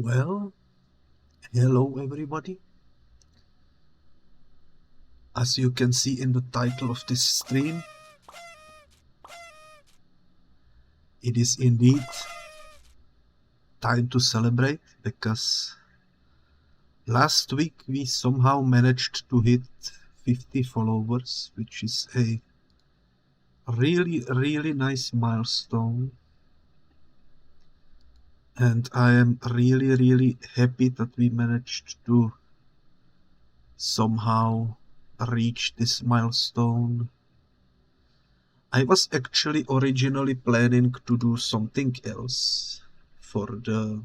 Well, hello everybody. As you can see in the title of this stream, it is indeed time to celebrate because last week we somehow managed to hit 50 followers, which is a really nice milestone. And I am really happy that we managed to somehow reach this milestone. I was actually originally planning to do something else for the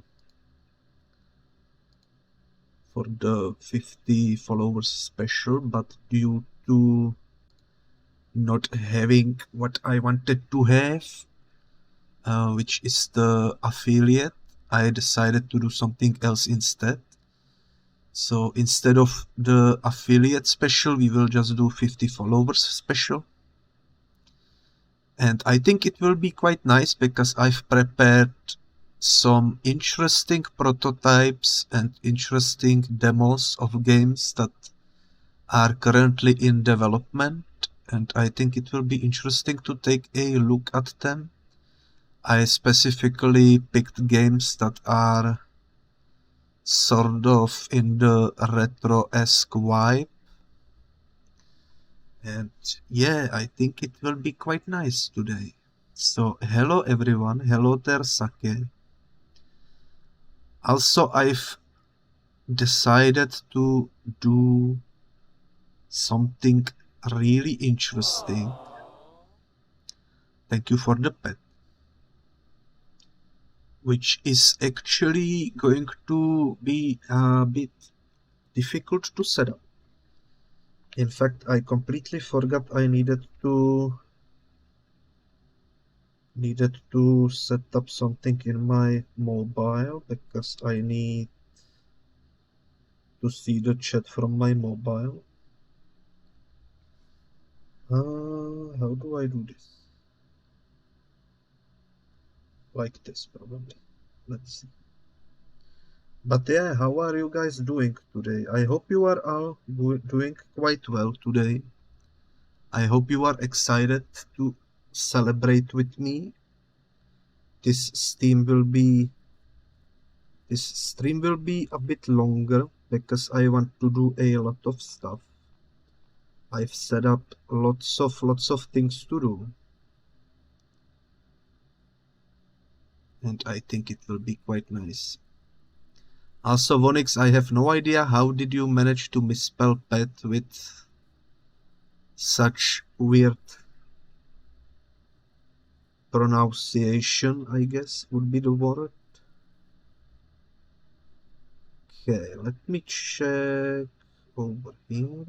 50 followers special, but due to not having what I wanted to have, which is the affiliate, I decided to do something else instead. So instead of the affiliate special, we will just do 50 followers special. And I think it will be quite nice because I've prepared some interesting prototypes and interesting demos of games that are currently in development, and I think it will be interesting to take a look at them. I specifically picked games that are sort of in the retro-esque vibe. And yeah, I think it will be quite nice today. So hello everyone, hello there Sake. Also, I've decided to do something really interesting. Thank you for the pet. Which is actually going to be a bit difficult to set up. In fact, I completely forgot I needed to set up something in my mobile because I need to see the chat from my mobile. How do I do this? Like this, probably. Let's see. But yeah, how are you guys doing today? I hope you are all doing quite well today. I hope you are excited to celebrate with me. This stream will be a bit longer because I want to do a lot of stuff. I've set up lots of things to do. And I think it will be quite nice. Also, Vonix, I have no idea how did you manage to misspell pet with such weird pronunciation, I guess would be the word. Okay, let me check over here.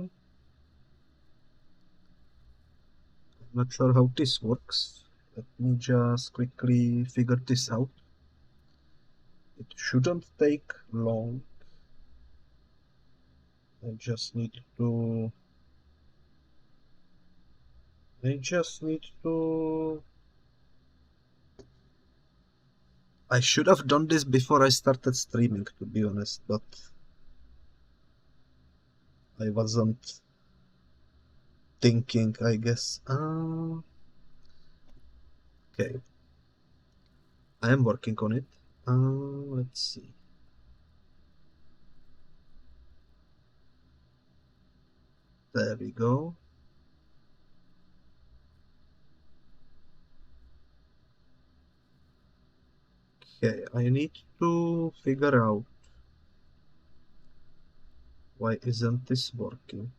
I'm not sure how this works. Let me just quickly figure this out. It shouldn't take long. I just need to I should have done this before I started streaming, to be honest, but I wasn't thinking, I guess. Okay. I am working on it. Let's see. There we go. Okay, I need to figure out why isn't this working.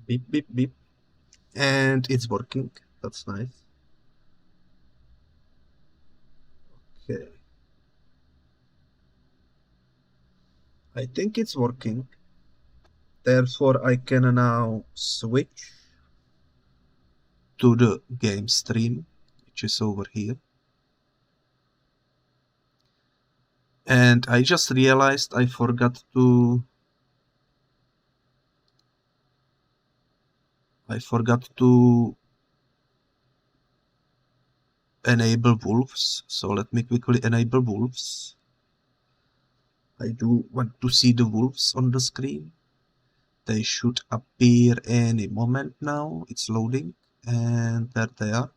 Beep, beep, beep. And it's working. That's nice. Okay. I think it's working. Therefore, I can now switch to the game stream, which is over here. And I just realized I forgot to enable wolves, so let me quickly enable wolves. I do want to see the wolves on the screen. They should appear any moment now. It's loading, and there they are.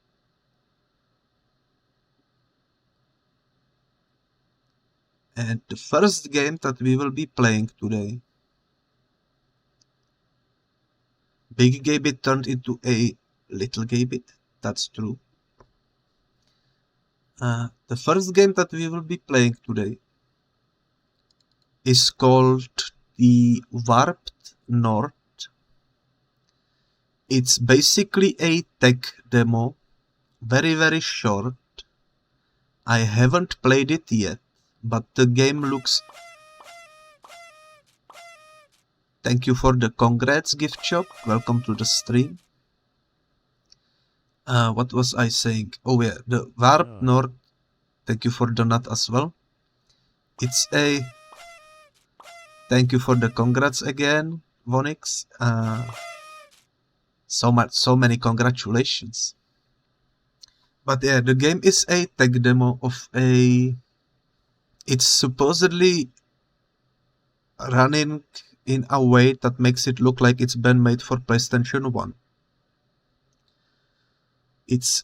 And the first game that we will be playing today, Big Gaybit turned into a little Gaybit. That's true. The first game that we will be playing today is called the Warped North. It's basically a tech demo, very short. I haven't played it yet, but the game looks... Thank you for the congrats gift shop, welcome to the stream. What was I saying? Oh yeah, the Warped North, thank you for the nut as well. It's a... Thank you for the congrats again, Vonix. So many congratulations. But yeah, the game is a tech demo of a... It's supposedly running in a way that makes it look like it's been made for PlayStation 1. It's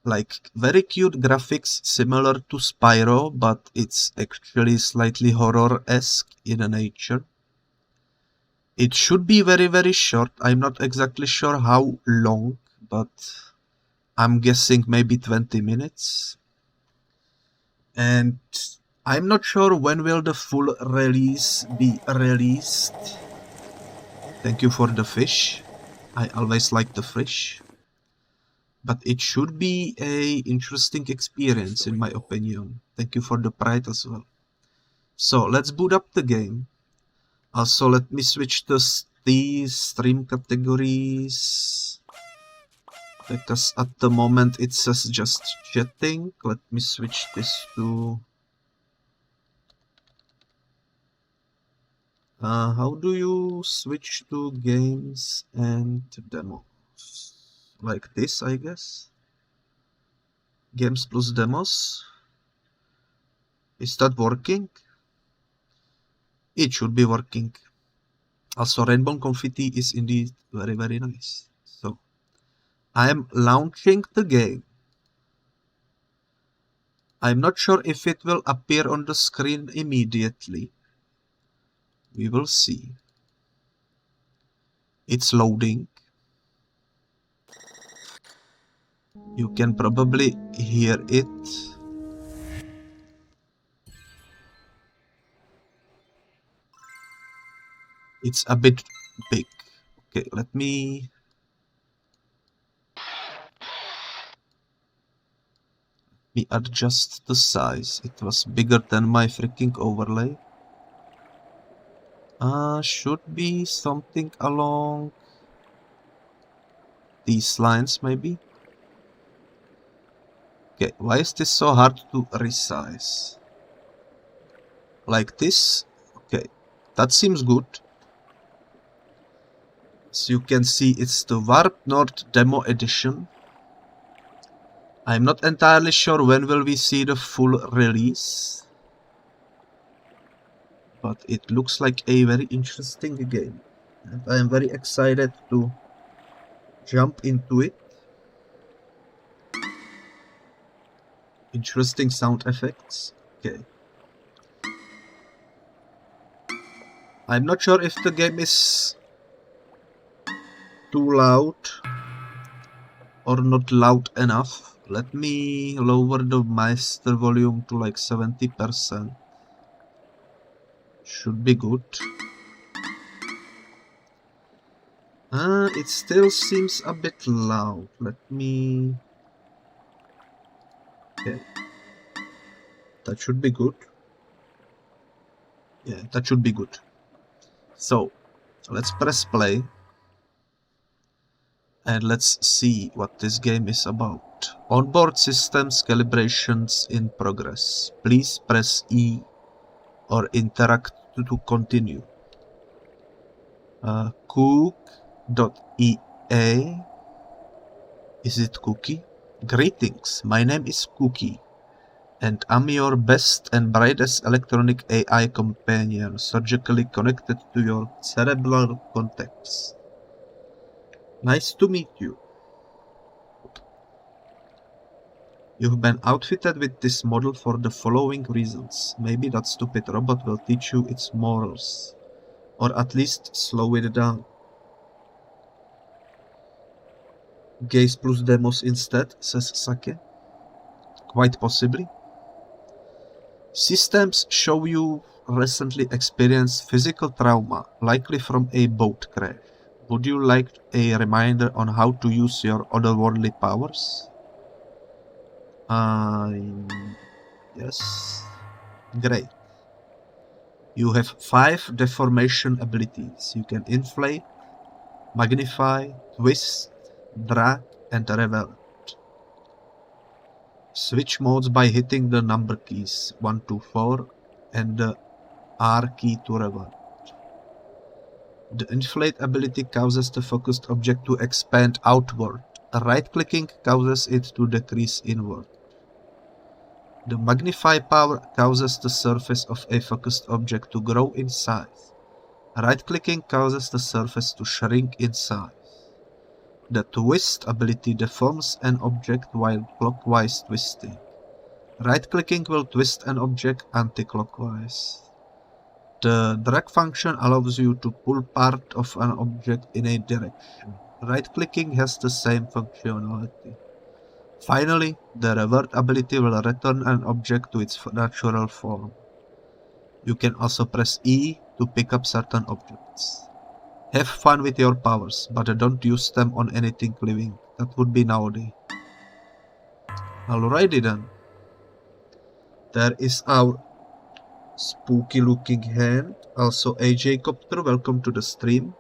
like very cute graphics similar to Spyro, but it's actually slightly horror-esque in nature. It should be very short. I'm not exactly sure how long, but I'm guessing maybe 20 minutes. And I'm not sure when will the full release be released. Thank you for the fish. I always like the fish. But it should be a interesting experience in my opinion. Thank you for the pride as well. So let's boot up the game. Also let me switch to these stream categories. Because at the moment it says just chatting. Let me switch this to... how do you switch to games and demos? Like this, I guess. Games plus demos. Is that working? It should be working. Also, Rainbow Confetti is indeed very nice. So, I am launching the game. I'm not sure if it will appear on the screen immediately. We will see. It's loading. You can probably hear it. It's a bit big. Okay, let me adjust the size. It was bigger than my freaking overlay. Should be something along these lines maybe. Okay, why is this so hard to resize? Like this? Okay, that seems good. As you can see, it's the Warped North Demo Edition. I'm not entirely sure when will we see the full release. But it looks like a very interesting game. And I am very excited to jump into it. Interesting sound effects. Okay. I'm not sure if the game is too loud or not loud enough. Let me lower the master volume to like 70%. Should be good. It still seems a bit loud. Let me... Okay. That should be good. Yeah, that should be good. So, let's press play. And let's see what this game is about. Onboard systems calibrations in progress. Please press E or interact to continue. Cook.ea. Is it cookie? Greetings, my name is Cookie, and I'm your best and brightest electronic AI companion, surgically connected to your cerebral cortex. Nice to meet you. You've been outfitted with this model for the following reasons. Maybe that stupid robot will teach you its morals, or at least slow it down. Gaze plus demos instead, says Sake. Quite possibly. Systems show you recently experienced physical trauma, likely from a boat crash. Would you like a reminder on how to use your otherworldly powers? Yes. Great. You have 5 deformation abilities. You can inflate, magnify, twist, drag, and revert. Switch modes by hitting the number keys 1 to 4 and the R key to revert. The inflate ability causes the focused object to expand outward. Right-clicking causes it to decrease inward. The magnify power causes the surface of a focused object to grow in size. Right-clicking causes the surface to shrink in size. The twist ability deforms an object while clockwise twisting. Right-clicking will twist an object anti-clockwise. The drag function allows you to pull part of an object in a direction. Right-clicking has the same functionality. Finally, the revert ability will return an object to its natural form. You can also press E to pick up certain objects. Have fun with your powers, but don't use them on anything living. That would be naughty. Alrighty then. There is our spooky looking hand. Also AJ-Copter, welcome to the stream.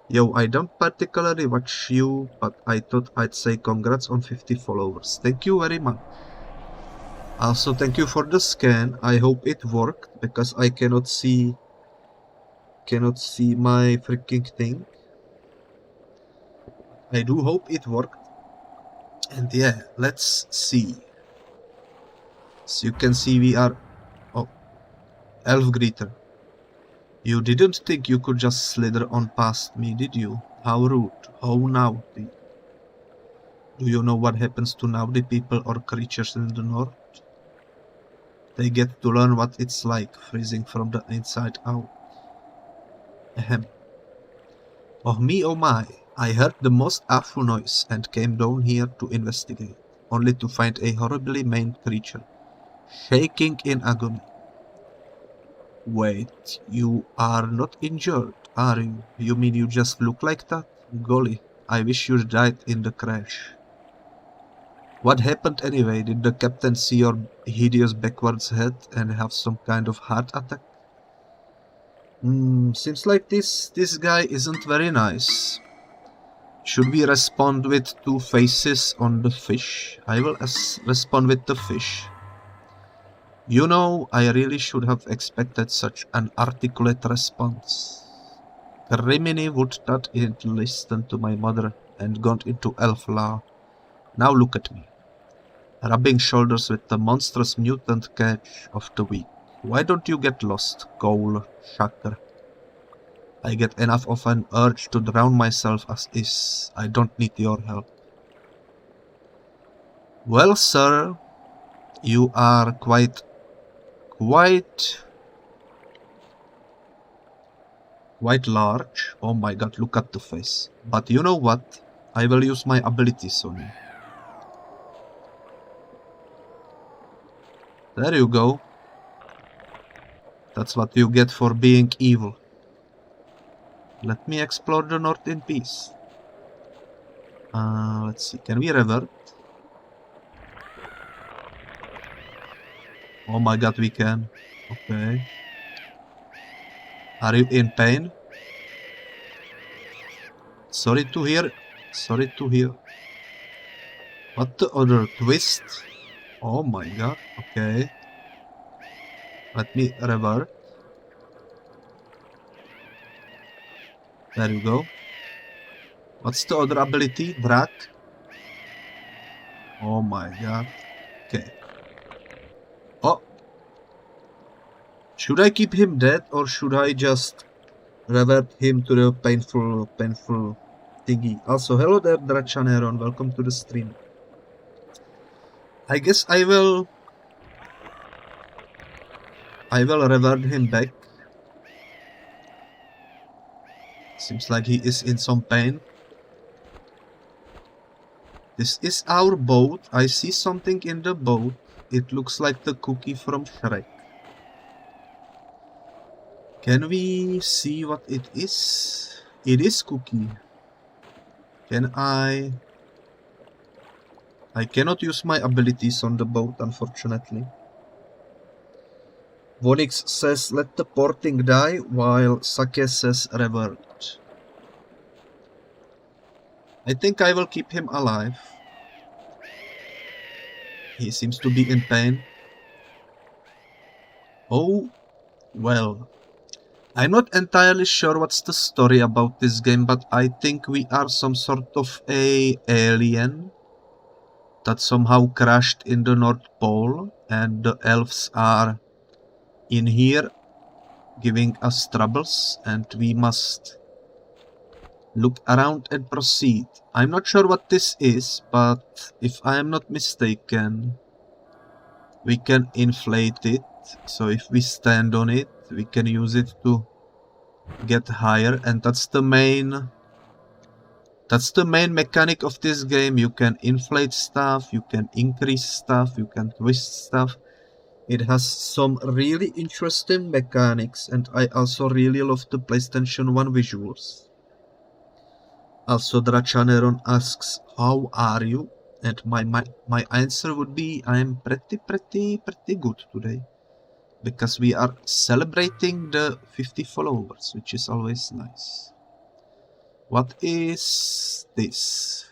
Yo, I don't particularly watch you, but I thought I'd say congrats on 50 followers. Thank you very much. Also, thank you for the scan. I hope it worked, because I cannot see my freaking thing. I do hope it worked. And yeah, let's see. As you can see, we are... Oh, Elf Greeter. You didn't think you could just slither on past me, did you? How rude, how naughty. Do you know what happens to naughty people or creatures in the north? They get to learn what it's like, freezing from the inside out. Ahem. Oh me, oh my, I heard the most awful noise and came down here to investigate, only to find a horribly maimed creature, shaking in agony. Wait, you are not injured, are you? You mean you just look like that? Golly, I wish you died in the crash. What happened anyway? Did the captain see your hideous backwards head and have some kind of heart attack? Seems like this guy isn't very nice. Should we respond with 2 faces on the fish? I will respond with the fish. You know, I really should have expected such an articulate response. Rimini would not have listened to my mother and gone into elf law. Now look at me, rubbing shoulders with the monstrous mutant catch of the week. Why don't you get lost, Cole Shaker? I get enough of an urge to drown myself as is. I don't need your help. Well, sir, you are quite large. Oh my god, look at the face. But you know what? I will use my abilities on you. There you go. That's what you get for being evil. Let me explore the north in peace. Let's see, can we revert? Oh my god, we can. Okay. Are you in pain? Sorry to hear. What the other twist? Oh my god, okay. Let me revert. There you go. What's the other ability? Drag? Oh my god. Okay. Oh. Should I keep him dead or should I just revert him to the painful thingy? Also, hello there, Drachaneron. Welcome to the stream. I guess I will revert him back. Seems like he is in some pain. This is our boat. I see something in the boat. It looks like the cookie from Shrek. Can we see what it is? It is cookie. Can I cannot use my abilities on the boat, unfortunately. Vonix says let the porting die, while Sake says revert. I think I will keep him alive. He seems to be in pain. Oh, well. I'm not entirely sure what's the story about this game, but I think we are some sort of a alien that somehow crashed in the North Pole, and the elves are in here giving us troubles, and we must look around and proceed. I'm not sure what this is, but if I am not mistaken, we can inflate it. So if we stand on it, we can use it to get higher, and that's the main mechanic of this game. You can inflate stuff, you can increase stuff, you can twist stuff. It has some really interesting mechanics, and I also really love the PlayStation 1 visuals. Also, Drachaneron asks, how are you? And my answer would be, I'm pretty good today. Because we are celebrating the 50 followers, which is always nice. What is this?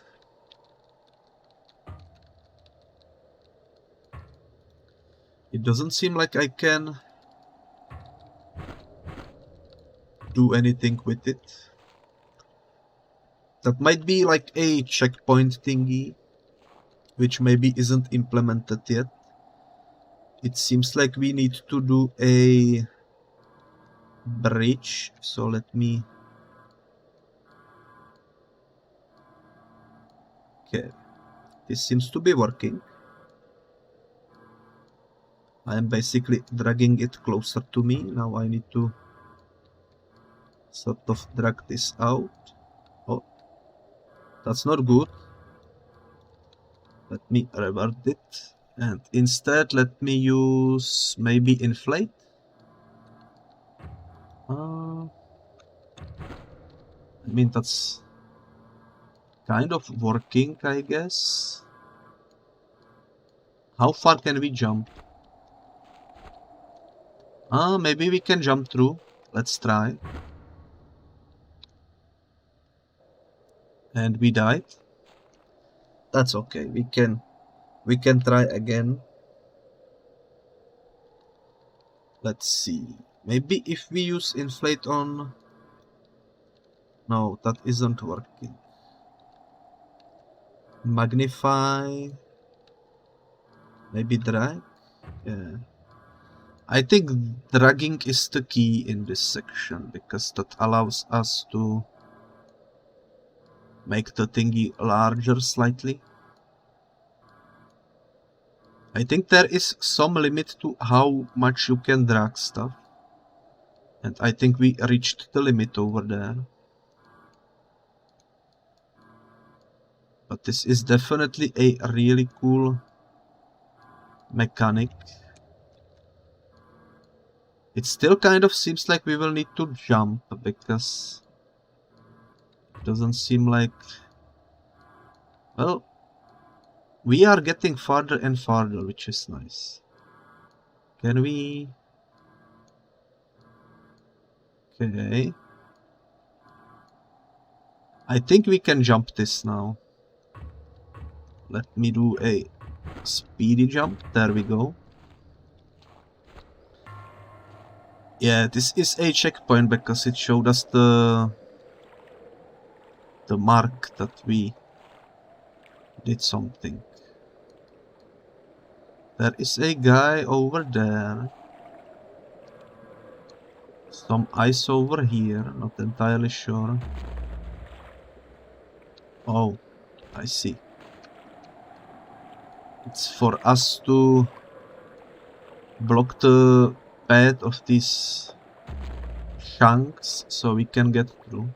It doesn't seem like I can do anything with it. That might be like a checkpoint thingy, which maybe isn't implemented yet. It seems like we need to do a bridge, so let me... Okay, this seems to be working. I am basically dragging it closer to me. Now I need to sort of drag this out. Oh, that's not good. Let me revert it. And instead, let me use maybe inflate. I mean, that's kind of working, I guess. How far can we jump? Maybe we can jump through. Let's try. And we died. That's okay. We can try again. Let's see. Maybe if we use inflate on... No, that isn't working. Magnify. Maybe drag. Yeah. I think dragging is the key in this section, because that allows us to make the thingy larger slightly. I think there is some limit to how much you can drag stuff. And I think we reached the limit over there. But this is definitely a really cool mechanic. It still kind of seems like we will need to jump, because it doesn't seem like... Well, we are getting farther and farther, which is nice. Can we... Okay. I think we can jump this now. Let me do a speedy jump. There we go. Yeah, this is a checkpoint because it showed us the mark that we did something. There is a guy over there. Some ice over here, not entirely sure. Oh, I see. It's for us to block the path of these chunks so we can get through.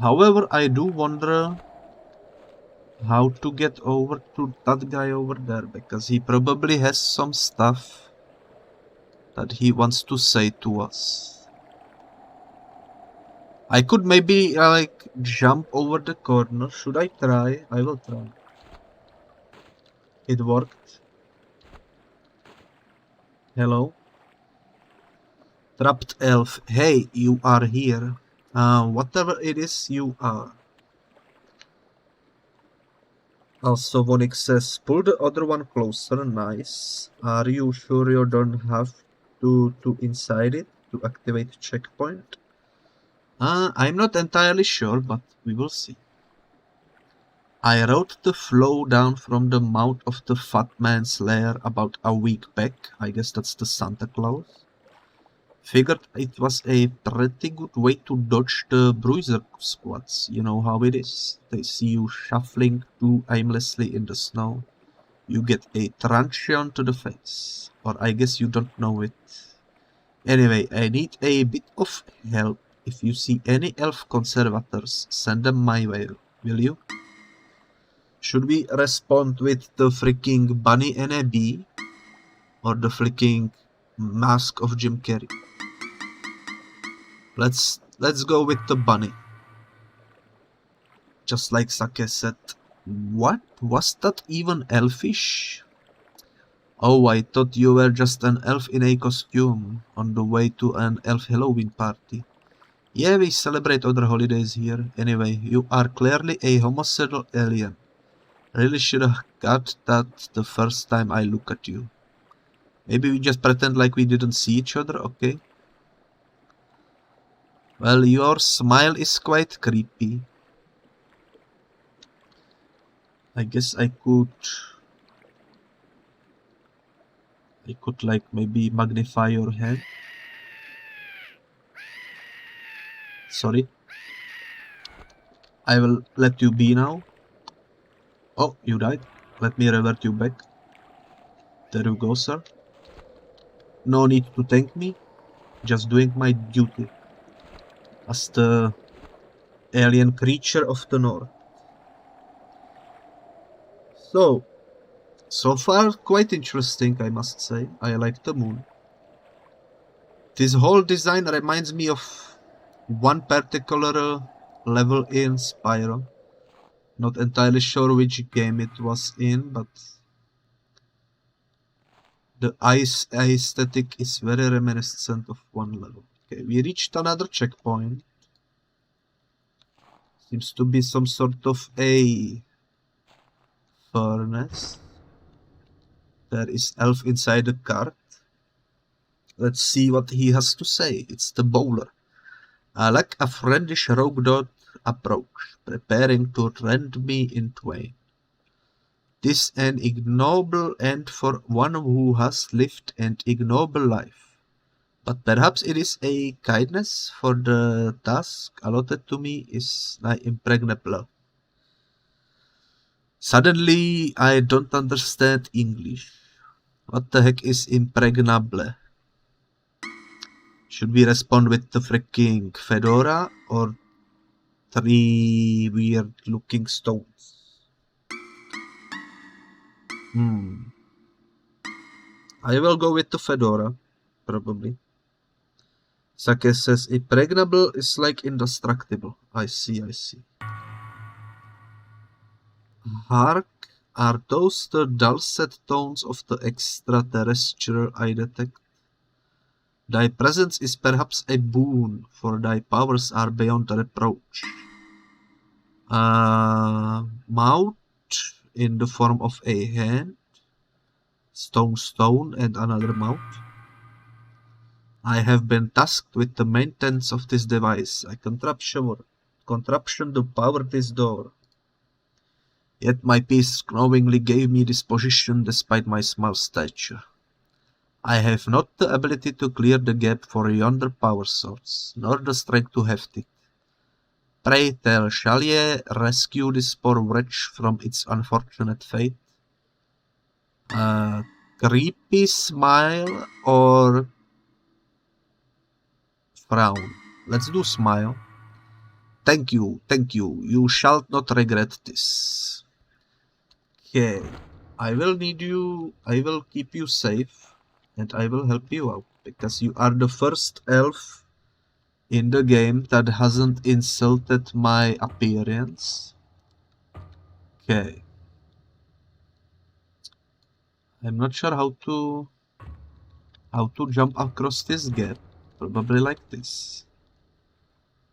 However, I do wonder how to get over to that guy over there, because he probably has some stuff that he wants to say to us. I could maybe like jump over the corner. Should I try? I will try. It worked. Hello? Trapped elf. Hey, you are here. Whatever it is, you are. Also, Vonix says, pull the other one closer. Nice. Are you sure you don't have to inside it to activate checkpoint? I'm not entirely sure, but we will see. I wrote the flow down from the mouth of the fat man's lair about a week back. I guess that's the Santa Claus. Figured it was a pretty good way to dodge the bruiser squads. You know how it is. They see you shuffling too aimlessly in the snow. You get a truncheon to the face. Or I guess you don't know it. Anyway, I need a bit of help. If you see any elf conservators, send them my way, will you? Should we respond with the freaking bunny and a bee? Or the freaking mask of Jim Carrey? Let's go with the bunny. Just like Sake said. What? Was that even elfish? Oh, I thought you were just an elf in a costume on the way to an elf Halloween party. Yeah, we celebrate other holidays here. Anyway, you are clearly a homicidal alien. Really should have got that the first time I look at you. Maybe we just pretend like we didn't see each other, okay? Well, your smile is quite creepy. I guess I could like maybe magnify your head. Sorry. I will let you be now. Oh, you died. Let me revert you back. There you go, sir. No need to thank me. Just doing my duty as the alien creature of the north. So far quite interesting, I must say. I like the moon. This whole design reminds me of one particular level in Spyro. Not entirely sure which game it was in, but the ice aesthetic is very reminiscent of one level. Okay, we reached another checkpoint. Seems to be some sort of a furnace. There is elf inside the cart. Let's see what he has to say. It's the bowler. I like a friendish rogue dog approach, preparing to rend me in twain. This an ignoble end for one who has lived an ignoble life. But perhaps it is a kindness, for the task allotted to me is nigh impregnable. Suddenly, I don't understand English. What the heck is impregnable? Should we respond with the freaking fedora or 3 weird looking stones? I will go with the fedora, probably. Sake says impregnable is like indestructible. I see. Hark, are those the dulcet tones of the extraterrestrial I detect? Thy presence is perhaps a boon, for thy powers are beyond reproach. Mouth in the form of a hand, stone, and another mouth. I have been tasked with the maintenance of this device, a contraption to power this door. Yet my peace knowingly gave me this position despite my small stature. I have not the ability to clear the gap for yonder power source, nor the strength to heft it. Pray tell, shall ye rescue this poor wretch from its unfortunate fate? Creepy smile or frown? Let's do smile. Thank you, you shall not regret this. Okay, I will need you, I will keep you safe, and I will help you out, because you are the first elf in the game that hasn't insulted my appearance. Okay. I'm not sure how to jump across this gap. Probably like this.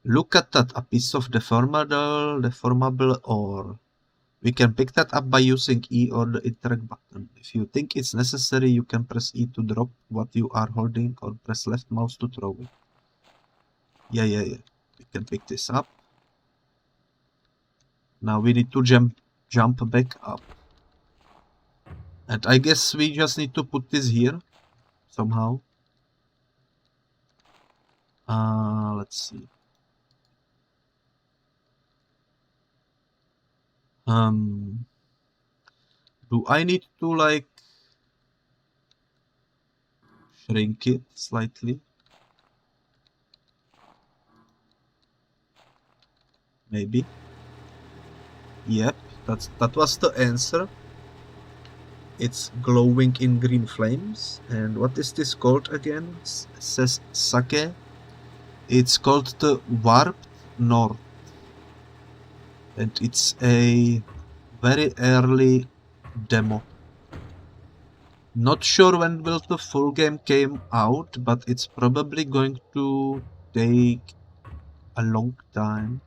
Look at that, a piece of deformable ore. We can pick that up by using E or the interact button. If you think it's necessary, you can press E to drop what you are holding or press left mouse to throw it. Yeah. We can pick this up. Now we need to jump back up. And I guess we just need to put this here somehow. Let's see. Do I need to like shrink it slightly? Maybe. Yep, that was the answer. It's glowing in green flames. And what is this called again? Says sake. It's called the Warped North. And it's a very early demo. Not sure when will the full game came out, but it's probably going to take a long time.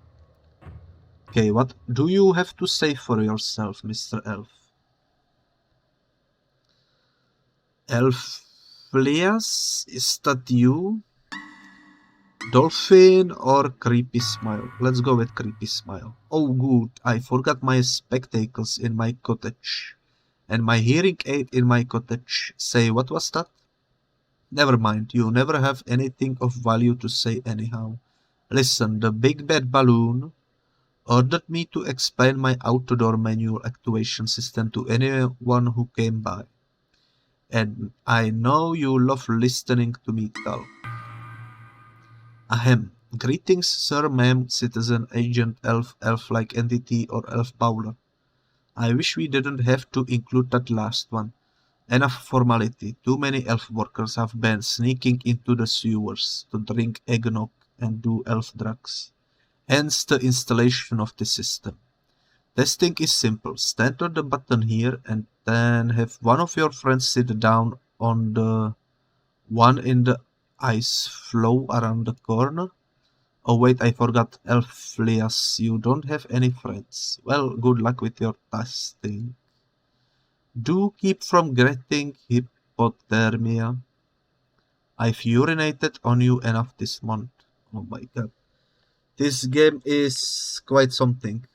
Okay, what do you have to say for yourself, Mr. Elf? Elflias, is that you? Dolphin or creepy smile? Let's go with creepy smile. Oh good, I forgot my spectacles in my cottage. And my hearing aid in my cottage. Say, what was that? Never mind, you never have anything of value to say anyhow. Listen, the big bad balloon ordered me to explain my outdoor manual actuation system to anyone who came by. And I know you love listening to me talk. Ahem. Greetings, sir, ma'am, citizen, agent, elf, elf-like entity, or elf bowler. I wish we didn't have to include that last one. Enough formality. Too many elf workers have been sneaking into the sewers to drink eggnog and do elf drugs. Hence the installation of the system. Testing is simple. Stand on the button here and then have one of your friends sit down on the one in the ice flow around the corner. Oh wait, I forgot Elflias, you don't have any friends. Well, good luck with your testing. Do keep from getting hypothermia. I've urinated on you enough this month. Oh my god. This game is quite something.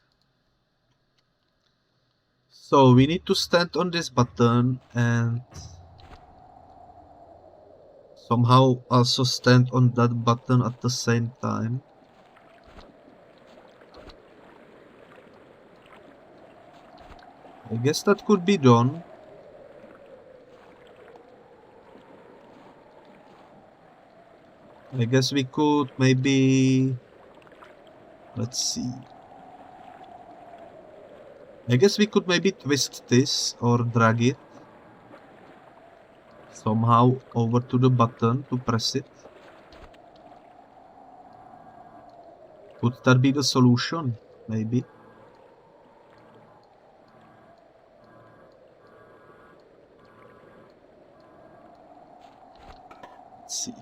So we need to stand on this button and somehow also stand on that button at the same time. I guess that could be done. I guess we could maybe... Let's see. I guess we could maybe twist this or drag it somehow over to the button to press it. Could that be the solution? Maybe. Let's see.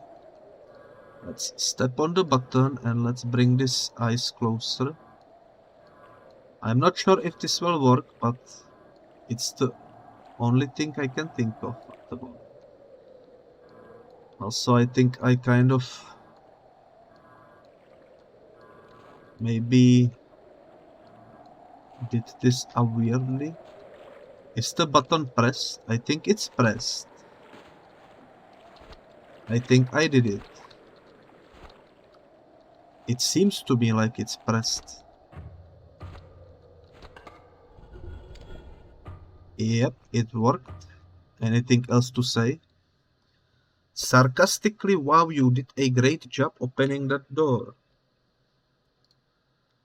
Let's step on the button and let's bring this ice closer. I'm not sure if this will work, but it's the only thing I can think of at the moment. Also, I think I kind of maybe did this weirdly. Is the button pressed? I think it's pressed. I think I did it. It seems to me like it's pressed. Yep, it worked. Anything else to say? Sarcastically, wow, you did a great job opening that door.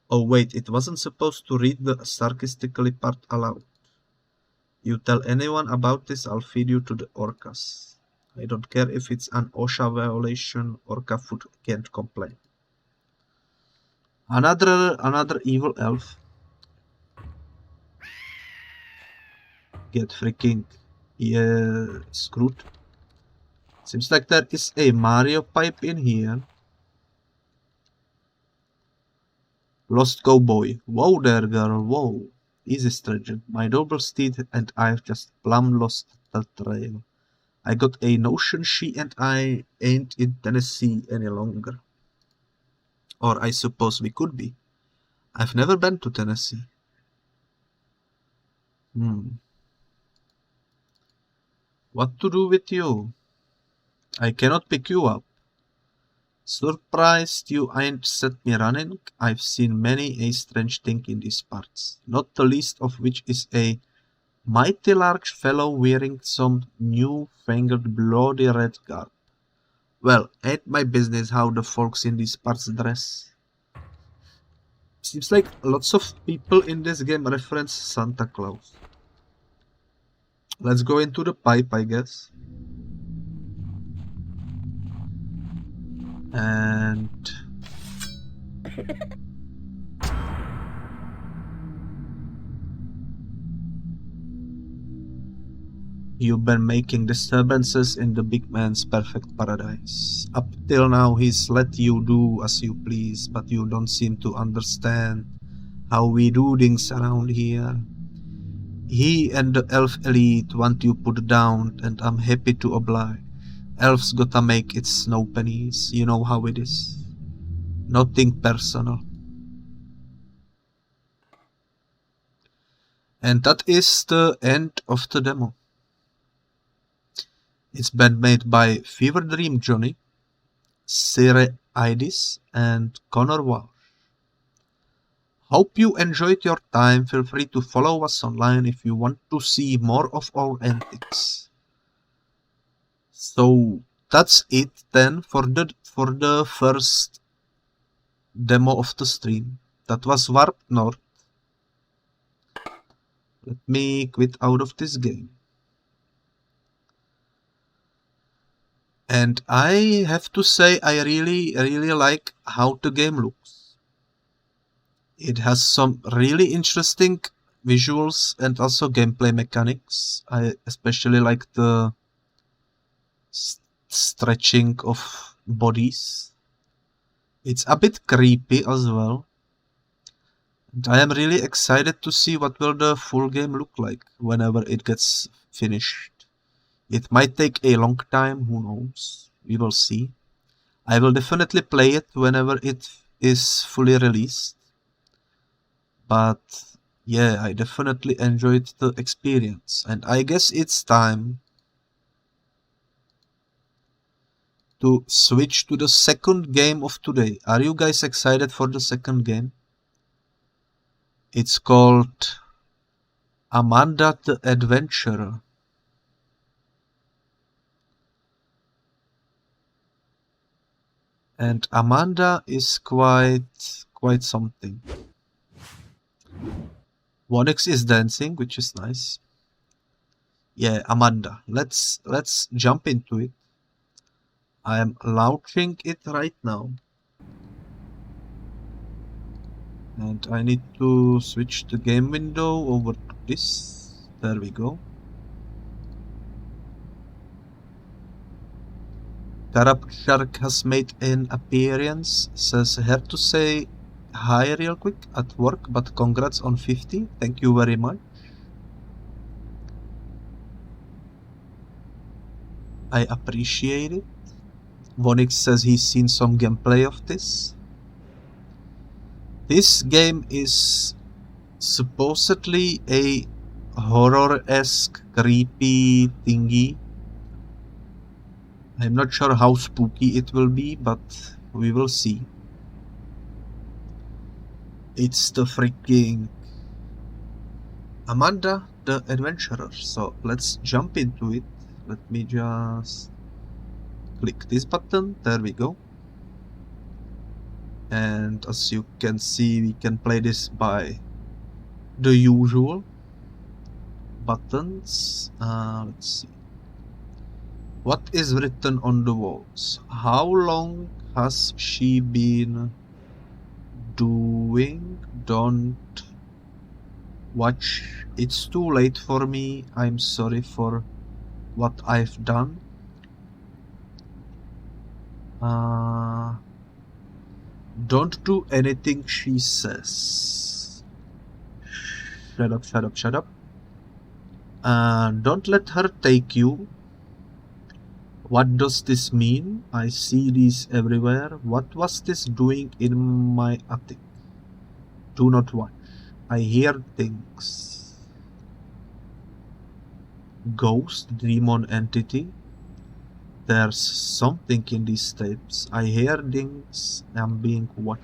Oh wait, it wasn't supposed to read the sarcastically part aloud. You tell anyone about this, I'll feed you to the orcas. I don't care if it's an OSHA violation, orca food can't complain. Another evil elf. Get freaking screwed. Seems like there is a Mario pipe in here. Lost cowboy. Whoa there, girl, whoa. Easy stranger. My double steed and I've just plumb lost the trail. I got a notion she and I ain't in Tennessee any longer. Or I suppose we could be. I've never been to Tennessee. What to do with you? I cannot pick you up. Surprised you ain't set me running? I've seen many a strange thing in these parts, not the least of which is a mighty large fellow wearing some new-fangled bloody red garb. Well, ain't my business how the folks in these parts dress. Seems like lots of people in this game reference Santa Claus. Let's go into the pipe, I guess. And you've been making disturbances in the big man's perfect paradise. Up till now he's let you do as you please, but you don't seem to understand how we do things around here. He and the elf elite want you put down, and I'm happy to oblige. Elf's gotta make its snow pennies, you know how it is. Nothing personal. And that is the end of the demo. It's been made by Fever Dream Johnny, Sire Idis, and Connor Walsh. Hope you enjoyed your time. Feel free to follow us online if you want to see more of our antics. So that's it then for the first demo of the stream. That was Warp North. Let me quit out of this game. And I have to say I really like how the game looks. It has some really interesting visuals and also gameplay mechanics. I especially like the stretching of bodies. It's a bit creepy as well. And I am really excited to see what will the full game look like whenever it gets finished. It might take a long time, who knows? We will see. I will definitely play it whenever it is fully released. But yeah, I definitely enjoyed the experience. And I guess it's time to switch to the second game of today. Are you guys excited for the second game? It's called Amanda the Adventurer. And Amanda is quite something. 1x is dancing, which is nice. Yeah, Amanda. Let's jump into it. I am launching it right now. And I need to switch the game window over to this. There we go. Corrupt Shark has made an appearance. Says here to say hi real quick at work, but congrats on 50. Thank you very much. I appreciate it. Vonix says he's seen some gameplay of this. This game is supposedly a horror-esque, creepy thingy. I'm not sure how spooky it will be, but we will see. It's the freaking Amanda the Adventurer, so let's jump into it. Let me just click this button, there we go. And as you can see, we can play this by the usual buttons. Let's see. What is written on the walls? How long has she been doing? Don't watch. It's too late for me. I'm sorry for what I've done. Don't do anything she says. Shut up, shut up, shut up. Don't let her take you. What does this mean? I see these everywhere. What was this doing in my attic? Do not watch. I hear things. Ghost, demon, entity. There's something in these tapes. I hear things. I'm being watched.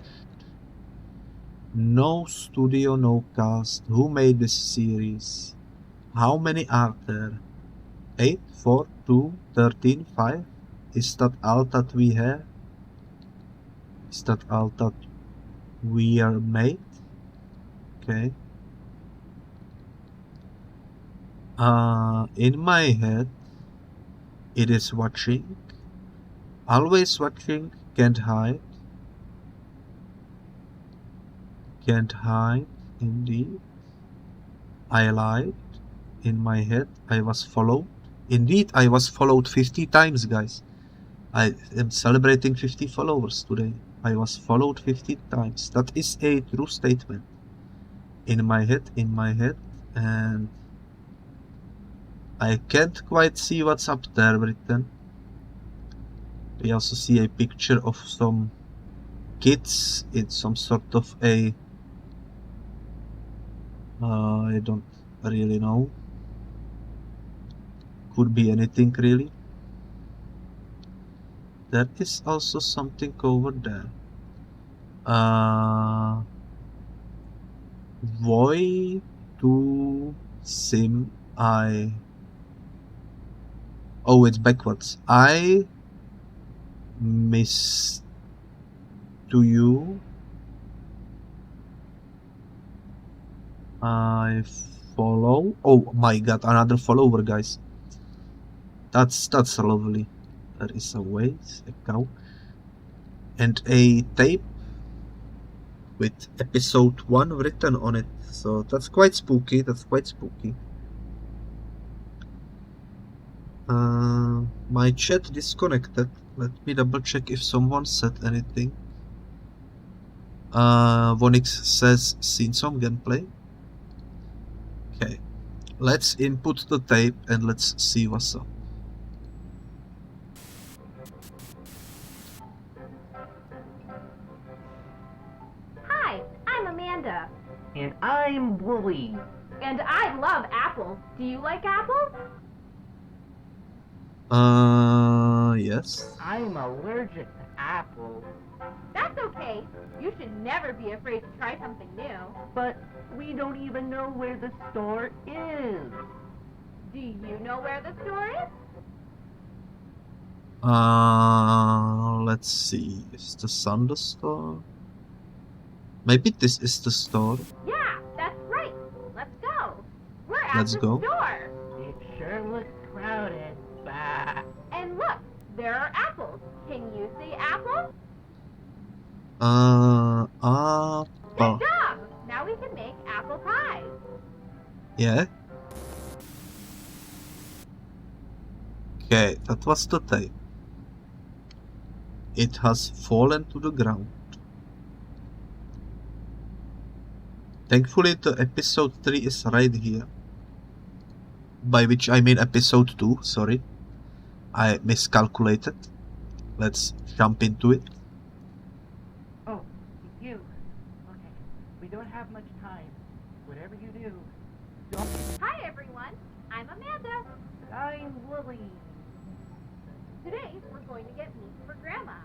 No studio, no cast. Who made this series? How many are there? 8, 4, 2, 13, 5? Is that all that we have? Is that all that we are made? Okay. In my head, it is watching. Always watching, can't hide. Can't hide, indeed. I lied. In my head, I was followed. Indeed, I was followed 50 times, guys. I am celebrating 50 followers today. I was followed 50 times. That is a true statement. In my head, and I can't quite see what's up there written. We also see a picture of some kids in some sort of a... I don't really know. Could be anything, really. There is also something over there. Void to sim I... Oh, it's backwards. I miss to you. I follow. Oh my god, another follower, guys. That's lovely. There is a waste, a cow, and a tape with episode 1 written on it. So that's quite spooky. That's quite spooky. My chat disconnected. Let me double check if someone said anything. Vonix says seen some gameplay. Okay, let's input the tape and let's see what's up. Hi, I'm Amanda. And I'm Wooly. And I love apples. Do you like apples? Yes. I'm allergic to apples. That's okay. You should never be afraid to try something new. But we don't even know where the store is. Do you know where the store is? Let's see. Is the sun the store? Maybe this is the store. Yeah, that's right. Let's go. We're at Let's the go. store. It sure looks crowded. Bah. And look, there are apples. Can you see apples? Good job. Now we can make apple pies. Yeah. Okay, that was the tape. It has fallen to the ground. Thankfully, the episode 3 is right here. By which I mean episode 2, sorry. I miscalculated. Let's jump into it. Oh, you. Okay, we don't have much time. Whatever you do. Hi everyone, I'm Amanda. I'm Lily. Today we're going to get meat for Grandma.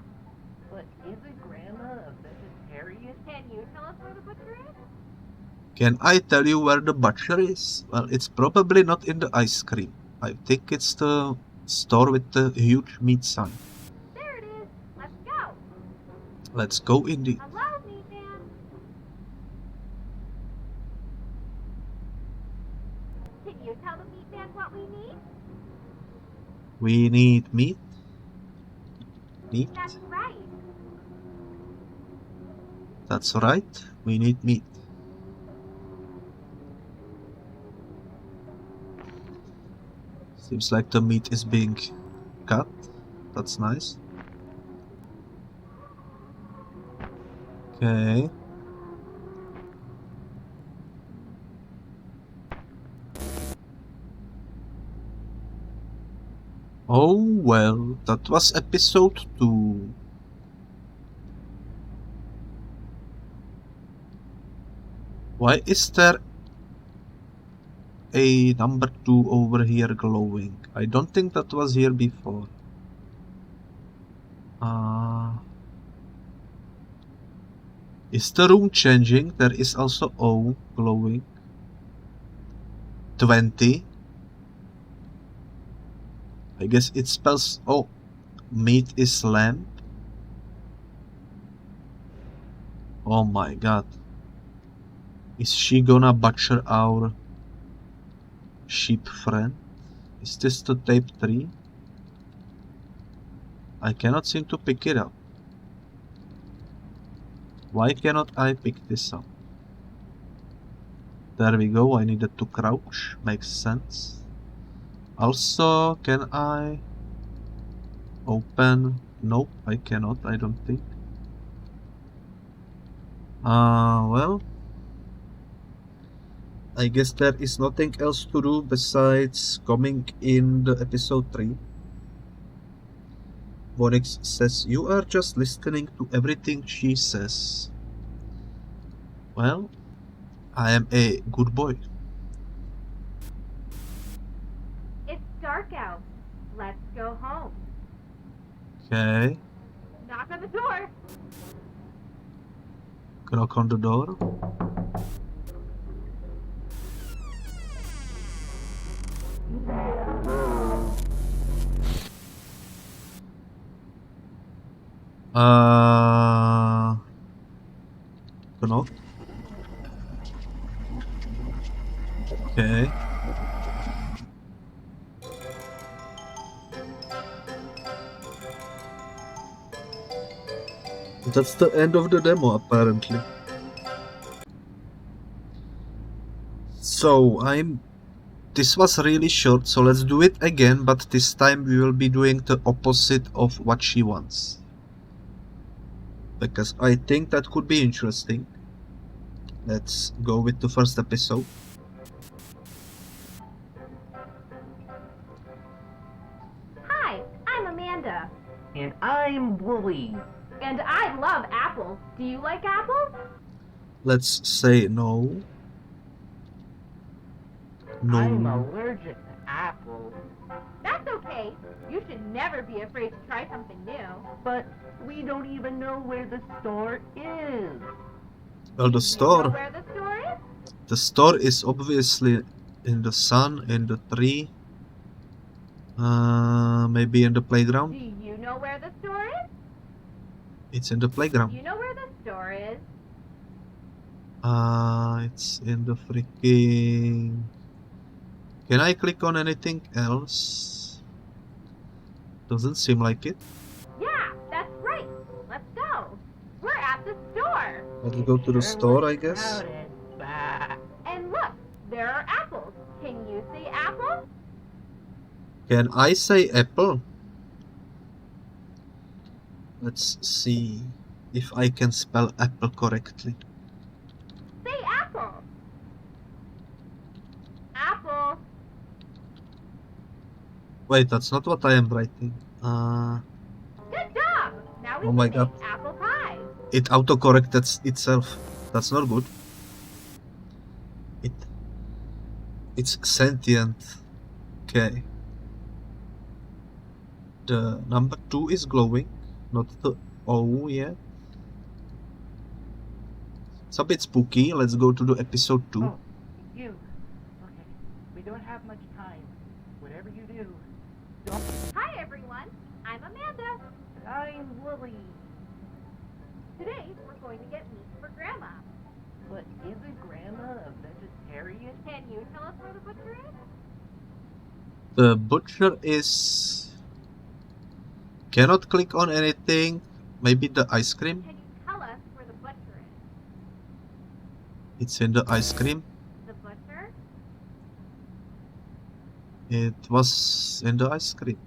But isn't Grandma a vegetarian? Can you tell us where the butcher is? Can I tell you where the butcher is? Well, it's probably not in the ice cream. I think it's the store with the huge meat sign. There it is. Let's go. Let's go indeed. Hello, meat man. Can you tell the meat man what we need? We need meat. Meat? That's right. That's right. We need meat. Seems like the meat is being cut. That's nice. Okay. Oh well, that was episode 2. Why is there a number 2 over here glowing? I don't think that was here before. Is the room changing? There is also O glowing. 20. I guess it spells, oh, meat is lamb. Oh my god. Is she gonna butcher our sheep friend? Is this the tape 3? I cannot seem to pick it up. Why cannot I pick this up? There we go, I needed to crouch, makes sense. Also, can I open? Nope, I cannot, I don't think. Well, I guess there is nothing else to do besides coming in the episode 3. Vonix says, you are just listening to everything she says. Well, I am a good boy. It's dark out. Let's go home. Okay. Knock on the door. Knock on the door. Knock. Okay. That's the end of the demo, apparently. So, this was really short, so let's do it again, but this time we will be doing the opposite of what she wants. Because I think that could be interesting. Let's go with the first episode. Hi, I'm Amanda. And I'm Lily. And I love apples. Do you like apples? Let's say no. No. I'm allergic to apples. That's okay. You should never be afraid to try something new. But we don't even know where the store is. Well, the You know store. where the store is? The store is obviously in the sun, in the tree. Maybe in the Do playground. you know where the store is? It's in the Do playground. you know where the store is? It's in the freaking... Can I click on anything else? Doesn't seem like it. Yeah, that's right. Let's go. We're at the store. Let's go to the store, I guess. And look, there are apples. Can you see apples? Can I say apple? Let's see if I can spell apple correctly. Say apple. Apple. Wait, that's not what I am writing. Good job. Now we Oh can my make God. apple pie. It autocorrected itself. That's not good. It's sentient. Okay. The number 2 is glowing, not the O yet. It's a bit spooky. Let's go to the episode 2. Oh, you. Okay, we don't have much time. Whatever you do, don't... Hi, everyone. I'm Amanda. I'm Lily. Today, we're going to get meat for Grandma. But isn't Grandma a vegetarian? Can you tell us where the butcher is? The butcher is... Cannot click on anything. Maybe the ice cream? Can you tell us where the butcher is? It's in the ice cream. The butcher? It was in the ice cream.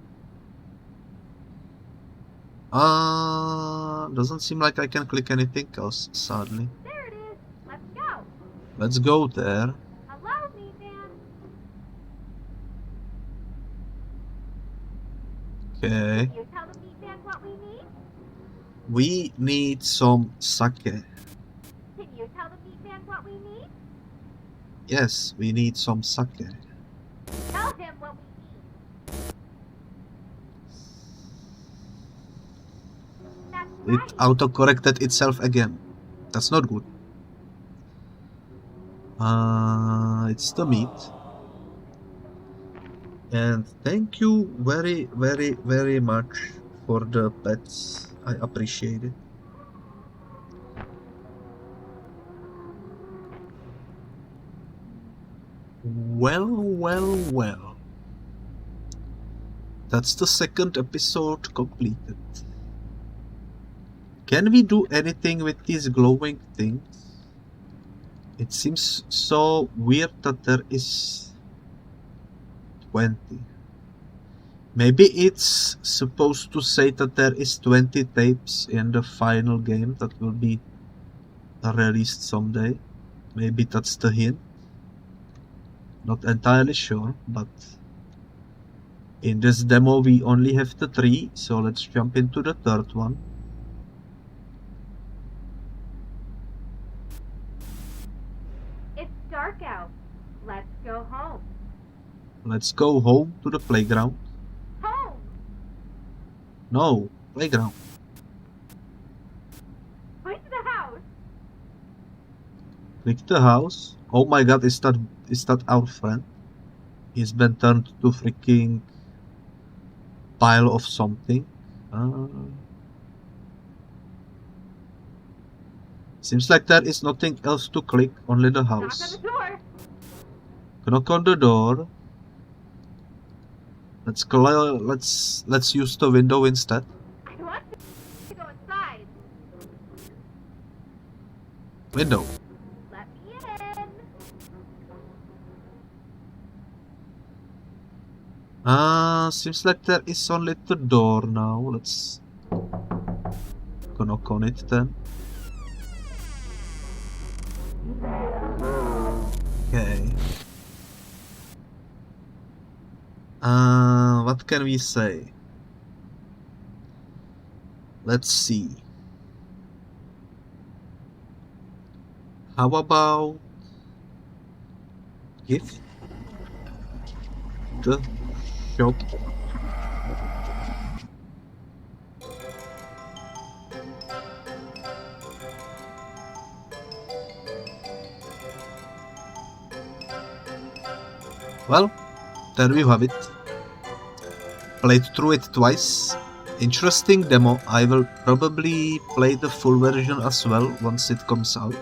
Doesn't seem like I can click anything else, sadly. There it is. Let's go. Let's go there. Hello, meat man. Okay. Can you tell the meat man what we need? We need some sake. Can you tell the meat man what we need? Yes, we need some sake. Tell him what we need. That's It right. auto-corrected itself again. That's not good. It's the meat. And thank you very, very, very much for the pets. I appreciate it. Well. That's the second episode completed. Can we do anything with these glowing things? It seems so weird that there is 20. Maybe it's supposed to say that there is 20 tapes in the final game that will be released someday. Maybe that's the hint. Not entirely sure, but in this demo we only have the 3, so let's jump into the third one. It's dark out. Let's go home. Let's go home to the playground. Home! No, playground. Point to the house. Click the house. Oh my god, is that our friend? He's been turned to freaking pile of something. Seems like there is nothing else to click, only the Knock on house. the door. Knock on the door. Let's use the window instead. I want to go inside. Window. Let me in. Seems like there is only the door now. Let's go knock on it then. Okay. What can we say? Let's see. How about gift the shop? Well, there we have it. Played through it twice. Interesting demo. I will probably play the full version as well once it comes out.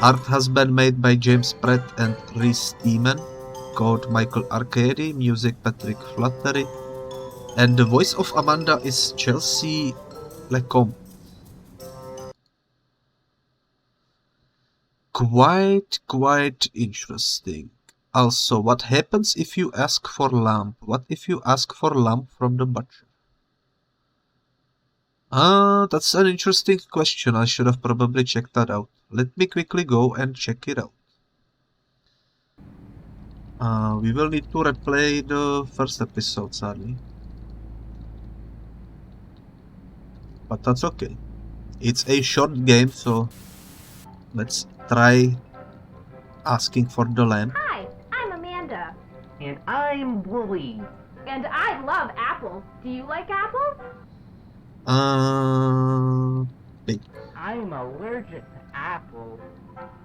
Art has been made by James Pratt and Rhys Steeman. Code Michael Arcady. Music Patrick Flattery. And the voice of Amanda is Chelsea Lecombe. Quite interesting. Also, what happens if you ask for lamp? What if you ask for lamp from the butcher? That's an interesting question. I should have probably checked that out. Let me quickly go and check it out. We will need to replay the first episode, sadly. But that's okay. It's a short game, so let's try asking for the lamp. Hi, And I'm Wooly. And I love apples. Do you like apples? Wait. I'm allergic to apples.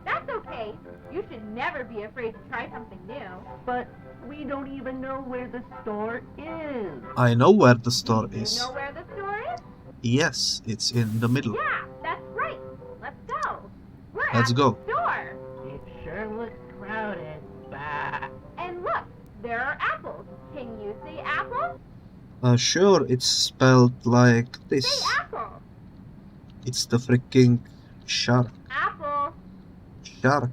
That's okay. You should never be afraid to try something new. But we don't even know where the store is. I know where the store Do you is. know where the store is? Yes, it's in the middle. Yeah, that's right. Let's go. We're Let's at go. the store. It sure looks crowded. Bah. And look, there are apples. Can you see apples? Sure, it's spelled like this. Say apple. It's the freaking shark. Apple. Shark.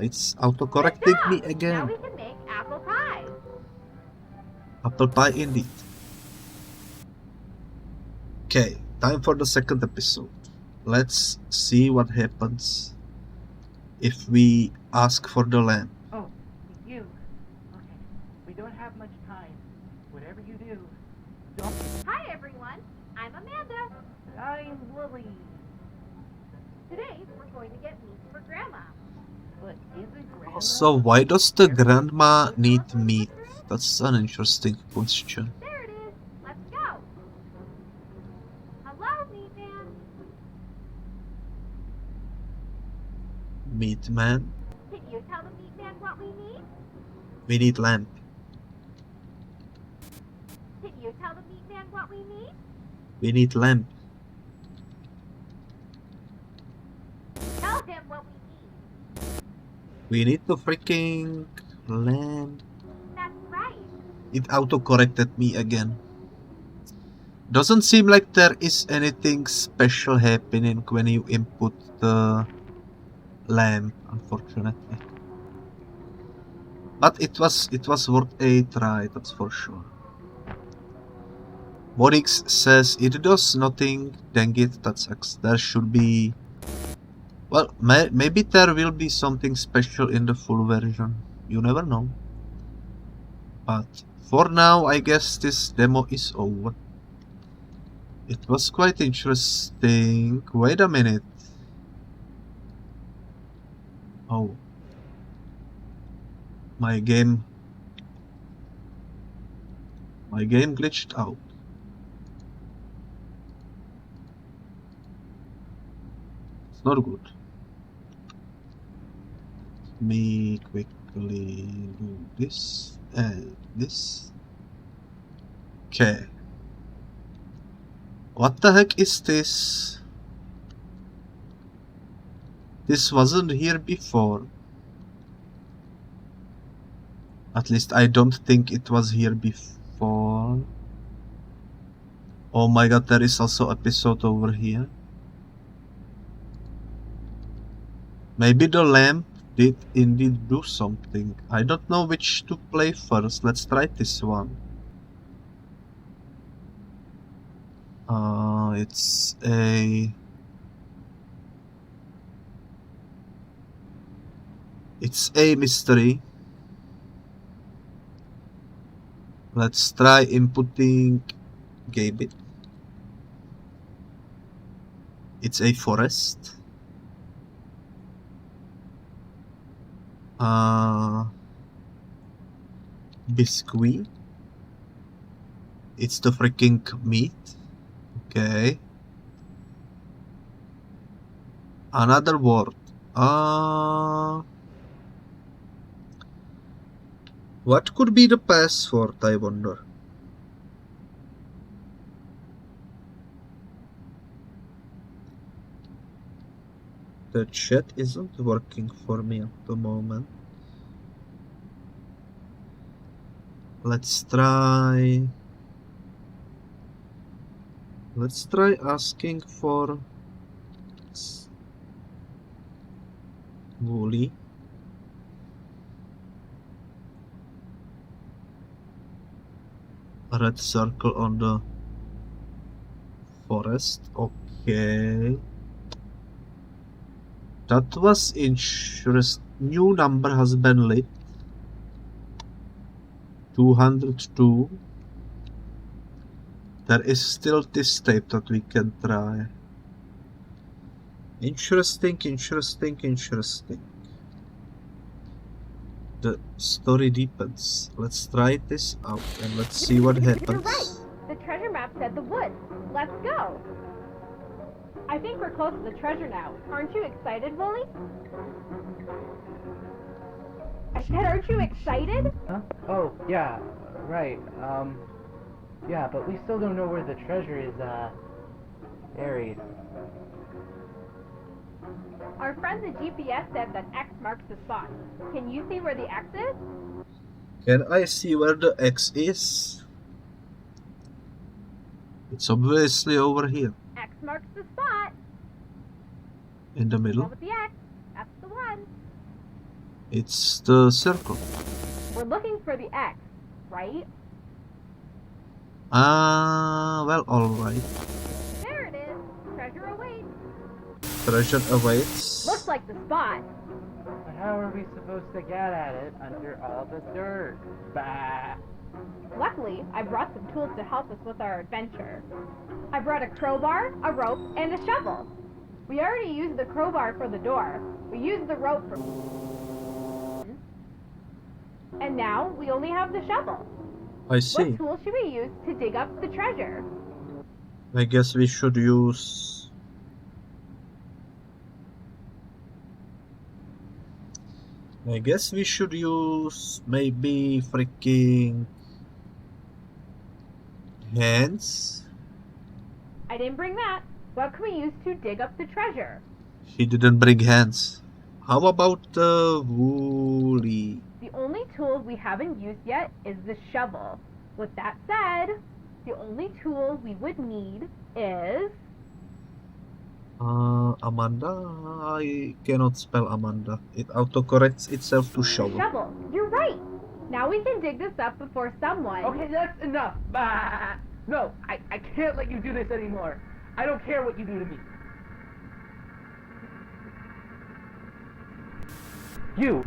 It's autocorrecting Good me job. Now again. we can make apple pie. Apple pie indeed. Okay, time for the second episode. Let's see what happens if we ask for the lamp. Oh, you. Okay. We don't have much time. Whatever you do, don't. Hi everyone. I'm Amanda. I'm Wooly. Today we're going to get meat for Grandma. But isn't Grandma... So why does the grandma need meat? That's an interesting question. There it is. Let's go. Hello, meat man. Meat man? Can you tell the meat man what we need? We need lamp. Can you tell the meat man what we need? We need lamp. Tell him what we need. We need the freaking lamp. That's right. It auto-corrected me again. Doesn't seem like there is anything special happening when you input the lamp, unfortunately. But it was worth a try, that's for sure. Monix says it does nothing. Dang it, that sucks. There should be... Well, maybe there will be something special in the full version. You never know. But for now, I guess this demo is over. It was quite interesting. Wait a minute. Oh. My game glitched out. It's not good. Let me quickly do this and this. Okay. What the heck is this? This wasn't here before. At least I don't think it was here before. Oh my god, there is also an episode over here. Maybe the lamp did indeed do something. I don't know which to play first. Let's try this one. It's a mystery. Let's try inputting Gaybit. It's a forest. Biscuit. It's the freaking meat. Okay. Another word. What could be the password, I wonder? The chat isn't working for me at the moment. Let's try asking for Woolly. A red circle on the forest. Okay. That was interesting. New number has been lit. 202. There is still this tape that we can try. Interesting. The story deepens. Let's try this out and let's see what You're right. happens. The treasure map said the woods. Let's go. I think we're close to the treasure now. Aren't you excited, Wooly? I said, aren't you excited? Huh? Oh, yeah, right. Yeah, but we still don't know where the treasure is, buried. Our friend the GPS said that X marks the spot. Can you see where the X is? Can I see where the X is? It's obviously over here. X marks the spot. In the The middle. one with the X. That's the one. It's the circle. We're looking for the X, right? Well, alright. There it is. Treasure awaits. Treasure awaits. Looks like the spot. But how are we supposed to get at it under all the dirt? Bah! Luckily, I brought some tools to help us with our adventure. I brought a crowbar, a rope, and a shovel. We already used the crowbar for the door. We used the rope for... And now, we only have the shovel. I see. What tool should we use to dig up the treasure? I guess we should use... maybe freaking... hands? I didn't bring that. What can we use to dig up the treasure? She didn't bring hands. How about the woolly? The only tool we haven't used yet is the shovel. With that said, the only tool we would need is... Amanda? I cannot spell Amanda. It autocorrects itself to the shovel. shovel. You're right. Now we can dig this up before someone... Okay, that's enough! Bah! No, I can't let you do this anymore. I don't care what you do to me. You,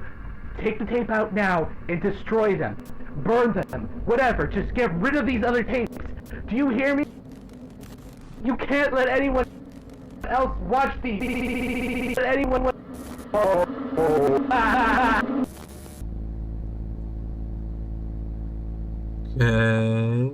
take the tape out now and destroy them. Burn them. Whatever. Just get rid of these other tapes. Do you hear me? You can't let anyone else watch these. Let anyone... Okay.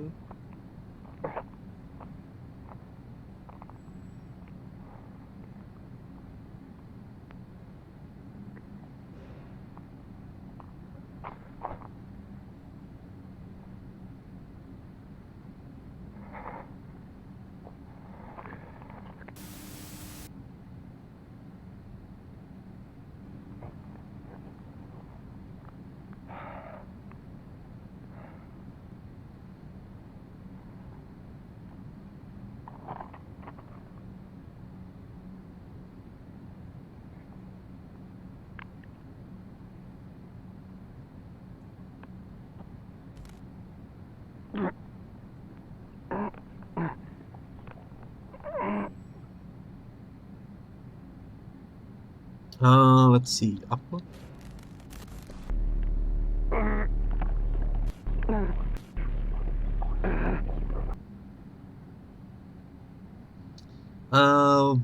Let's see. Upload.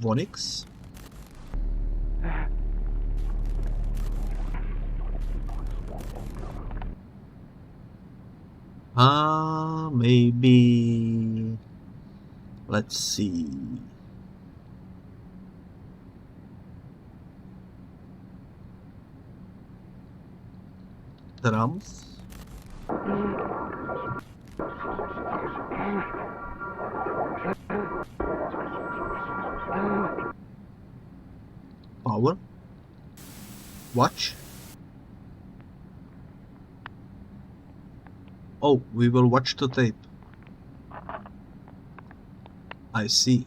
Vonix. Maybe. Let's see. Drums. Power. Watch. Oh, we will watch the tape. I see.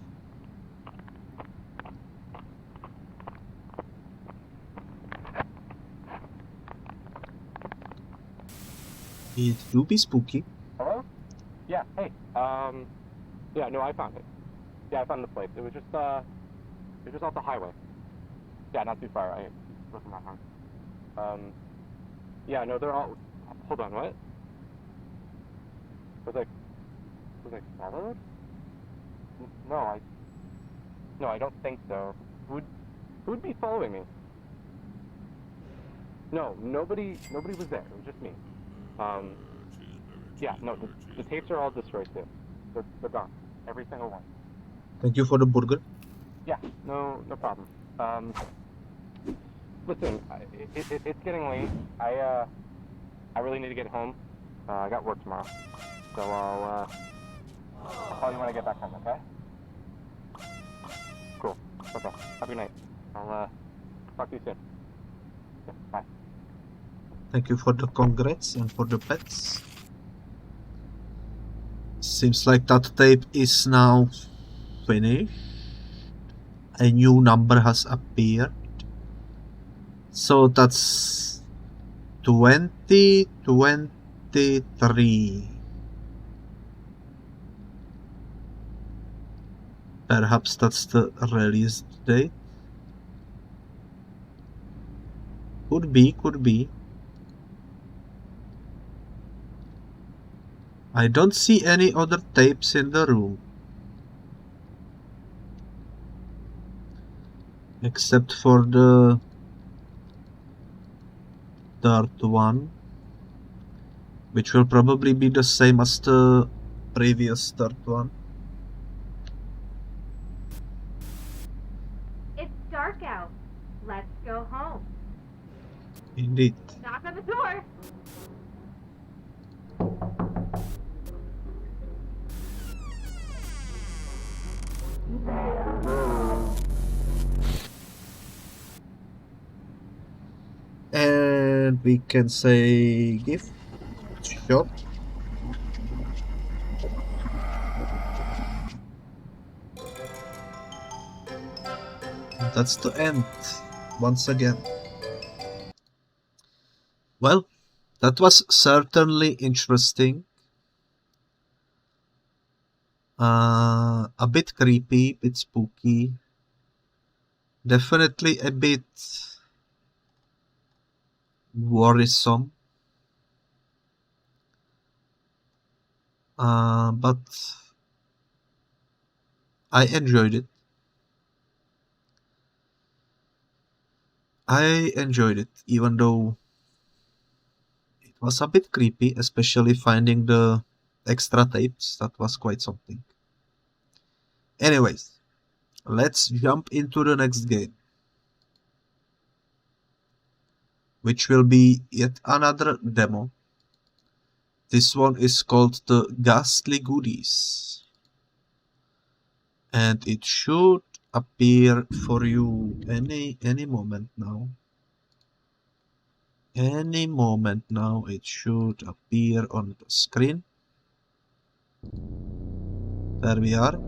It do be spooky. Hello? Yeah, hey, yeah, no, I found it. Yeah, I found the place. It was just off the highway. Yeah, not too far. I looked at my phone. Yeah, no, they're all, hold on, what? Was I followed? No, I don't think so. Who would be following me? No, nobody was there. It was just me. Yeah, no, the tapes are all destroyed too. They're gone. Every single one. Thank you for the burger. Yeah, no problem. Listen, it's getting late. I really need to get home. I got work tomorrow. So I'll call you when I get back home, okay? Cool. Okay. Have a good night. I'll talk to you soon. Yeah, bye. Thank you for the congrats and for the pets. Seems like that tape is now finished. A new number has appeared. So that's 2023. Perhaps that's the release date. Could be. I don't see any other tapes in the room. Except for the third one, which will probably be the same as the previous third one. It's dark out. Let's go home. Indeed. Knock on the door. And we can say gift shop. And that's the end once again. Well, that was certainly interesting. A bit creepy, bit spooky. Definitely a bit worrisome. But I enjoyed it. Even though it was a bit creepy, especially finding the extra tapes. That was quite something. Anyways, let's jump into the next game, which will be yet another demo. This one is called the Ghastly Goodies, and it should appear for you any moment now. Any moment now it should appear on the screen. There we are.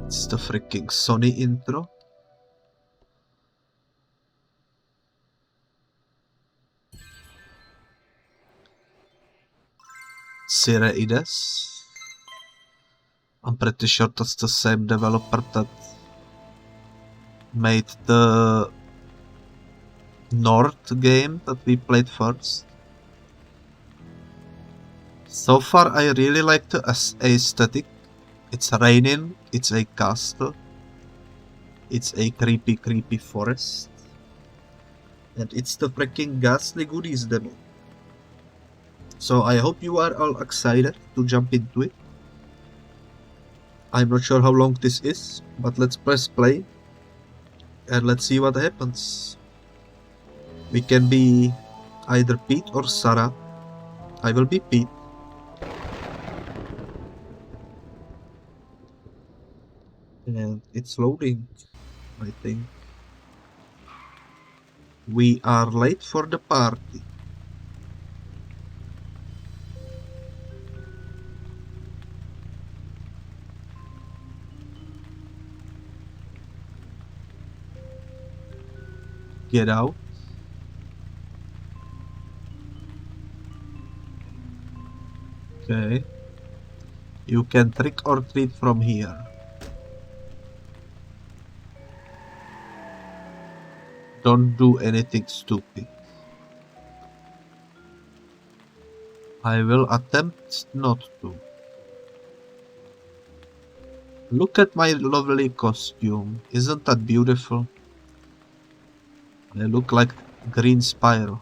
It's the freaking Sony intro. Sereides. I'm pretty sure that's the same developer that made the North game that we played first. So far I really like the aesthetic. It's raining, it's a castle, it's a creepy forest, and it's the freaking Ghastly Goodies demo. So I hope you are all excited to jump into it. I'm not sure how long this is, but let's press play and let's see what happens. We can be either Pete or Sarah. I will be Pete. And it's loading, I think. We are late for the party. Get out. Okay. You can trick or treat from here. Don't do anything stupid. I will attempt not to. Look at my lovely costume. Isn't that beautiful? They look like green spiral.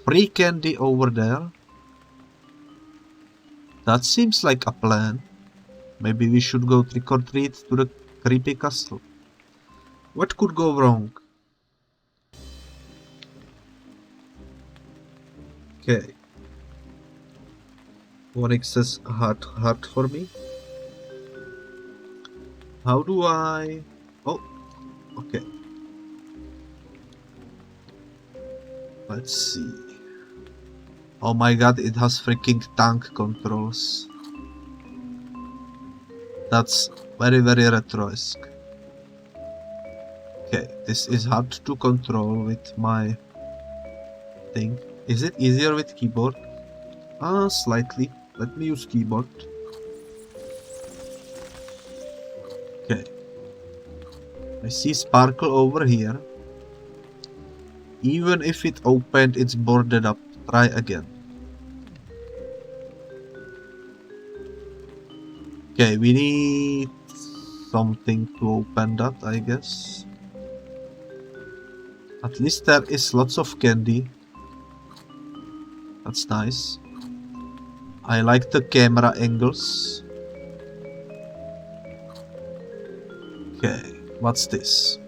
Free candy over there. That seems like a plan. Maybe we should go trick or treat to the creepy castle. What could go wrong? Okay. 1x is hard for me. How do I... Oh, okay. Let's see. Oh my god, it has freaking tank controls. That's very retro-esque. Okay, this is hard to control with my thing. Is it easier with keyboard? Slightly. Let me use keyboard. Okay. I see sparkle over here. Even if it opened, it's boarded up. Try again. Okay, we need something to open that, I guess. At least there is lots of candy. That's nice. I like the camera angles. Okay, what's this?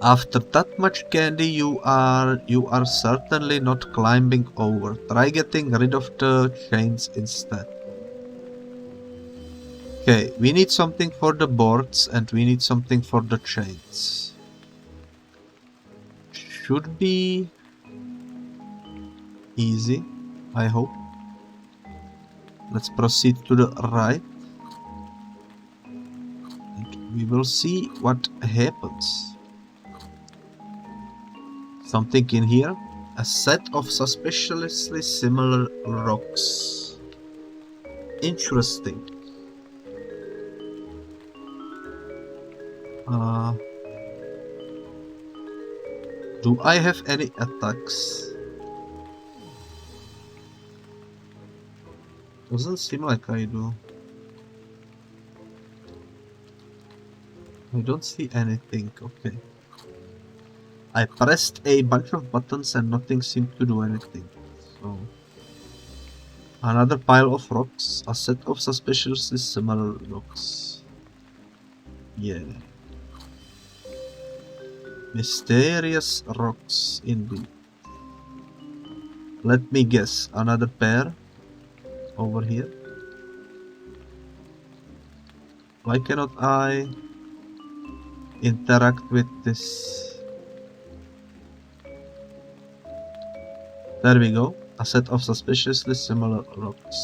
After that much candy, you are certainly not climbing over. Try getting rid of the chains instead. Okay, we need something for the boards and we need something for the chains. Should be easy, I hope. Let's proceed to the right. And we will see what happens. Something in here. A set of suspiciously similar rocks. Interesting. Do I have any attacks? Doesn't seem like I do. I don't see anything. Okay. I pressed a bunch of buttons and nothing seemed to do anything. So, another pile of rocks. A set of suspiciously similar rocks. Yeah. Mysterious rocks indeed. Let me guess. Another pair over here. Why cannot I interact with this? There we go. A set of suspiciously similar rocks.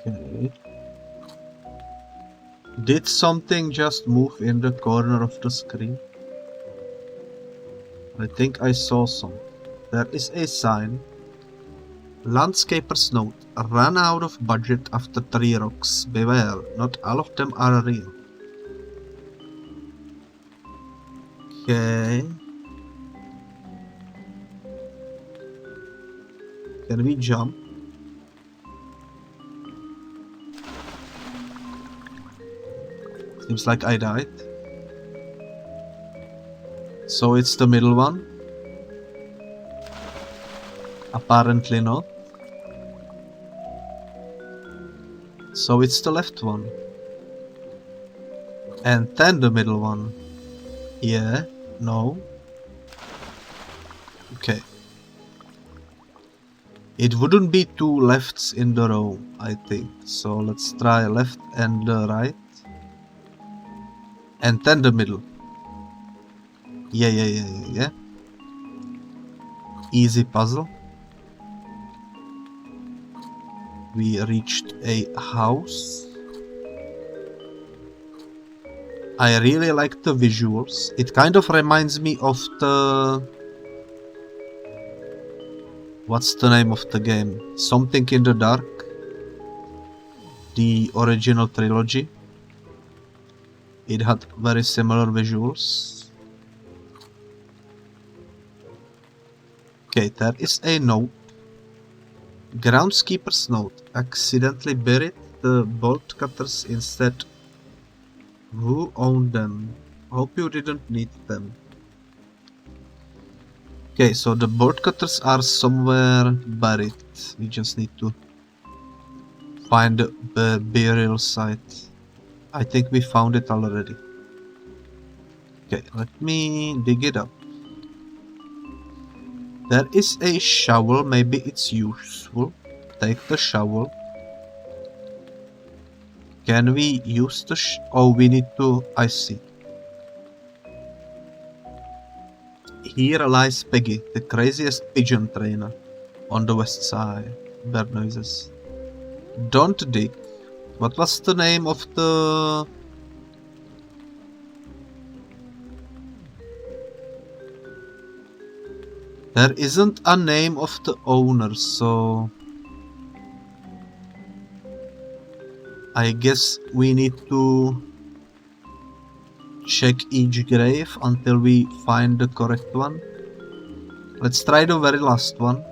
Okay. Did something just move in the corner of the screen? I think I saw some. There is a sign. Landscaper's note. Ran out of budget after 3 rocks. Beware, not all of them are real. Okay. Can we jump? Seems like I died. So it's the middle one? Apparently not. So it's the left one. And then the middle one. Yeah, no. Okay. It wouldn't be 2 lefts in the row, I think. So let's try left and the right. And then the middle. Yeah. Easy puzzle. We reached a house. I really like the visuals. It kind of reminds me of the... What's the name of the game? Something in the Dark. The original trilogy. It had very similar visuals. Okay, there is a note. Groundskeeper's note. Accidentally buried the bolt cutters instead Who owned them? Hope you didn't need them. Okay, so the bolt cutters are somewhere buried. We just need to find the burial site. I think we found it already. Okay, let me dig it up. There is a shovel, maybe it's useful. Take the shovel. Can we use the oh, we need to... I see. Here lies Peggy, the craziest pigeon trainer. On the west side. Bird noises. Don't dig. What was the name of the... There isn't a name of the owner, so... I guess we need to check each grave until we find the correct one. Let's try the very last one.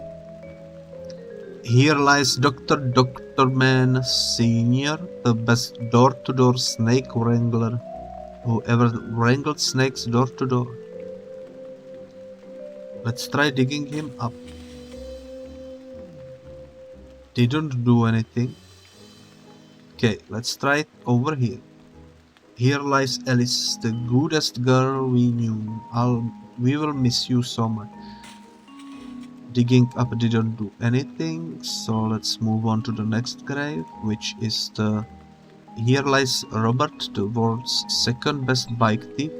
Here lies Dr. Man Sr., the best door-to-door snake wrangler who ever wrangled snakes door-to-door. Let's try digging him up. Didn't do anything. Okay, let's try it over here. Here lies Alice, the goodest girl we knew. We will miss you so much. Digging up didn't do anything, so let's move on to the next grave, which is the... Here lies Robert, the world's second best bike thief.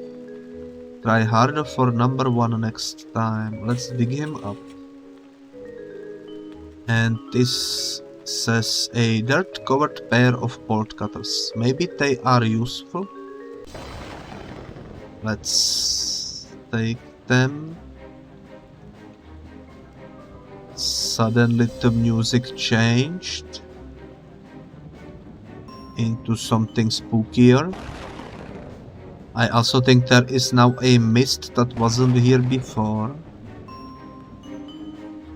Try harder for number 1 next time. Let's dig him up. And this says a dirt-covered pair of bolt cutters. Maybe they are useful. Let's take them. Suddenly the music changed into something spookier. I also think there is now a mist that wasn't here before.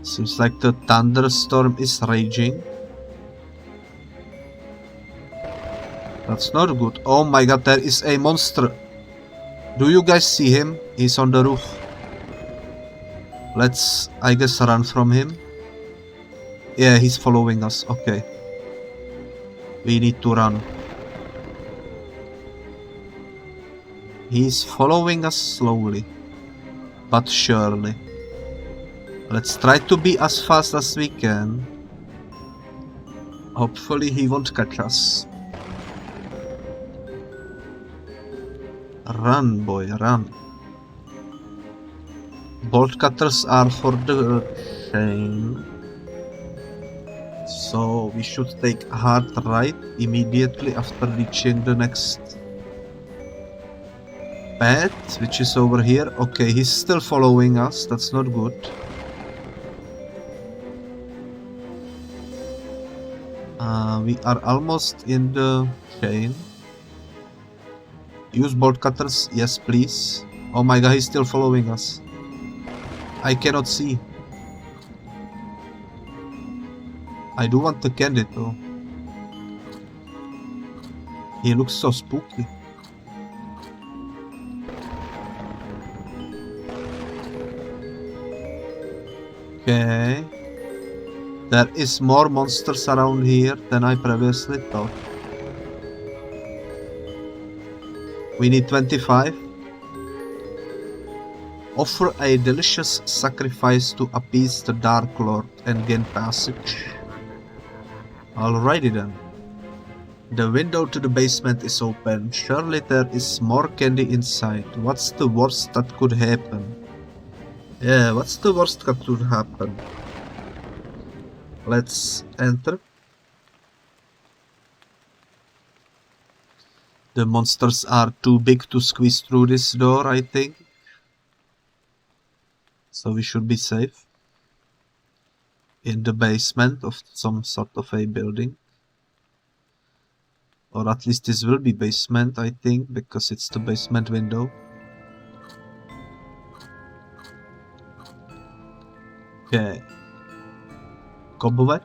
Seems like the thunderstorm is raging. That's not good. Oh my god, there is a monster. Do you guys see him? He's on the roof. Let's, I guess, run from him. Yeah, he's following us. Okay. We need to run. He's following us slowly, but surely. Let's try to be as fast as we can. Hopefully he won't catch us. Run, boy, run. Bolt cutters are for the chain. So we should take a hard right immediately after reaching the next path, which is over here. Okay, he's still following us. That's not good. We are almost in the chain. Use bolt cutters. Yes, please. Oh my god, he's still following us. I cannot see. I do want the candy though. He looks so spooky. Okay. There is more monsters around here than I previously thought. We need 25. Offer a delicious sacrifice to appease the Dark Lord and gain passage. Alrighty then. The window to the basement is open. Surely there is more candy inside. What's the worst that could happen? Yeah, what's the worst that could happen? Let's enter. The monsters are too big to squeeze through this door, I think. So we should be safe. In the basement of some sort of a building. Or at least this will be basement, I think, because it's the basement window. Okay. Cobweb.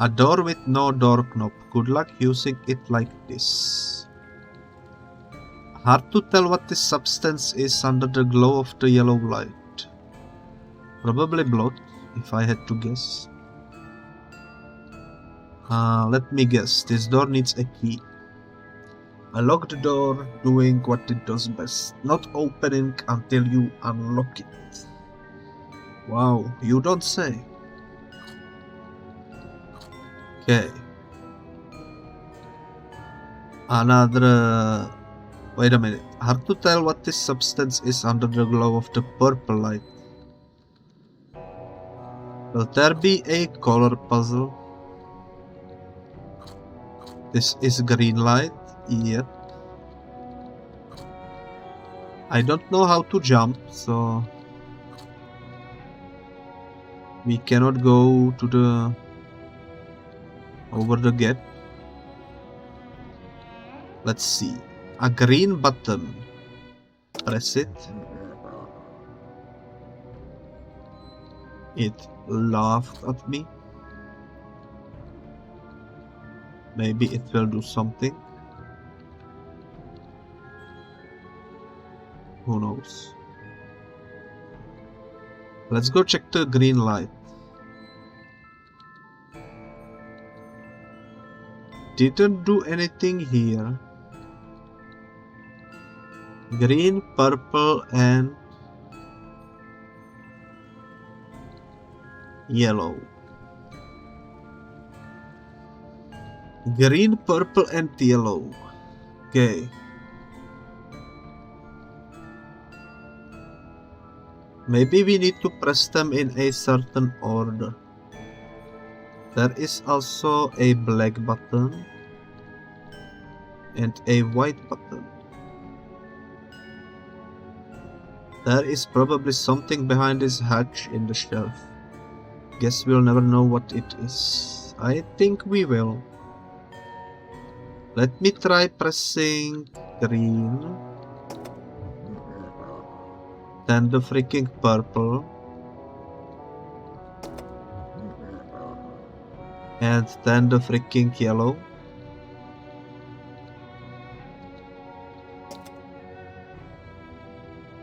A door with no door knob. Good luck using it like this. Hard to tell what this substance is under the glow of the yellow light. Probably blood, if I had to guess. Let me guess, this door needs a key. I lock the door, doing what it does best, not opening until you unlock it. Wow, you don't say. Okay. Another... Wait a minute. Hard to tell what this substance is under the glow of the purple light. Will there be a color puzzle? This is green light. Yep. I don't know how to jump, so... we cannot go to the... over the gap. Let's see. A green button. Press it. It laughed at me. Maybe it will do something. Who knows? Let's go check the green light. Didn't do anything here. Green, purple and yellow. Green, purple and yellow. Okay. Maybe we need to press them in a certain order. There is also a black button and a white button. There is probably something behind this hatch in the shelf. Guess we'll never know what it is. I think we will. Let me try pressing green. Then the freaking purple. And then the freaking yellow.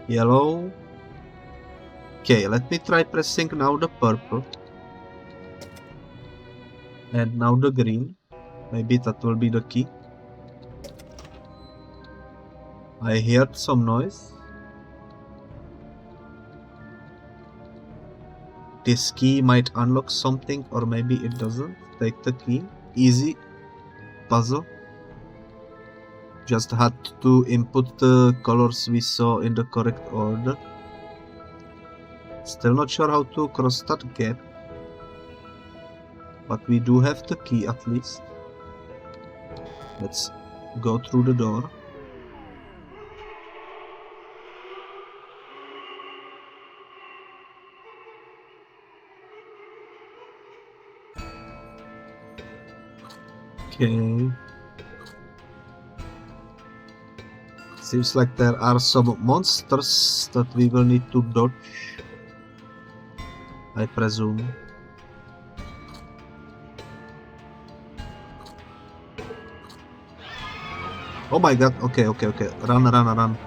Yellow. Okay, let me try pressing now the purple. And now the green. Maybe that will be the key. I heard some noise. This key might unlock something, or maybe it doesn't. Take the key. Easy puzzle. Just had to input the colors we saw in the correct order. Still not sure how to cross that gap. But we do have the key at least. Let's go through the door. Okay. Seems like there are some monsters that we will need to dodge, I presume. Oh my god, okay. Run. Run.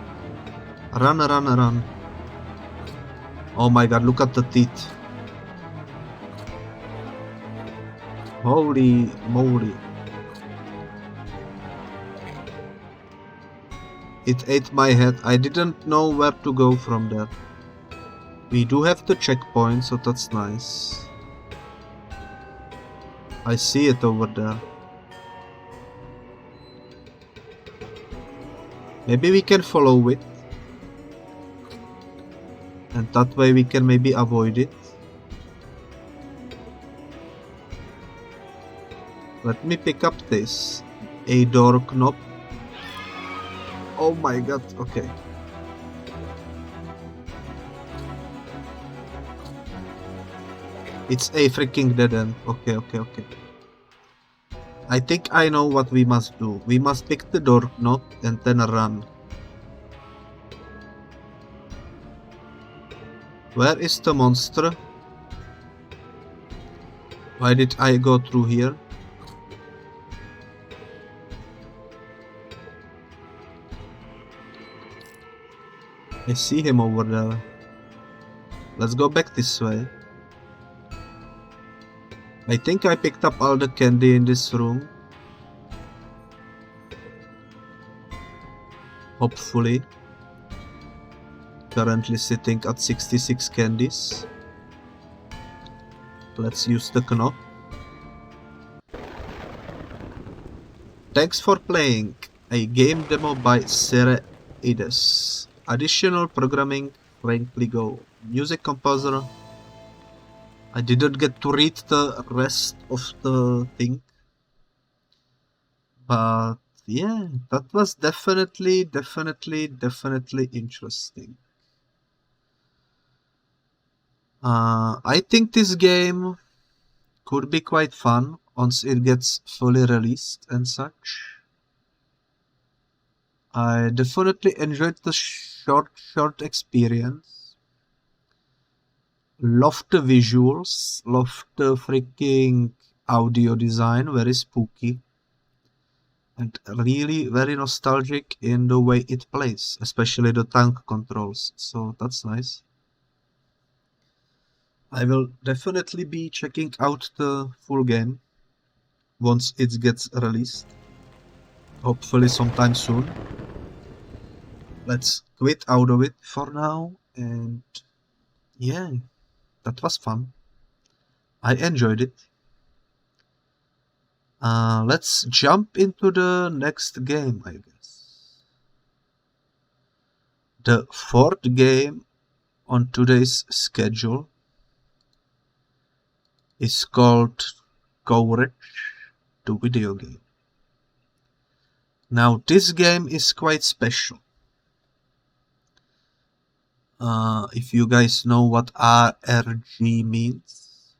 Oh my god, look at the teeth. Holy moly. It ate my head. I didn't know where to go from there. We do have the checkpoint, so that's nice. I see it over there. Maybe we can follow it. And that way we can maybe avoid it. Let me pick up this. A door knob. Oh my god, okay. It's a freaking dead end. Okay. I think I know what we must do. We must pick the door knob and then run. Where is the monster? Why did I go through here? I see him over there. Let's go back this way. I think I picked up all the candy in this room. Hopefully. Currently sitting at 66 candies. Let's use the knob. Thanks for playing a game demo by Sereides. Additional programming, frankly go. Music composer. I didn't get to read the rest of the thing. But yeah, that was definitely interesting. I think this game could be quite fun once it gets fully released and such. I definitely enjoyed the short experience. Loved the visuals, loved the freaking audio design, very spooky. And really very nostalgic in the way it plays, especially the tank controls, so that's nice. I will definitely be checking out the full game once it gets released. Hopefully sometime soon. Let's quit out of it for now, and yeah, that was fun. I enjoyed it. Let's jump into the next game, I guess. The fourth game on today's schedule is called Courage, the video game. Now this game is quite special. If you guys know what RRG means,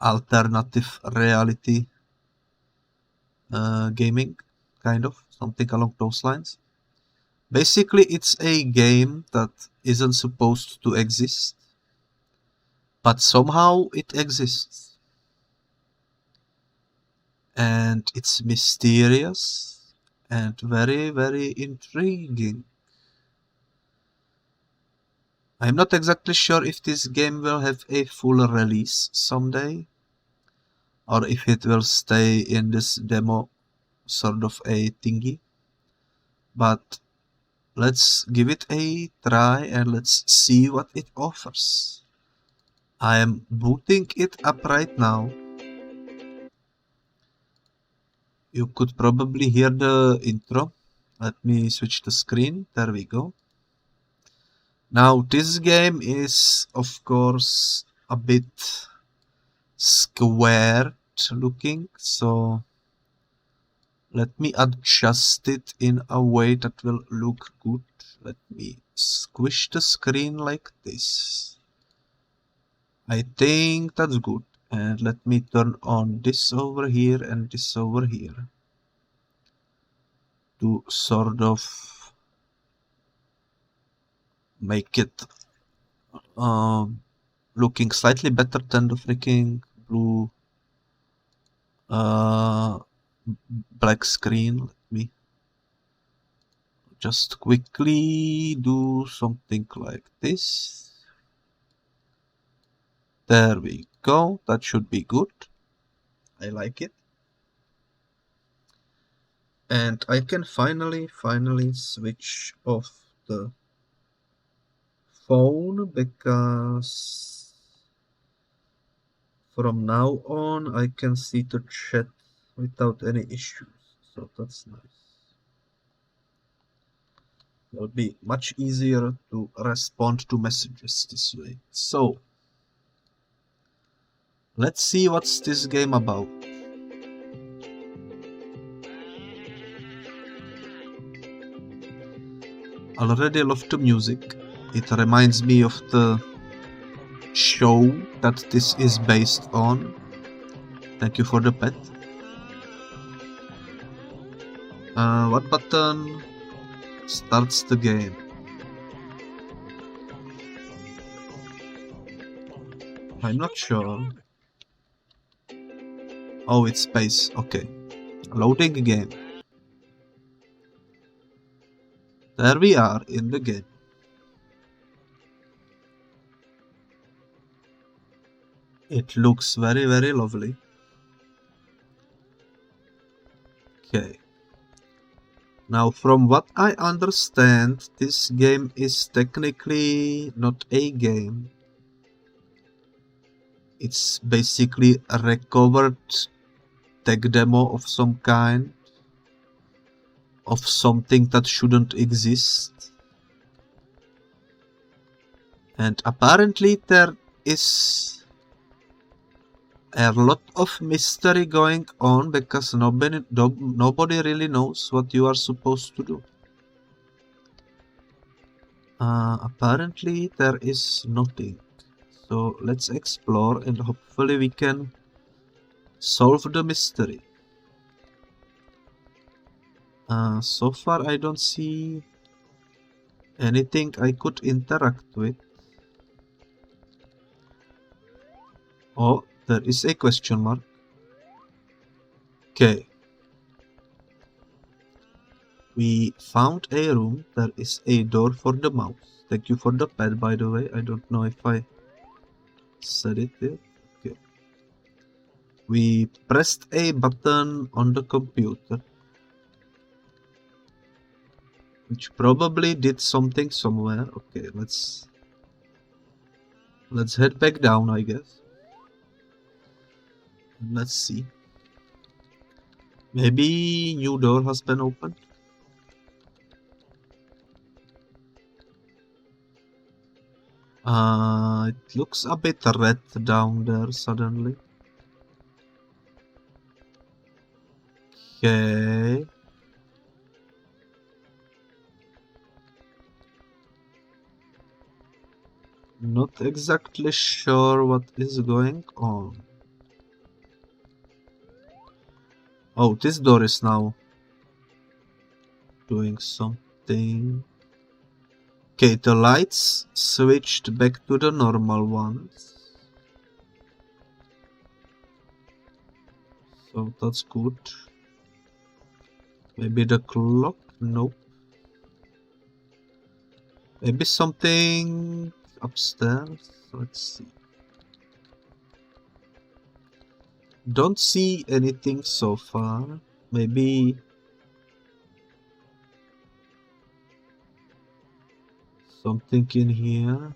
alternative reality gaming, kind of, something along those lines. Basically it's a game that isn't supposed to exist, but somehow it exists. And it's mysterious and very intriguing. I'm not exactly sure if this game will have a full release someday, or if it will stay in this demo sort of a thingy. But let's give it a try and let's see what it offers. I am booting it up right now. You could probably hear the intro. Let me switch the screen. There we go. Now this game is of course a bit squared looking, so let me adjust it in a way that will look good. Let me squish the screen like this. I think that's good. And let me turn on this over here and this over here to sort of make it looking slightly better than the freaking blue black screen. Let me just quickly do something like this. There we go. That should be good. I like it. And I can finally switch off the phone, because from now on I can see the chat without any issues, so that's nice. It'll be much easier to respond to messages this way. So let's see what's this game about. Already love the music. It reminds me of the show that this is based on. Thank you for the pet. What button starts the game? I'm not sure. Oh, it's space. Okay. Loading game. There we are in the game. It looks very, very lovely. Okay. Now, from what I understand, this game is technically not a game. It's basically a recovered tech demo of some kind, of something that shouldn't exist. And apparently there is a lot of mystery going on because nobody really knows what you are supposed to do. Apparently there is nothing. So let's explore and hopefully we can solve the mystery. So far I don't see anything I could interact with. Oh, there is a question mark. Okay. We found a room. There is a door for the mouse. Thank you for the pad, by the way. I don't know if I said it yet. Okay. We pressed a button on the computer, which probably did something somewhere. Okay, let's head back down, I guess. And let's see. Maybe new door has been opened. It looks a bit red down there suddenly. Okay. Not exactly sure what is going on. Oh, this door is now doing something. Okay, the lights switched back to the normal ones. So that's good. Maybe the clock? Nope. Maybe something upstairs? Let's see. Don't see anything so far. Maybe something in here.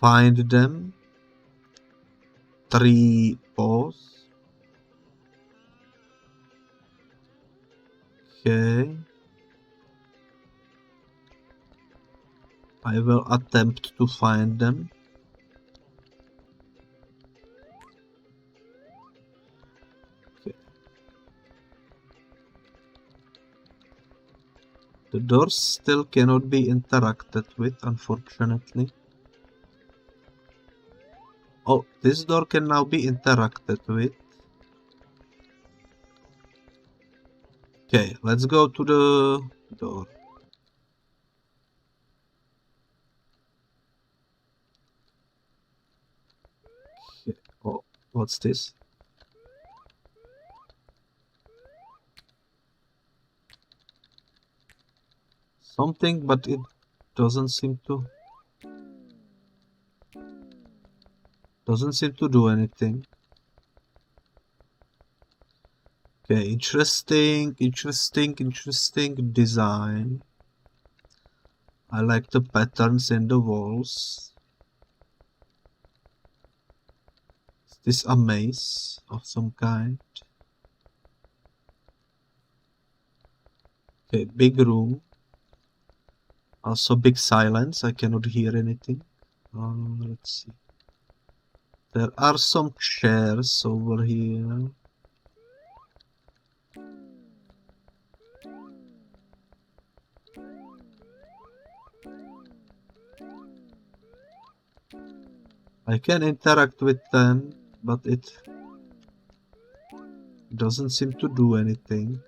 Find them. 3 paws. Okay. I will attempt to find them. Okay. The doors still cannot be interacted with, unfortunately. Oh, this door can now be interacted with. Okay, let's go to the door. Okay. Oh, what's this? Something, but it doesn't seem to do anything. Okay, interesting design. I like the patterns in the walls. Is this a maze of some kind? Okay, big room. Also big silence, I cannot hear anything. Let's see. There are some chairs over here. I can interact with them, but it doesn't seem to do anything.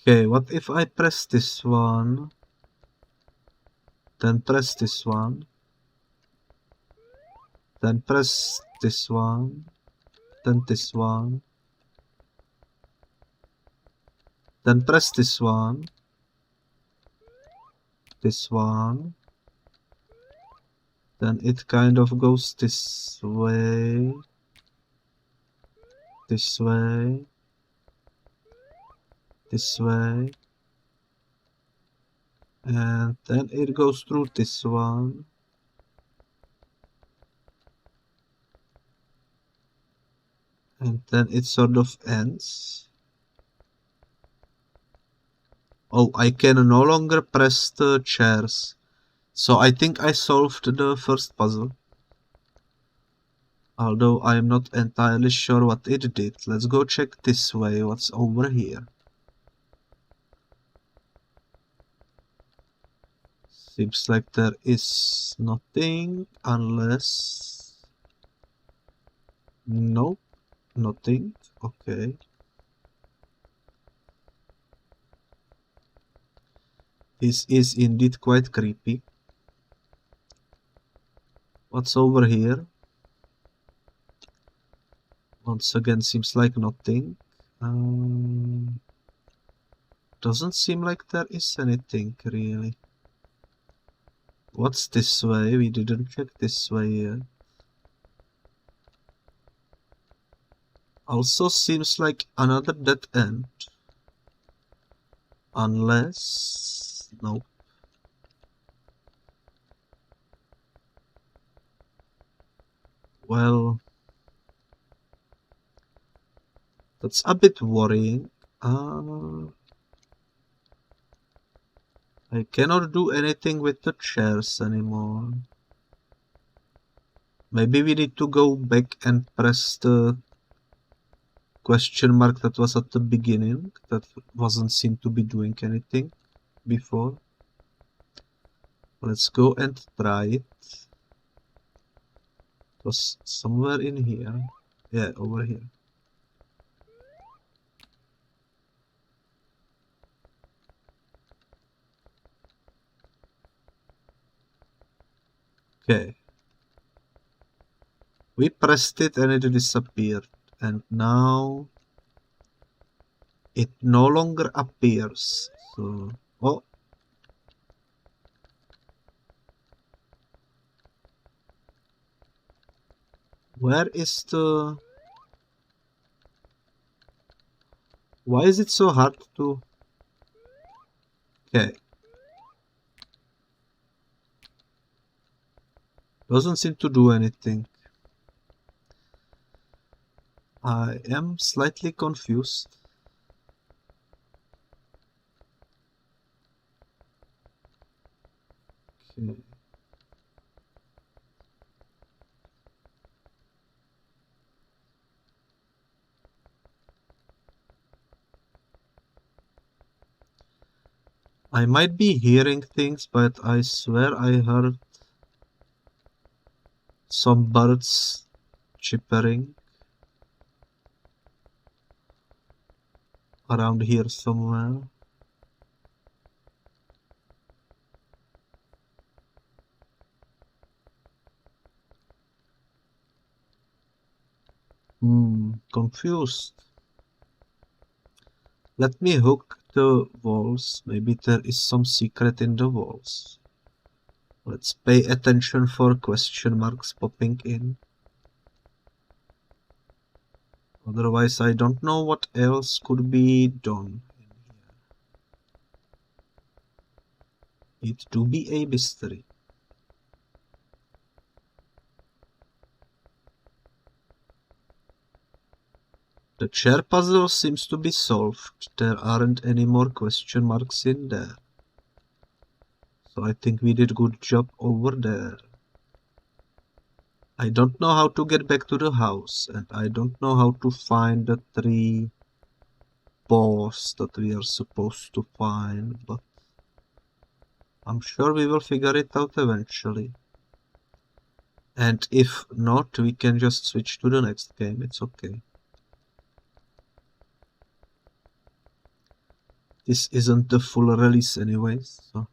Okay, what if I press this one? Then press this one. Then press this one, then this one, then press this one, then it kind of goes this way, this way, this way, and then it goes through this one, and then it sort of ends. Oh, I can no longer press the chairs. So I think I solved the first puzzle. Although I am not entirely sure what it did. Let's go check this way, what's over here. Seems like there is nothing, unless... Nope, nothing, okay. This is indeed quite creepy. What's over here? Once again, seems like nothing. Doesn't seem like there is anything, really. What's this way? We didn't check this way yet. Also seems like another dead end. Unless... Nope. Well... That's a bit worrying. I cannot do anything with the chairs anymore. Maybe we need to go back and press the question mark that was at the beginning. That wasn't seem to be doing anything before. Let's go and try it. It was somewhere in here. Yeah, over here. Okay. We pressed it and it disappeared. And now it no longer appears. So, oh. Where is the... Why is it so hard to... Okay. Doesn't seem to do anything. I am slightly confused. Okay. I might be hearing things, but I swear I heard some birds chippering around here somewhere. Confused. Let me hook the walls. Maybe there is some secret in the walls. Let's pay attention for question marks popping in. Otherwise, I don't know what else could be done in here. It do be a mystery. The chair puzzle seems to be solved. There aren't any more question marks in there. So I think we did a good job over there. I don't know how to get back to the house, and I don't know how to find the 3 balls that we are supposed to find, but I'm sure we will figure it out eventually. And if not, we can just switch to the next game, it's okay. This isn't the full release anyways, so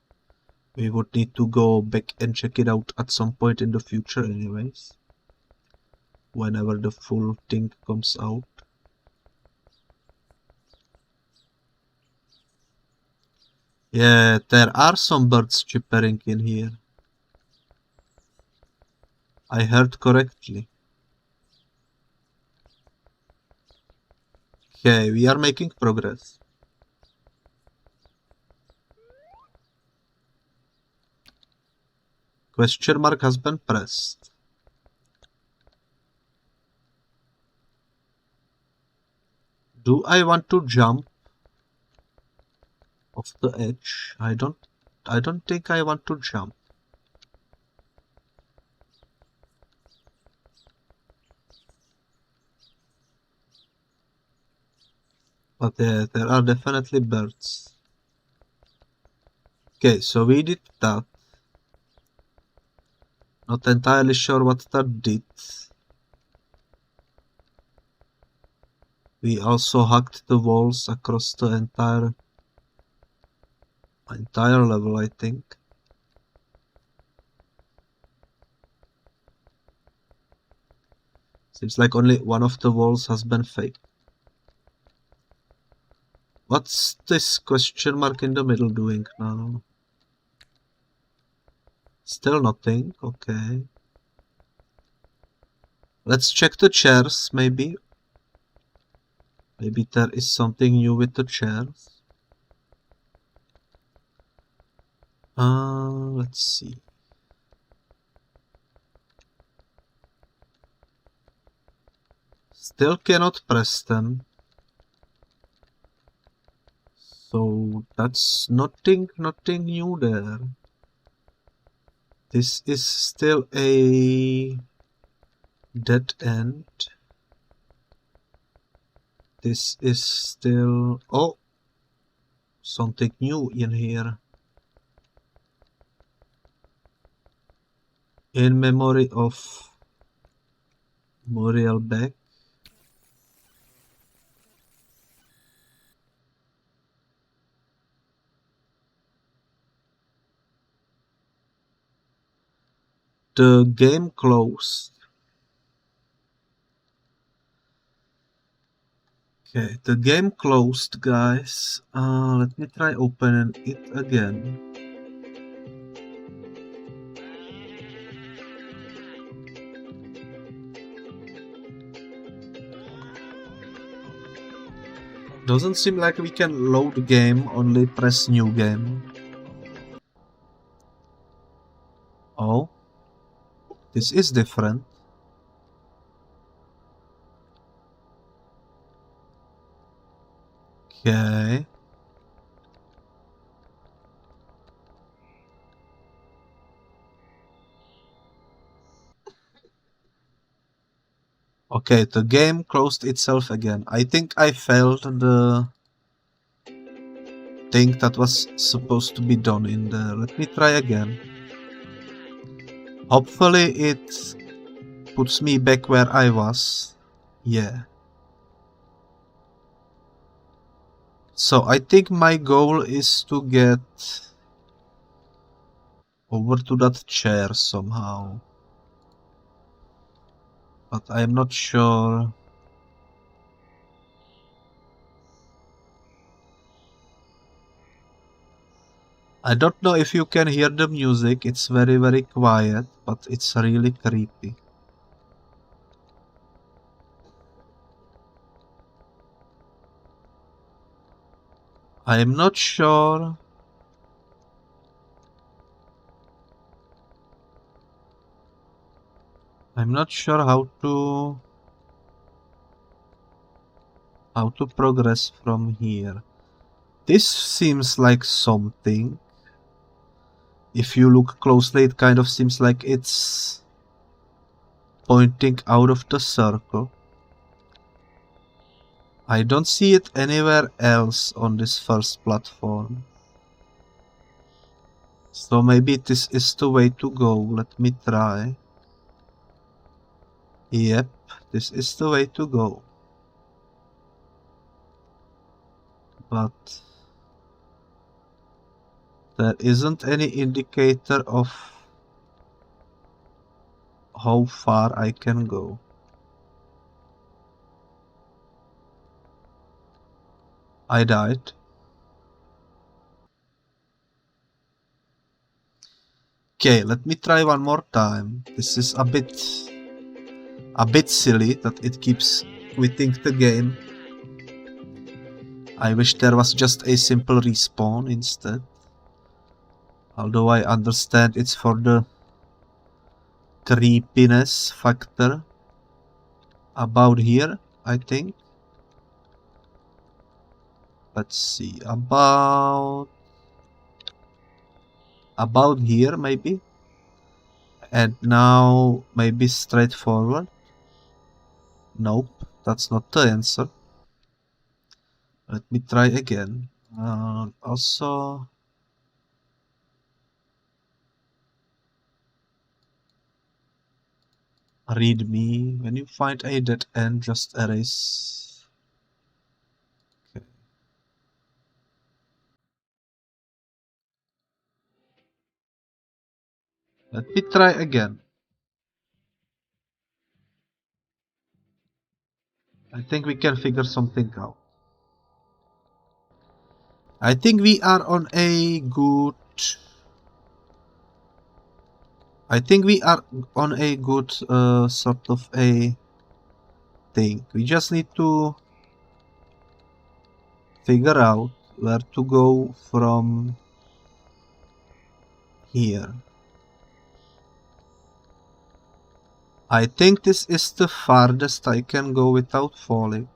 we would need to go back and check it out at some point in the future anyways. whenever the full thing comes out. Yeah, there are some birds chippering in here. I heard correctly. Okay, we are making progress. Question mark has been pressed. Do I want to jump off the edge? I don't think I want to jump. But there are definitely birds. Okay, so we did that. Not entirely sure what that did. We also hacked the walls across the entire level, I think. Seems like only one of the walls has been faked. What's this question mark in the middle doing now? Still nothing, okay. Let's check the chairs, maybe. Maybe there is something new with the chairs. Let's see. Still cannot press them. So that's nothing new there. This is still a dead end. This is still... Oh! Something new in here. In memory of Muriel Beck. The game closed. Okay, the game closed, guys. Let me try opening it again. Doesn't seem like we can load the game, only press new game. Oh, this is different. Okay. Okay, the game closed itself again. I think I failed the thing that was supposed to be done in there. Let me try again. Hopefully it puts me back where I was. Yeah. So I think my goal is to get over to that chair somehow. But I'm not sure. I don't know if you can hear the music. It's very quiet, but it's really creepy. I'm not sure. I'm not sure how to progress from here. This seems like something. If you look closely, it kind of seems like it's pointing out of the circle. I don't see it anywhere else on this first platform. So maybe this is the way to go. Let me try. Yep, this is the way to go. But there isn't any indicator of how far I can go. I died. Okay, let me try one more time. This is a bit silly that it keeps quitting the game. I wish there was just a simple respawn instead. Although I understand it's for the creepiness factor. About here, I think. Let's see, about here maybe. And now maybe straight forward. Nope, that's not the answer. Let me try again. Also, read me. When you find a dead end, just erase. Okay. Let me try again. I think we can figure something out. I think we are on a good... sort of a thing. We just need to figure out where to go from here. I think this is the farthest I can go without falling.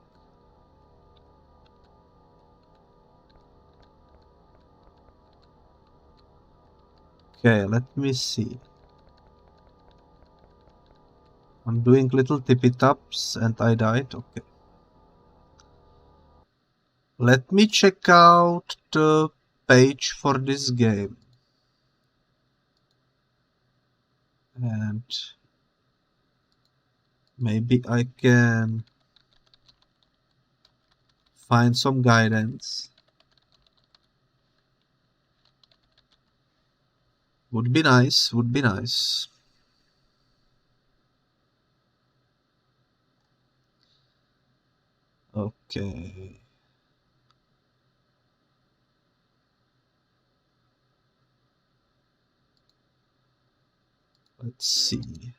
Okay, let me see. I'm doing little tippy taps and I died. Okay. Let me check out the page for this game. And maybe I can find some guidance. Would be nice, would be nice. Okay. Let's see.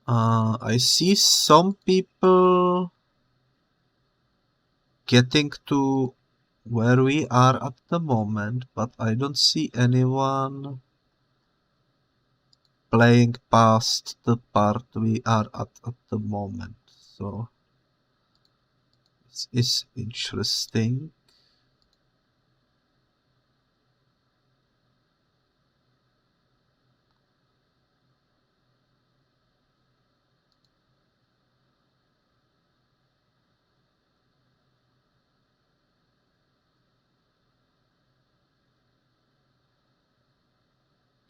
I see some people getting to where we are at the moment, but I don't see anyone playing past the part we are at the moment. So this is interesting.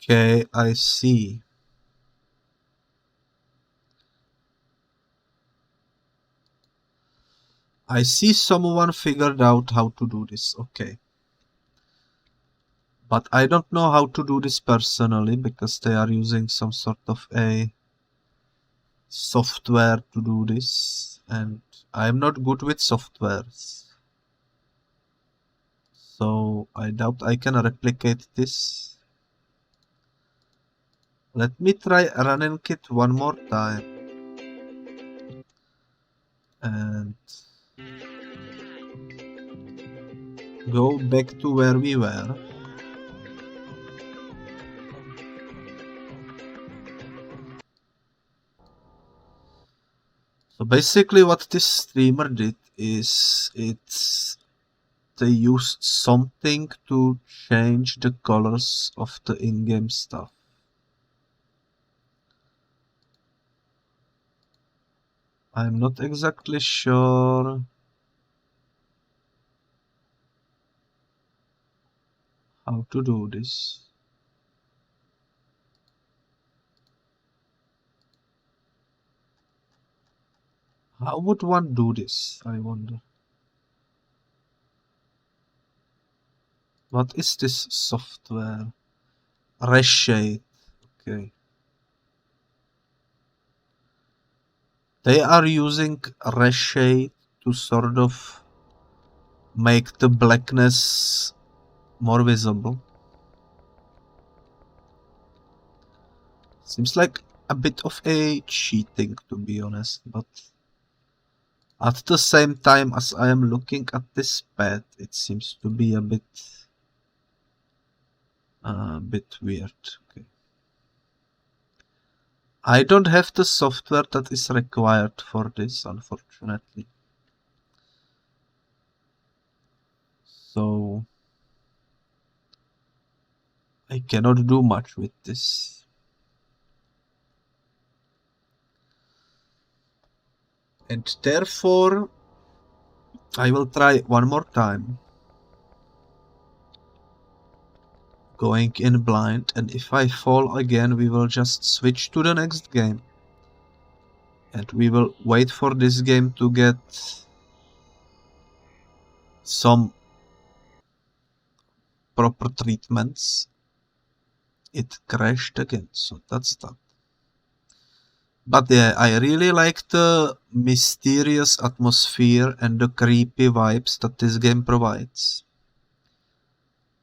Okay, I see. I see someone figured out how to do this. Okay. But I don't know how to do this personally because they are using some sort of a software to do this, and I'm not good with softwares. So I doubt I can replicate this. Let me try running it one more time. And go back to where we were. So basically what this streamer did is they used something to change the colors of the in-game stuff. I'm not exactly sure how to do this. How would one do this, I wonder? What is this software? Reshade. Okay. They are using reshade to sort of make the blackness more visible. Seems like a bit of a cheating, to be honest, but at the same time as I am looking at this pad, it seems to be a bit weird. Okay. I don't have the software that is required for this, unfortunately. So I cannot do much with this. And therefore, I will try one more time. Going in blind, and if I fall again, we will just switch to the next game. And we will wait for this game to get some proper treatments. It crashed again, so that's that. But yeah, I really like the mysterious atmosphere and the creepy vibes that this game provides.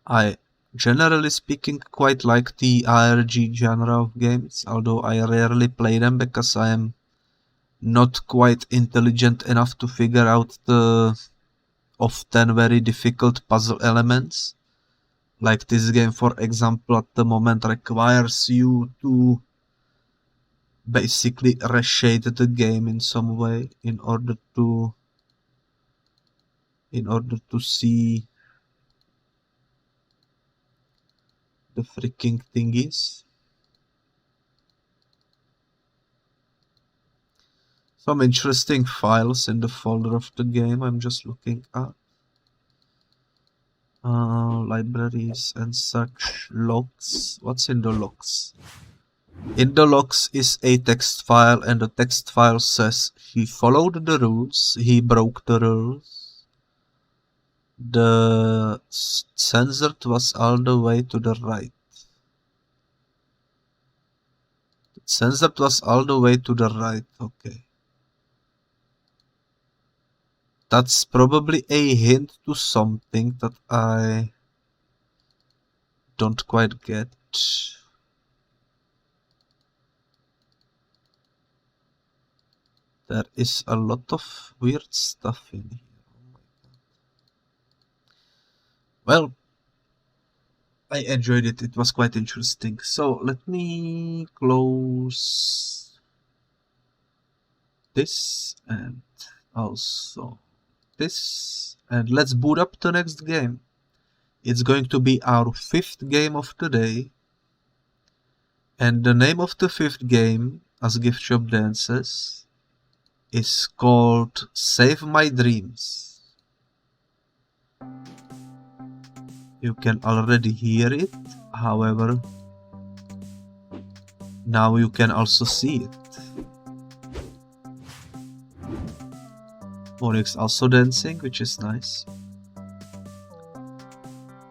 I, generally speaking, quite like the ARG genre of games, although I rarely play them because I am not quite intelligent enough to figure out the often very difficult puzzle elements. Like this game, for example, at the moment requires you to basically reshade the game in some way in order to see the freaking thingies. Some interesting files in the folder of the game I'm just looking at. Libraries and such. Logs. What's in the logs? In the logs is a text file, and the text file says he followed the rules, he broke the rules. The censored was all the way to the right. The censored was all the way to the right, okay. That's probably a hint to something that I don't quite get. There is a lot of weird stuff in here. Oh my god. Well, I enjoyed it. It was quite interesting. So let me close this and also this, and let's boot up the next game. It's going to be our 5th game of the day, and the name of the 5th game, as Gift Shop Dances, is called Save My Dreams. You can already hear it, however, now you can also see it. Onyx also dancing, which is nice.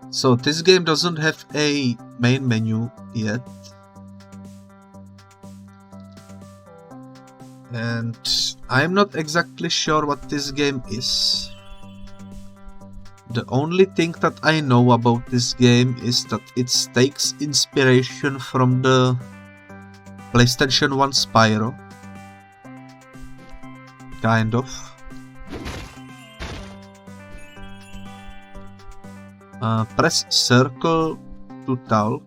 So this game doesn't have a main menu yet. And I'm not exactly sure what this game is. The only thing that I know about this game is that it takes inspiration from the PlayStation 1 Spyro. Kind of. Press circle to talk.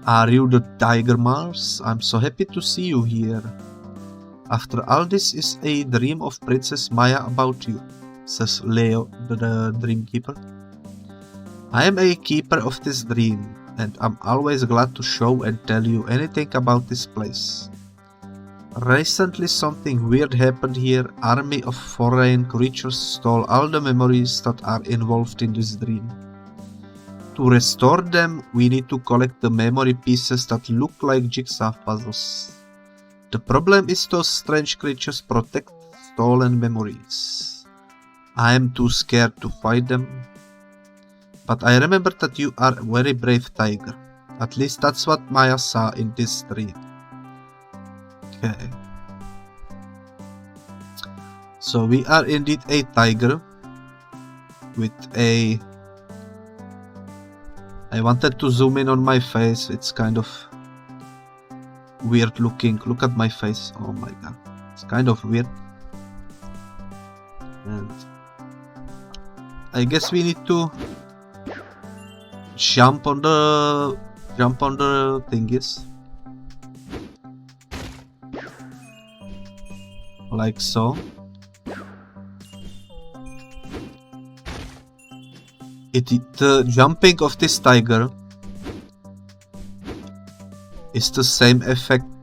Are you the Tiger Mars? I'm so happy to see you here. After all, this is a dream of Princess Maya about you, says Leo, the dreamkeeper. I am a keeper of this dream, and I'm always glad to show and tell you anything about this place. Recently something weird happened here. Army of foreign creatures stole all the memories that are involved in this dream. To restore them, we need to collect the memory pieces that look like jigsaw puzzles. The problem is those strange creatures protect stolen memories. I am too scared to fight them. But I remember that you are a very brave tiger. At least that's what Maya saw in this dream. Okay. So we are indeed a tiger with a... I wanted to zoom in on my face, it's kind of weird looking. Look at my face, oh my god, it's kind of weird. And I guess we need to jump on the thingies. Like so. The jumping of this tiger is the same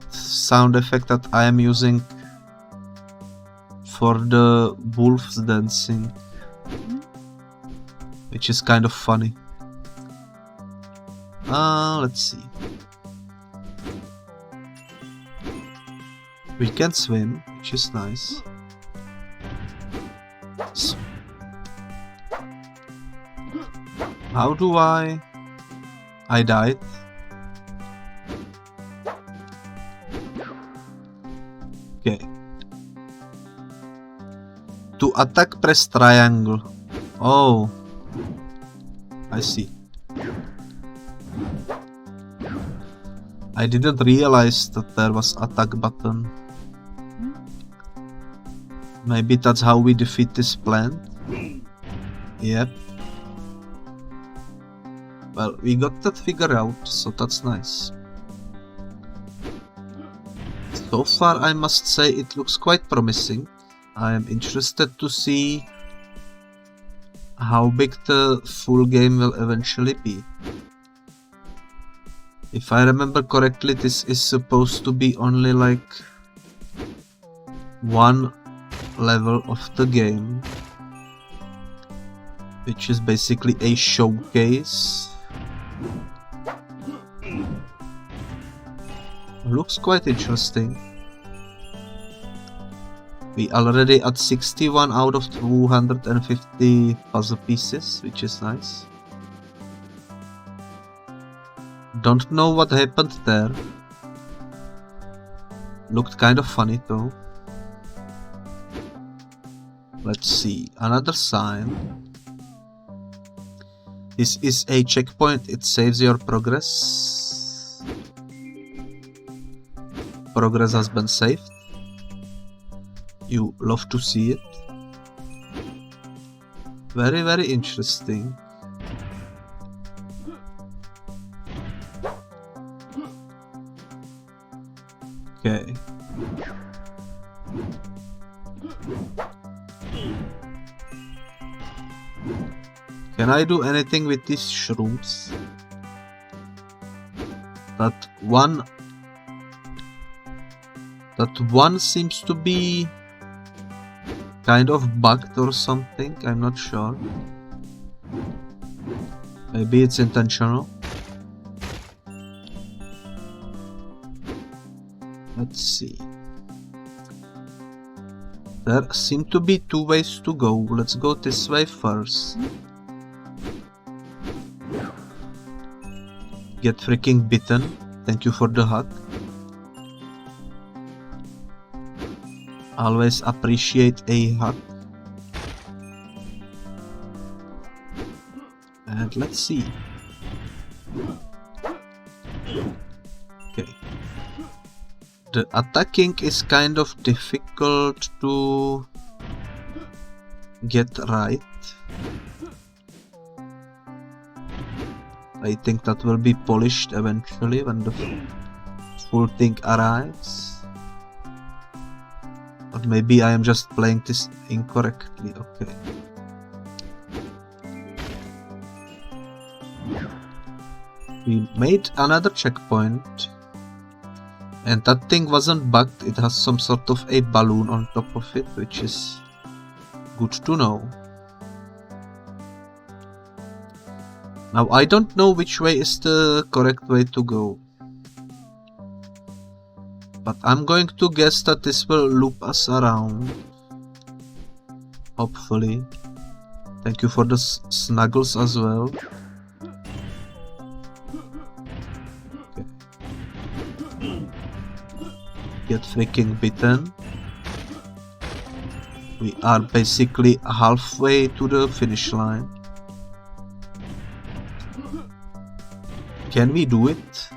sound effect that I am using for the wolves dancing, which is kind of funny. Let's see. We can swim, which is nice. How do I died. Okay. To attack, press triangle. Oh, I see. I didn't realize that there was attack button. Maybe that's how we defeat this plant. Yep. Well, we got that figured out, so that's nice. So far, I must say it looks quite promising. I am interested to see how big the full game will eventually be. If I remember correctly, this is supposed to be only like one level of the game, which is basically a showcase. Looks quite interesting. We already at 61 out of 250 puzzle pieces, which is nice. Don't know what happened there. Looked kind of funny though. Let's see, another sign. This is a checkpoint, it saves your progress. Progress has been saved. You love to see it. Very, very interesting. Okay. Can I do anything with these shrooms? That one seems to be kind of bugged or something, I'm not sure. Maybe it's intentional. Let's see. There seem to be two ways to go. Let's go this way first. Get freaking bitten. Thank you for the hug. Always appreciate a hug. And let's see. Okay. The attacking is kind of difficult to get right. I think that will be polished eventually when the full thing arrives. Or maybe I am just playing this incorrectly. Okay. We made another checkpoint. And that thing wasn't bugged, it has some sort of a balloon on top of it, which is good to know. Now I don't know which way is the correct way to go. But I'm going to guess that this will loop us around. Hopefully. Thank you for the snuggles as well. Get freaking bitten. We are basically halfway to the finish line. Can we do it?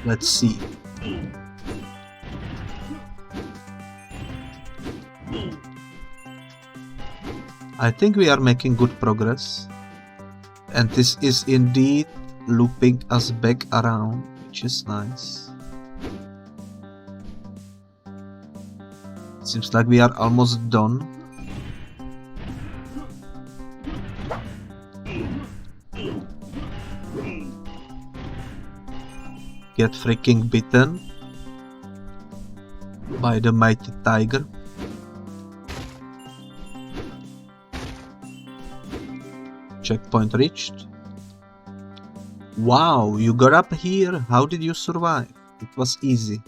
Let's see. I think we are making good progress. And this is indeed looping us back around, which is nice. Seems like we are almost done. Get freaking bitten by the mighty tiger. Checkpoint reached. Wow, you got up here. How did you survive? It was easy.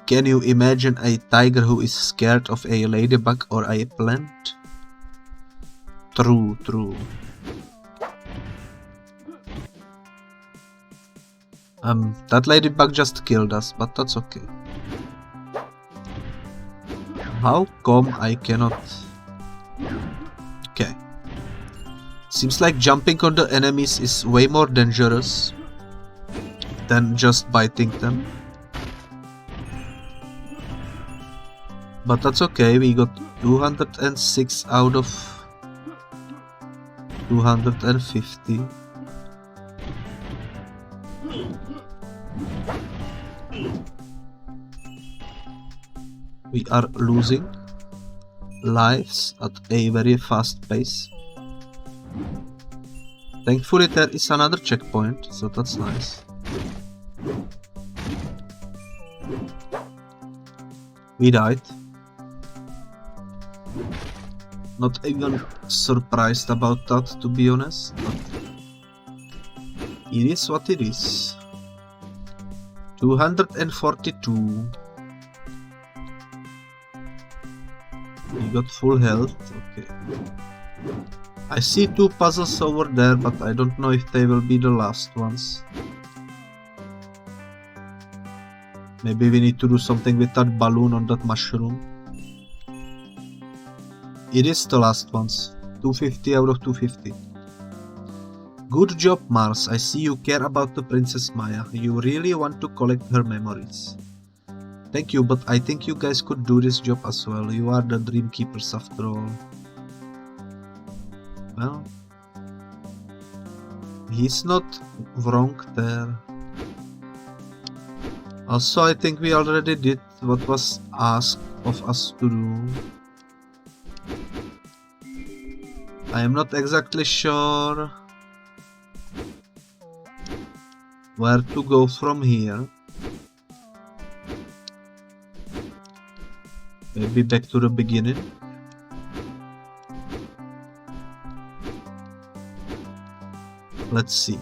Can you imagine a tiger who is scared of a ladybug or a plant? True, true. That ladybug just killed us, but that's okay. How come I cannot... Okay. Seems like jumping on the enemies is way more dangerous than just biting them. But that's okay, we got 206 out of 250. We are losing lives at a very fast pace. Thankfully there is another checkpoint, so that's nice. We died. Not even surprised about that, to be honest, but it is what it is. 242. We got full health, okay. I see two puzzles over there, but I don't know if they will be the last ones. Maybe we need to do something with that balloon on that mushroom. It is the last ones. 250 out of 250. Good job, Mars. I see you care about the Princess Maya. You really want to collect her memories. Thank you, but I think you guys could do this job as well. You are the dream keepers after all. Well, he's not wrong there. Also, I think we already did what was asked of us to do. I am not exactly sure where to go from here. Maybe back to the beginning. Let's see.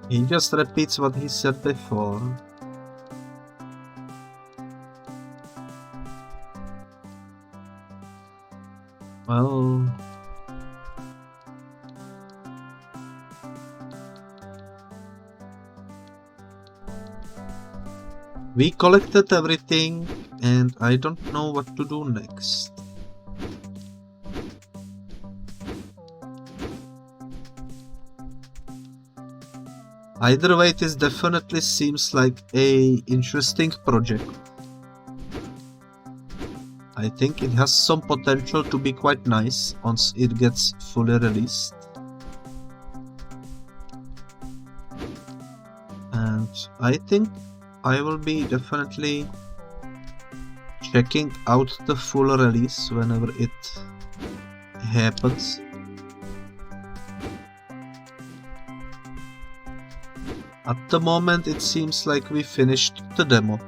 He just repeats what he said before. Well... we collected everything and I don't know what to do next. Either way, this definitely seems like a interesting project. I think it has some potential to be quite nice once it gets fully released. And I think I will be definitely checking out the full release whenever it happens. At the moment it seems like we finished the demo.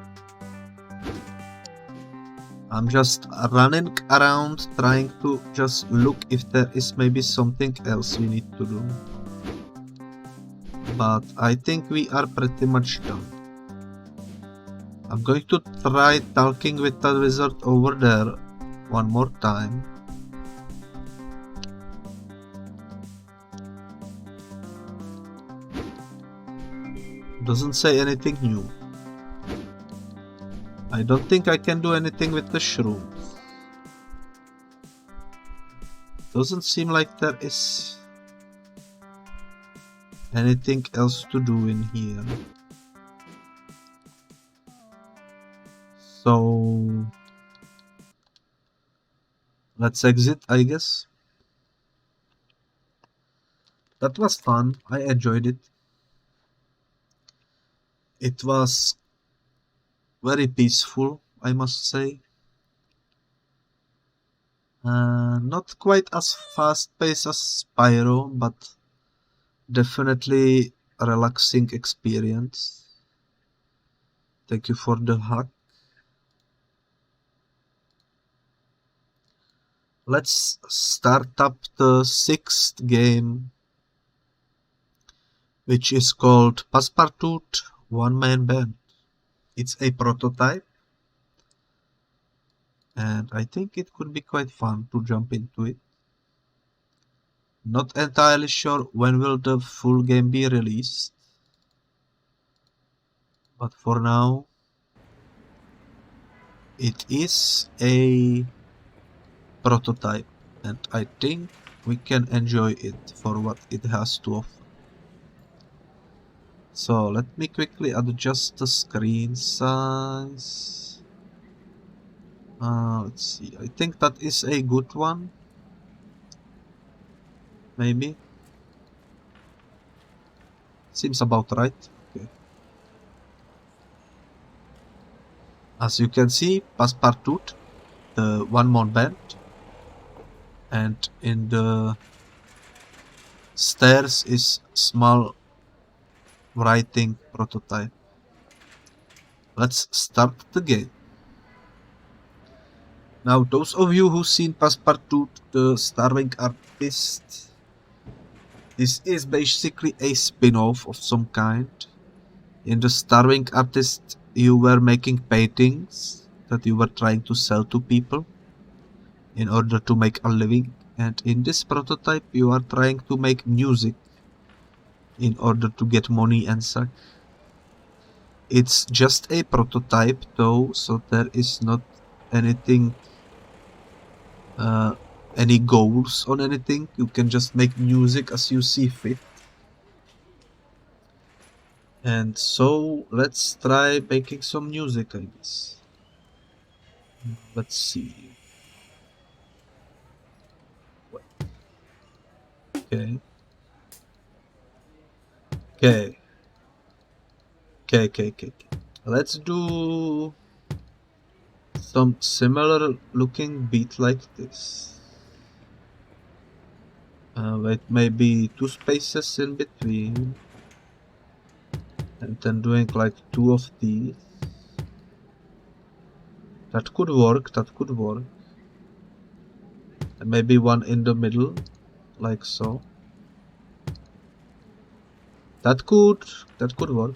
I'm just running around trying to just look if there is maybe something else we need to do. But I think we are pretty much done. I'm going to try talking with that wizard over there one more time. Doesn't say anything new. I don't think I can do anything with the shrooms. Doesn't seem like there is anything else to do in here. So let's exit, I guess. That was fun. I enjoyed it. It was very peaceful, I must say. Not quite as fast-paced as Spyro, but definitely a relaxing experience. Thank you for the hug. Let's start up the 6th game, which is called Passepartout One-Man Band. It's a prototype, and I think it could be quite fun to jump into it. Not entirely sure when will the full game be released, but for now it is a prototype, and I think we can enjoy it for what it has to offer. So let me quickly adjust the screen size. Let's see, I think that is a good one. Maybe. Seems about right. Okay. As you can see, Passepartout, the one-man band, and in the stairs is small writing prototype. Let's start the game. Now, those of you who've seen Passepartout, the Starving Artist, this is basically a spin-off of some kind. In the Starving Artist, you were making paintings that you were trying to sell to people in order to make a living. And in this prototype, you are trying to make music in order to get money and such. It's just a prototype though, so there is not anything, any goals on anything. You can just make music as you see fit. And so let's try making some music, I guess. Let's see. Okay. Okay. Let's do some similar looking beat like this. With maybe 2 spaces in between. And then doing like 2 of these. That could work. And maybe 1 in the middle, like so. That could work.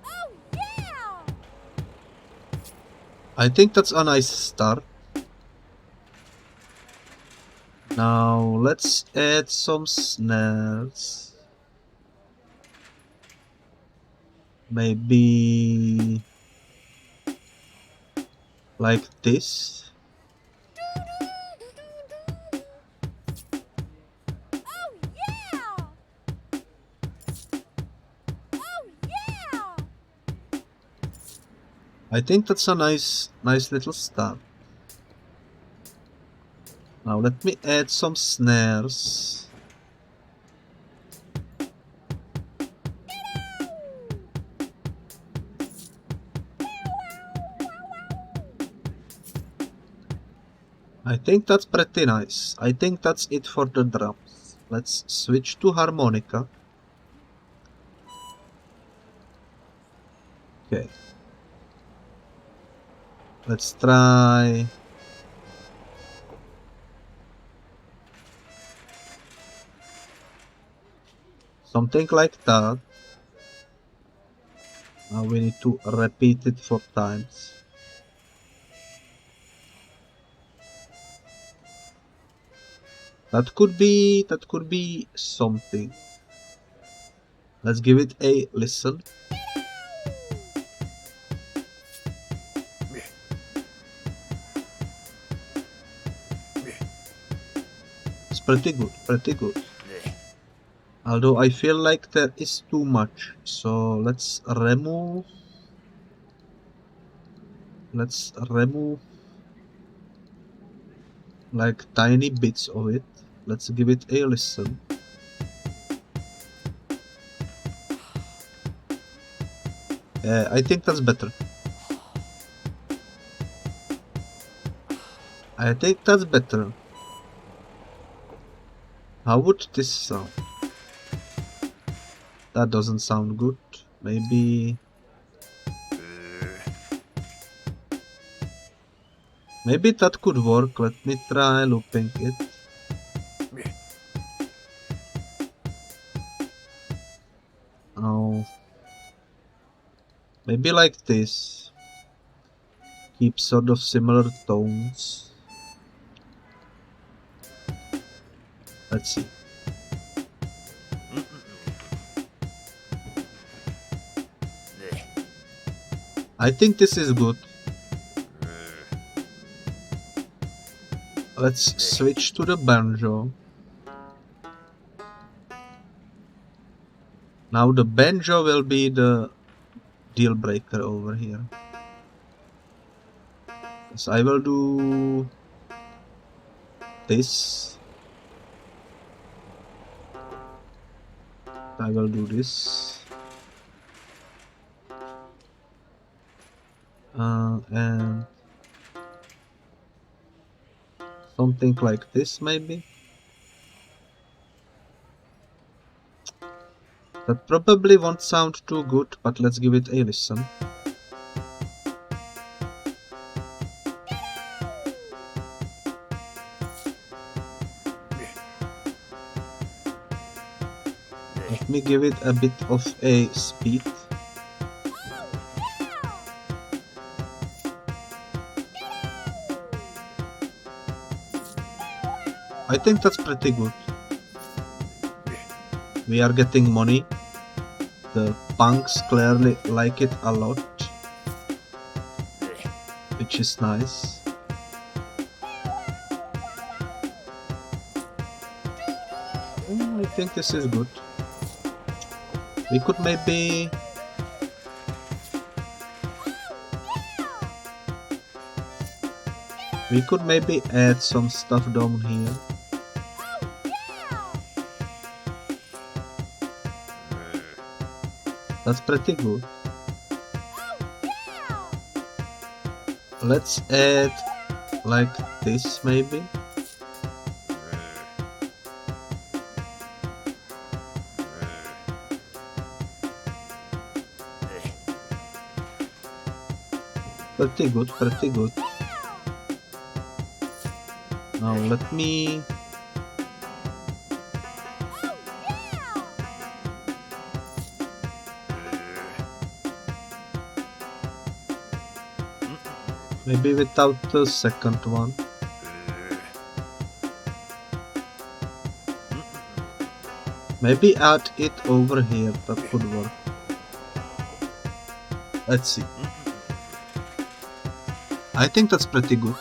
Oh, yeah! I think that's a nice start. Now let's add some snares. Maybe like this. Oh, yeah! Oh, yeah! I think that's a nice little start. Now let me add some snares. I think that's pretty nice. I think that's it for the drums. Let's switch to harmonica. Okay. Let's try something like that. Now we need to repeat it 4 times. That could be something. Let's give it a listen. It's pretty good, pretty good. Although I feel like there is too much, so let's remove like tiny bits of it. Let's give it a listen. I think that's better. I think that's better. How would this sound? That doesn't sound good. Maybe that could work. Let me try looping it. Oh, maybe like this. Keep sort of similar tones. Let's see. I think this is good. Let's switch to the banjo. Now the banjo will be the deal breaker over here. So I will do this. I will do this. And something like this maybe. That probably won't sound too good, but let's give it a listen. Let me give it a bit of a speed. I think that's pretty good. We are getting money. The punks clearly like it a lot, which is nice. I think this is good. We could maybe add some stuff down here. That's pretty good. Let's add like this maybe. Pretty good, pretty good. Now let me maybe without the second one. Maybe add it over here, that could work. Let's see. I think that's pretty good.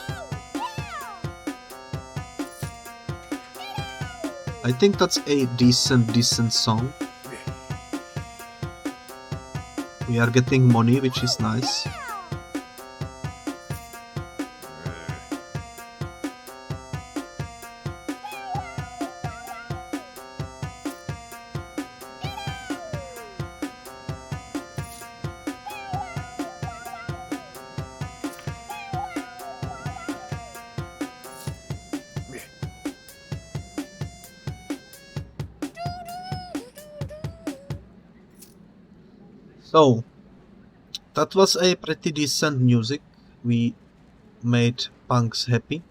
I think that's a decent song. We are getting money, which is nice. So, that was a pretty decent music. We made punks happy.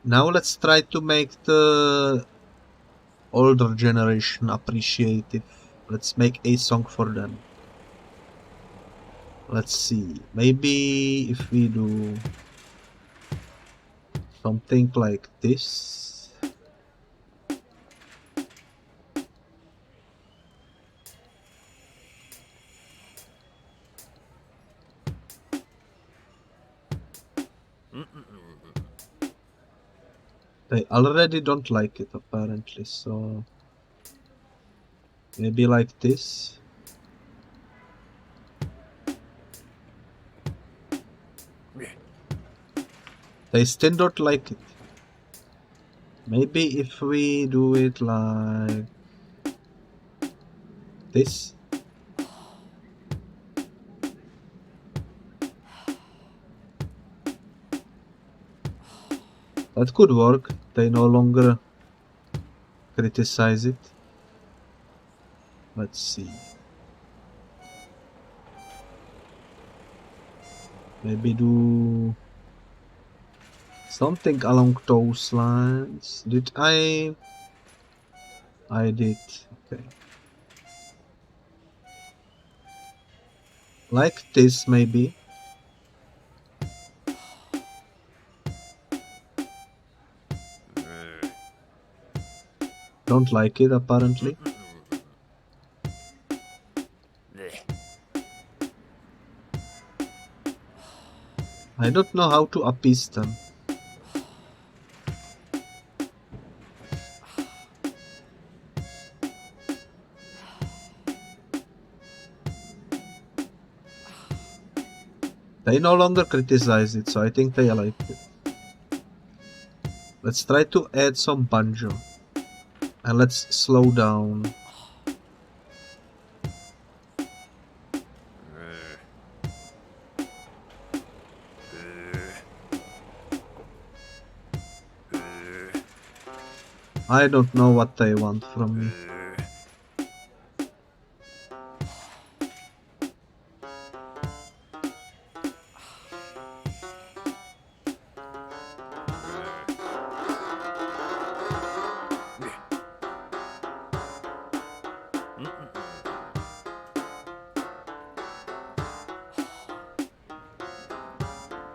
Now let's try to make the older generation appreciative. Let's make a song for them. Let's see, maybe if we do something like this. They already don't like it apparently, so maybe like this. They still don't like it. Maybe if we do it like this. That could work. They no longer criticize it. Let's see. Maybe do something along those lines. Did I? I did. Okay. Like this, maybe. Don't like it, apparently. I don't know how to appease them. They no longer criticize it, so I think they like it. Let's try to add some banjo. And let's slow down. I don't know what they want from me.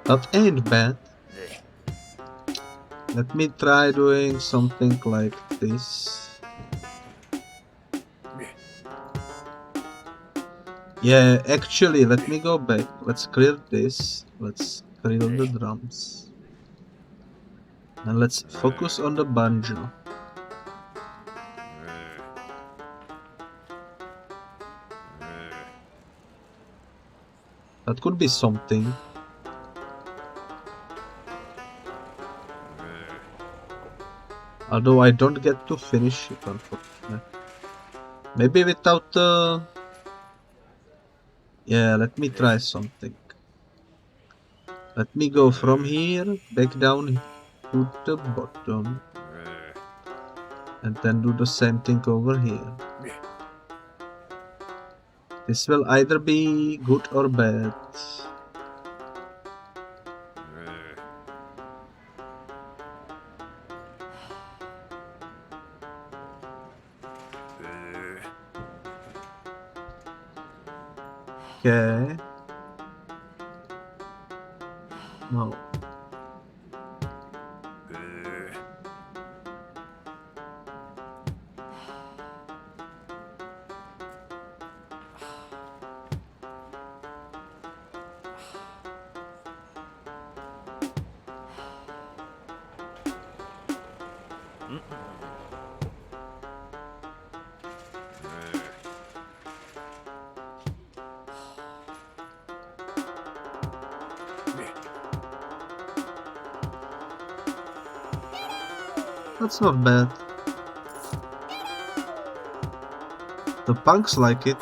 That ain't bad. Let me try doing something like this. Yeah, actually, let me go back. Let's clear this. Let's clear the drums. And let's focus on the banjo. That could be something. Although I don't get to finish it, unfortunately. Maybe without the... Yeah, let me try something. Let me go from here, back down to the bottom. And then do the same thing over here. This will either be good or bad. Okay. No. That's not bad. The punks like it.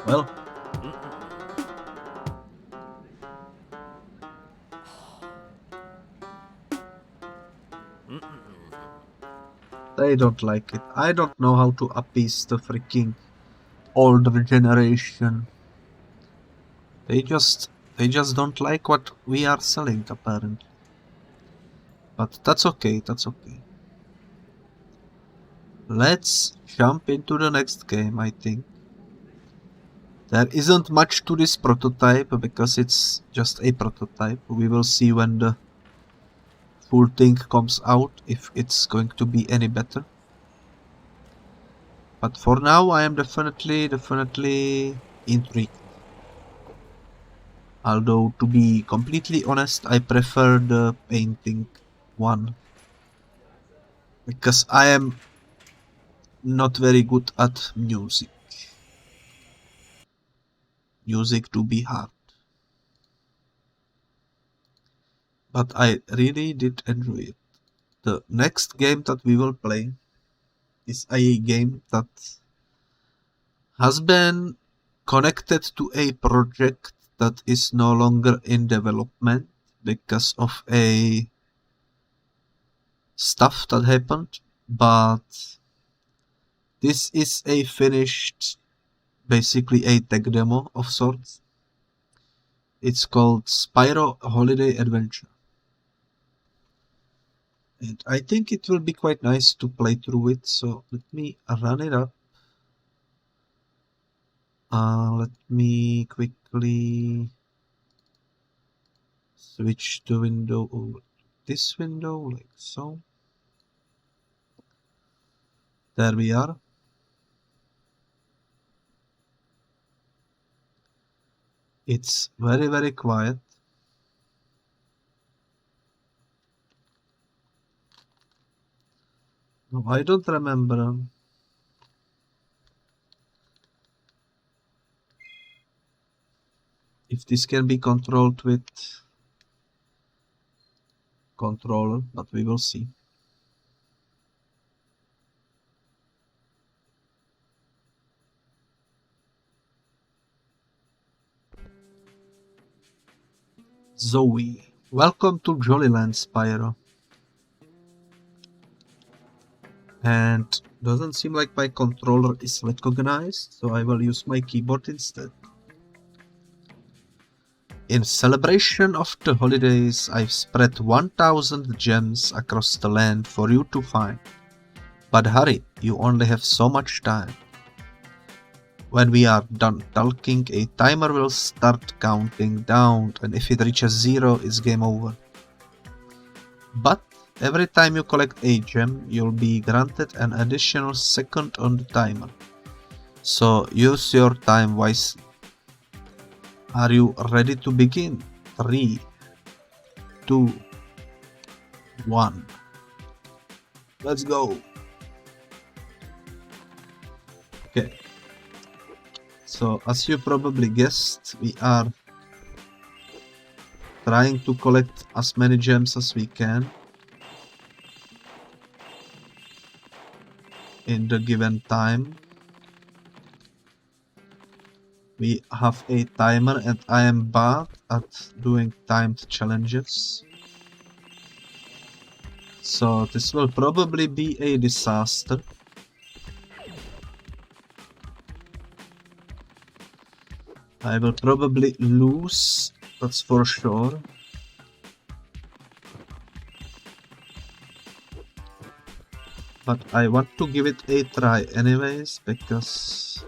Well, they don't like it. I don't know how to appease the freaking older generation. They just don't like what we are selling, apparently. But that's okay, that's okay. Let's jump into the next game, I think. There isn't much to this prototype because it's just a prototype. We will see when the full thing comes out if it's going to be any better. But for now I am definitely intrigued. Although to be completely honest, I prefer the painting one. Because I am not very good at music. Music to be hard. But I really did enjoy it. The next game that we will play is a game that has been connected to a project that is no longer in development because of a stuff that happened, but this is a finished, basically a tech demo of sorts. It's called Spyro Holiday Adventure. And I think it will be quite nice to play through it, so let me run it up. Let me quickly switch the window over to this window, like so. There we are. It's very quiet. No, I don't remember. If this can be controlled with controller, but we will see. Zoe, welcome to Jollyland, Spyro. And doesn't seem like my controller is recognized, so I will use my keyboard instead. In celebration of the holidays, I've spread 1000 gems across the land for you to find. But hurry, you only have so much time. When we are done talking, a timer will start counting down, and if it reaches 0, it's game over. But every time you collect a gem, you'll be granted an additional second on the timer. So use your time wisely. Are you ready to begin? 3, 2, 1. Let's go. Okay. So as you probably guessed, we are trying to collect as many gems as we can in the given time. We have a timer and I am bad at doing timed challenges. So this will probably be a disaster. I will probably lose, that's for sure. But I want to give it a try anyways, because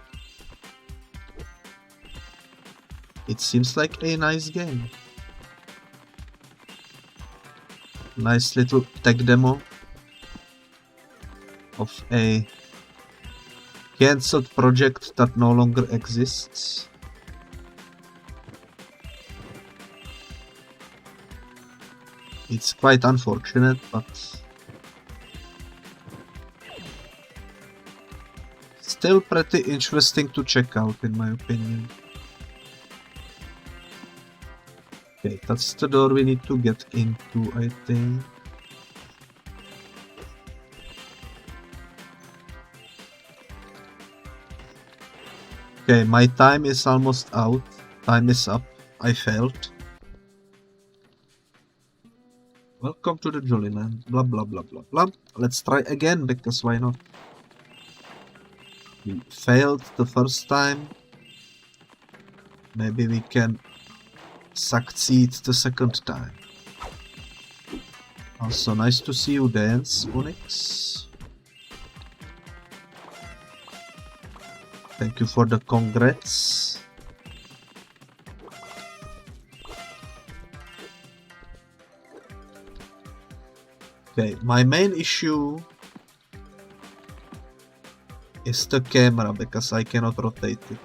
it seems like a nice game. Nice little tech demo of a cancelled project that no longer exists. It's quite unfortunate, but still pretty interesting to check out in my opinion. Okay, that's the door we need to get into, I think. Okay, my time is almost out. Time is up. I failed. Welcome to the Jollyland. Blah blah blah blah blah. Let's try again, because why not? We failed the first time. Maybe we can succeed the second time. Also nice to see you dance, Onyx. Thank you for the congrats. Okay, my main issue is the camera because I cannot rotate it.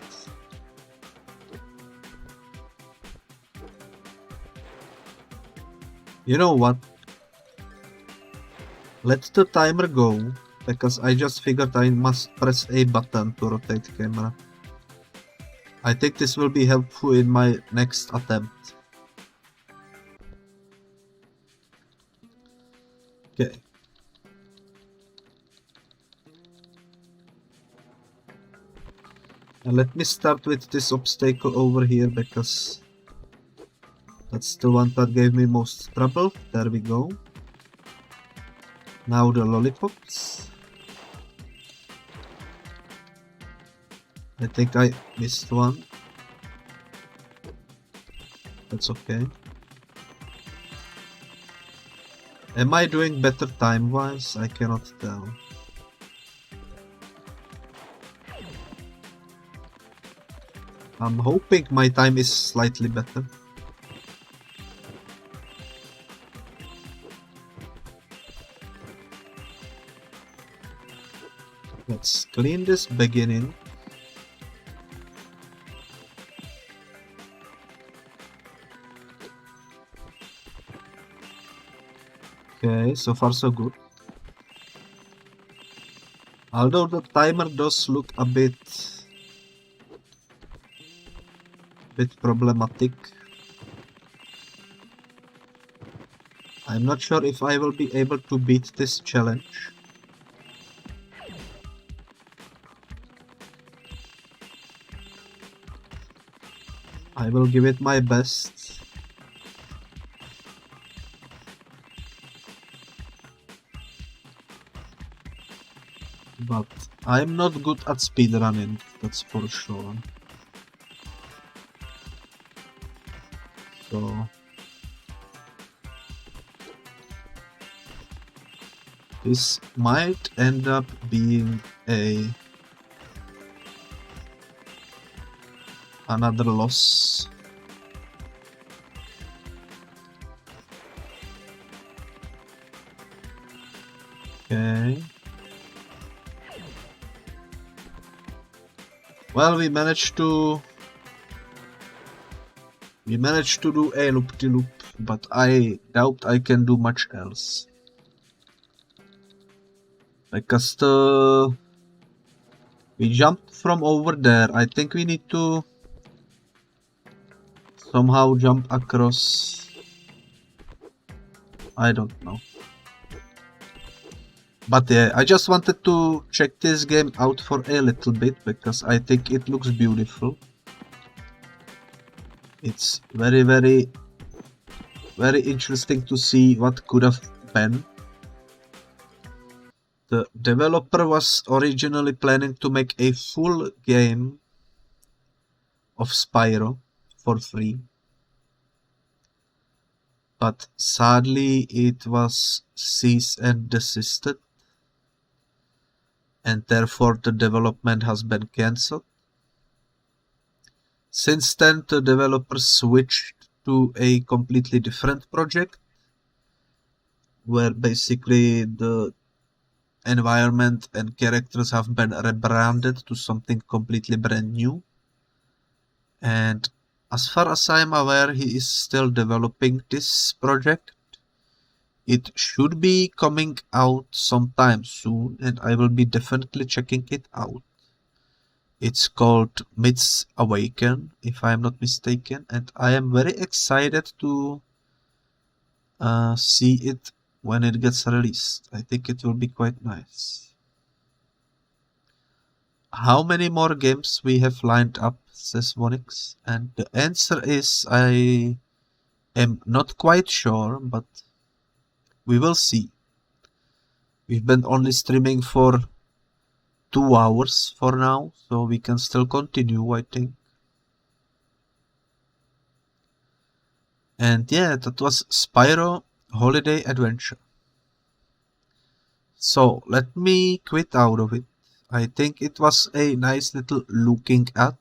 You know what? Let the timer go, because I just figured I must press a button to rotate camera. I think this will be helpful in my next attempt. Okay. And let me start with this obstacle over here because that's the one that gave me most trouble. There we go. Now the lollipops. I think I missed one. That's okay. Am I doing better time-wise? I cannot tell. I'm hoping my time is slightly better. Let's clean this beginning. Okay, so far so good. Although the timer does look a bit problematic. I'm not sure if I will be able to beat this challenge. I will give it my best. But I'm not good at speedrunning, that's for sure. So this might end up being another loss. Okay. Well, we managed to do a loop-de-loop, but I doubt I can do much else. Because we jumped from over there. I think we need to somehow jump across. I don't know. But yeah, I just wanted to check this game out for a little bit because I think it looks beautiful. It's very, very, very interesting to see what could have been. The developer was originally planning to make a full game of Spyro for free. But sadly it was cease and desisted. And therefore the development has been cancelled. Since then the developer switched to a completely different project, where basically the environment and characters have been rebranded to something completely brand new. And as far as I'm aware, he is still developing this project. It should be coming out sometime soon, and I will be definitely checking it out. It's called Myths Awaken, if I am not mistaken, and I am very excited to see it when it gets released. I think it will be quite nice. How many more games we have lined up, says Vonix? And the answer is I am not quite sure, but we will see. We've been only streaming for 2 hours for now, so we can still continue, I think. And yeah, that was Spyro Holiday Adventure. So let me quit out of it I think it was a nice little looking at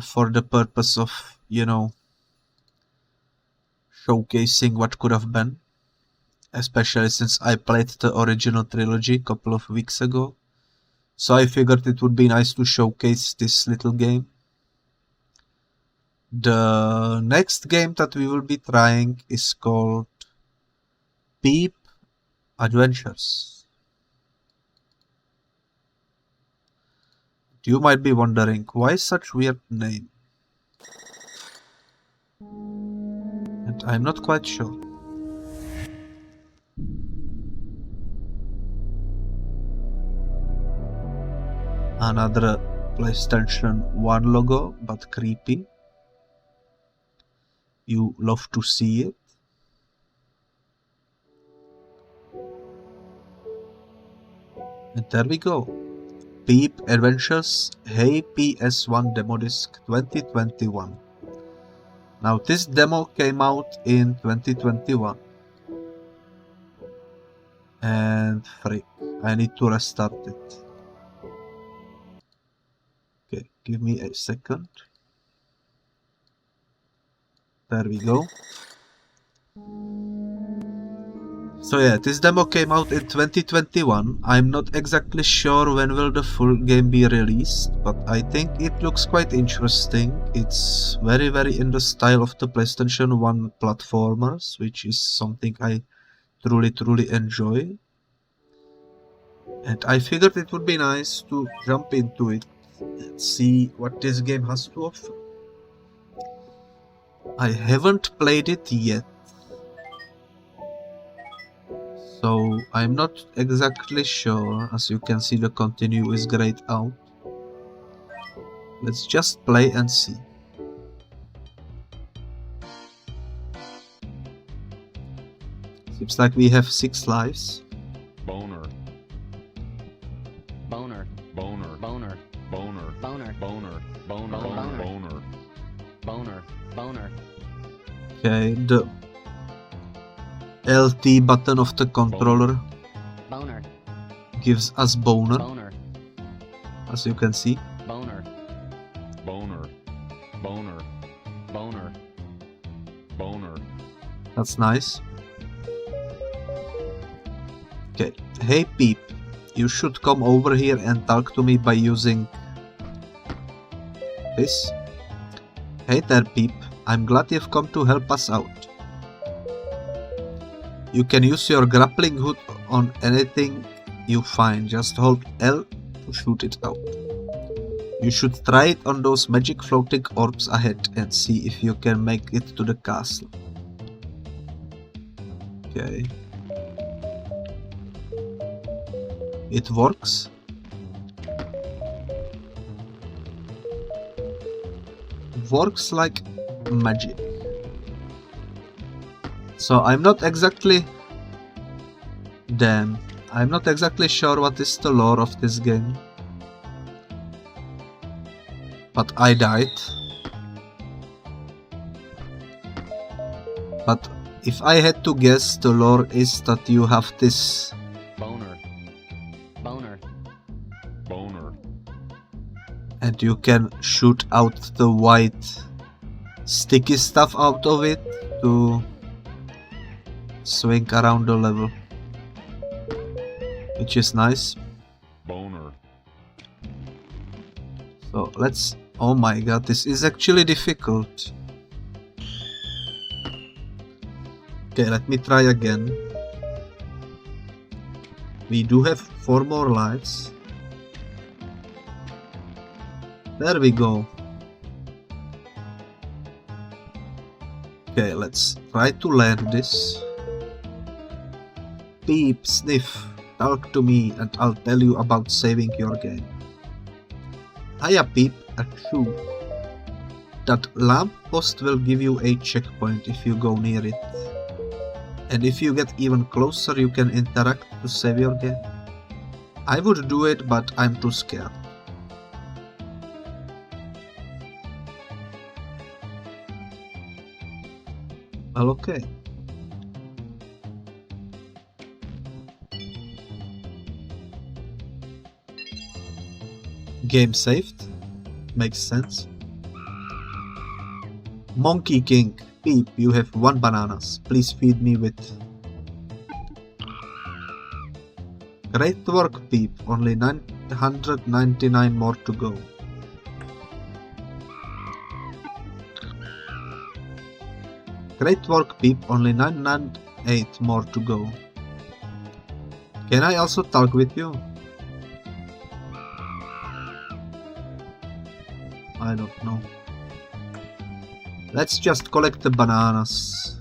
for the purpose of, you know, showcasing what could have been, especially since I played the original trilogy a couple of weeks ago. So I figured it would be nice to showcase this little game. The next game that we will be trying is called Peep Adventures. You might be wondering, why such weird name? And I'm not quite sure. Another PlayStation 1 logo, but creepy. You love to see it. And there we go. Peep Adventures Hey PS1 Demo Disc 2021. Now this demo came out in 2021. And frick, I need to restart it. Okay, give me a second. There we go. So yeah, this demo came out in 2021. I'm not exactly sure when will the full game be released, but I think it looks quite interesting. It's very in the style of the PlayStation 1 platformers, which is something I truly enjoy. And I figured it would be nice to jump into it and see what this game has to offer. I haven't played it yet, so I'm not exactly sure. As you can see, the continue is grayed out. Let's just play and see. Seems like we have 6 lives. Boner. Boner. Boner. Boner. Boner. Boner. Boner. Boner. Boner. Boner. Boner. Boner. Okay, the LT button of the controller Boner. gives us boner, Boner. as you can see. Boner. Boner. Boner. Boner. Boner. That's nice. Okay, hey Peep, you should come over here and talk to me by using this. Hey there Peep, I'm glad you've come to help us out. You can use your grappling hook on anything you find, just hold L to shoot it out. You should try it on those magic floating orbs ahead and see if you can make it to the castle. Okay. It works. Works like magic. So I'm not exactly... Damn. I'm not exactly sure what is the lore of this game. But I died. But if I had to guess, the lore is that you have this... Boner. Boner. Boner. and you can shoot out the white sticky stuff out of it to swing around the level, which is nice. Boner. So let's... Oh my god, this is actually difficult. Okay, let me try again. We do have 4 more lives. There we go. Okay, let's try to land this. Peep, sniff, talk to me and I'll tell you about saving your game. Hiya Peep, achoo. That lamp post will give you a checkpoint if you go near it. And if you get even closer you can interact to save your game. I would do it, but I'm too scared. Well, okay. Game saved. Makes sense. Monkey King. Peep, you have 1 bananas. Please feed me with... Great work, Peep. Only 999 more to go. Great work, Peep. Only 998 more to go. Can I also talk with you? I don't know. Let's just collect the bananas.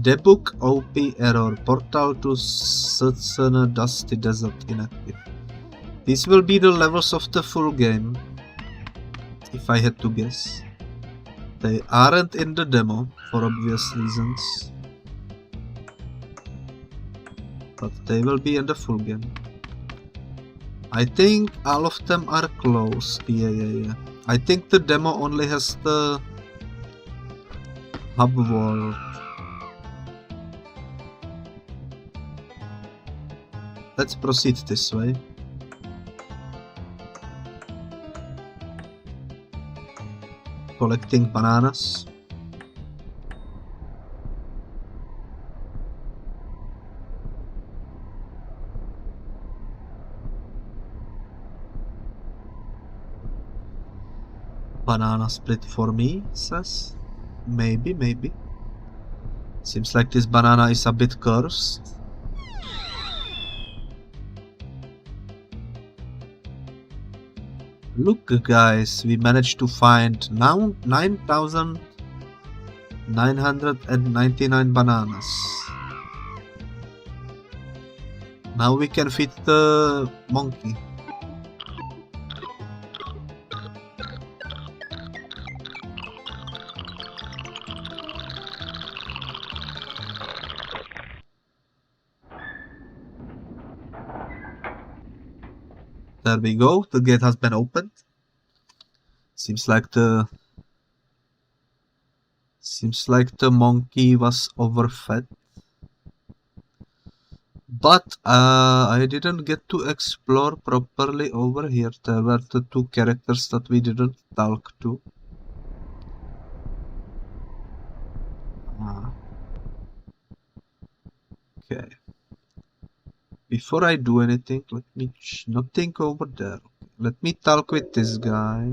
Debug OP error. Portal to certain dusty desert inactive. These will be the levels of the full game. If I had to guess. They aren't in the demo for obvious reasons. But they will be in the full game. I think all of them are closed. Yeah. I think the demo only has the hub world. Let's proceed this way. Collecting bananas. Banana split for me, says. Maybe. Seems like this banana is a bit cursed. Look guys, we managed to find now 9,999 bananas. Now we can feed the monkey. There we go, the gate has been opened. Seems like the monkey was overfed. But I didn't get to explore properly over here. There were the 2 characters that we didn't talk to. Okay. Before I do anything, let me nothing over there. Let me talk with this guy.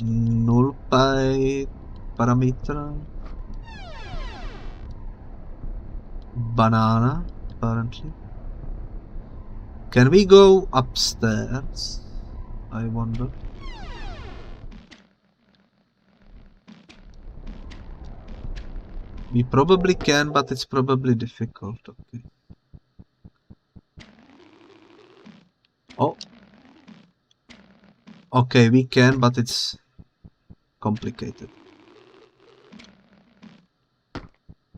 Null by parameter. Banana, apparently. Can we go upstairs? I wonder. We probably can, but it's probably difficult. Okay. Oh. Okay, we can, but it's complicated.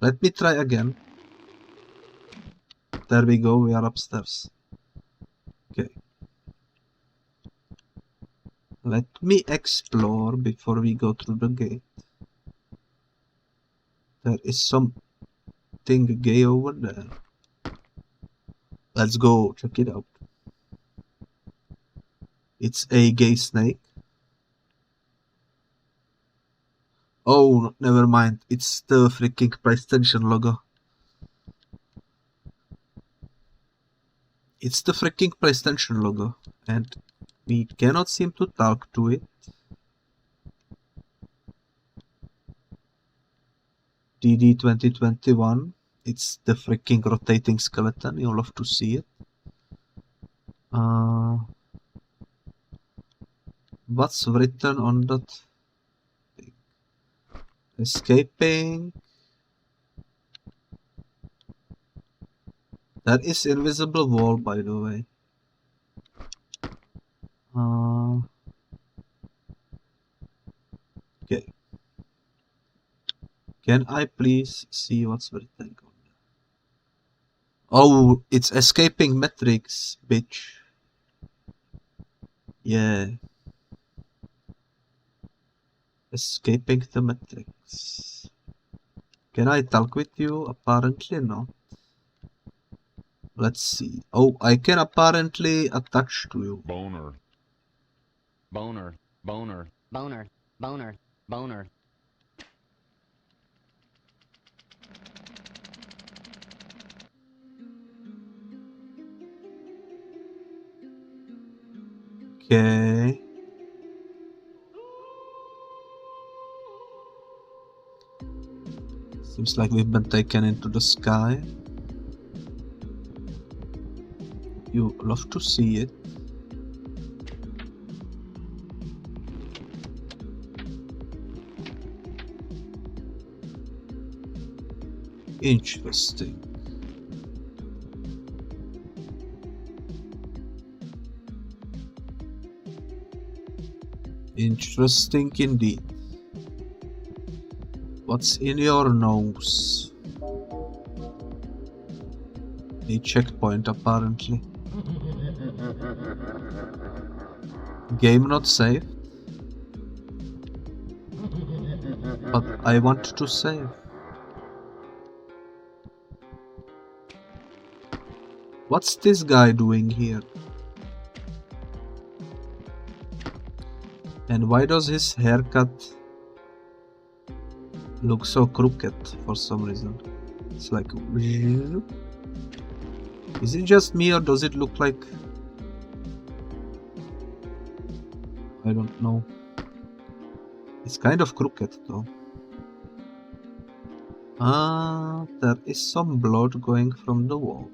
Let me try again. There we go, we are upstairs. Okay. Let me explore before we go through the gate. There is something gay over there. Let's go check it out. It's a gay snake. Oh, never mind. It's the freaking PlayStation logo. It's the freaking PlayStation logo. And we cannot seem to talk to it. DD 2021. It's the freaking rotating skeleton. You'll have to see it. What's written on that thing? Escaping. That is invisible wall, by the way. Okay. Can I please see what's written on there? Oh, it's escaping metrics, bitch. Yeah. Escaping the matrix. Can I talk with you? Apparently not. Let's see. Oh, I can apparently attach to you. Boner. Boner. Boner. Boner. Boner. Boner. Okay. Seems like we've been taken into the sky. You love to see it. Interesting. Interesting indeed. What's in your nose? A checkpoint apparently. Game not safe. But I want to save. What's this guy doing here? And why does his haircut look so crooked for some reason? It's like... Is it just me or does it look like... I don't know. It's kind of crooked though. Ah, there is some blood going from the wall.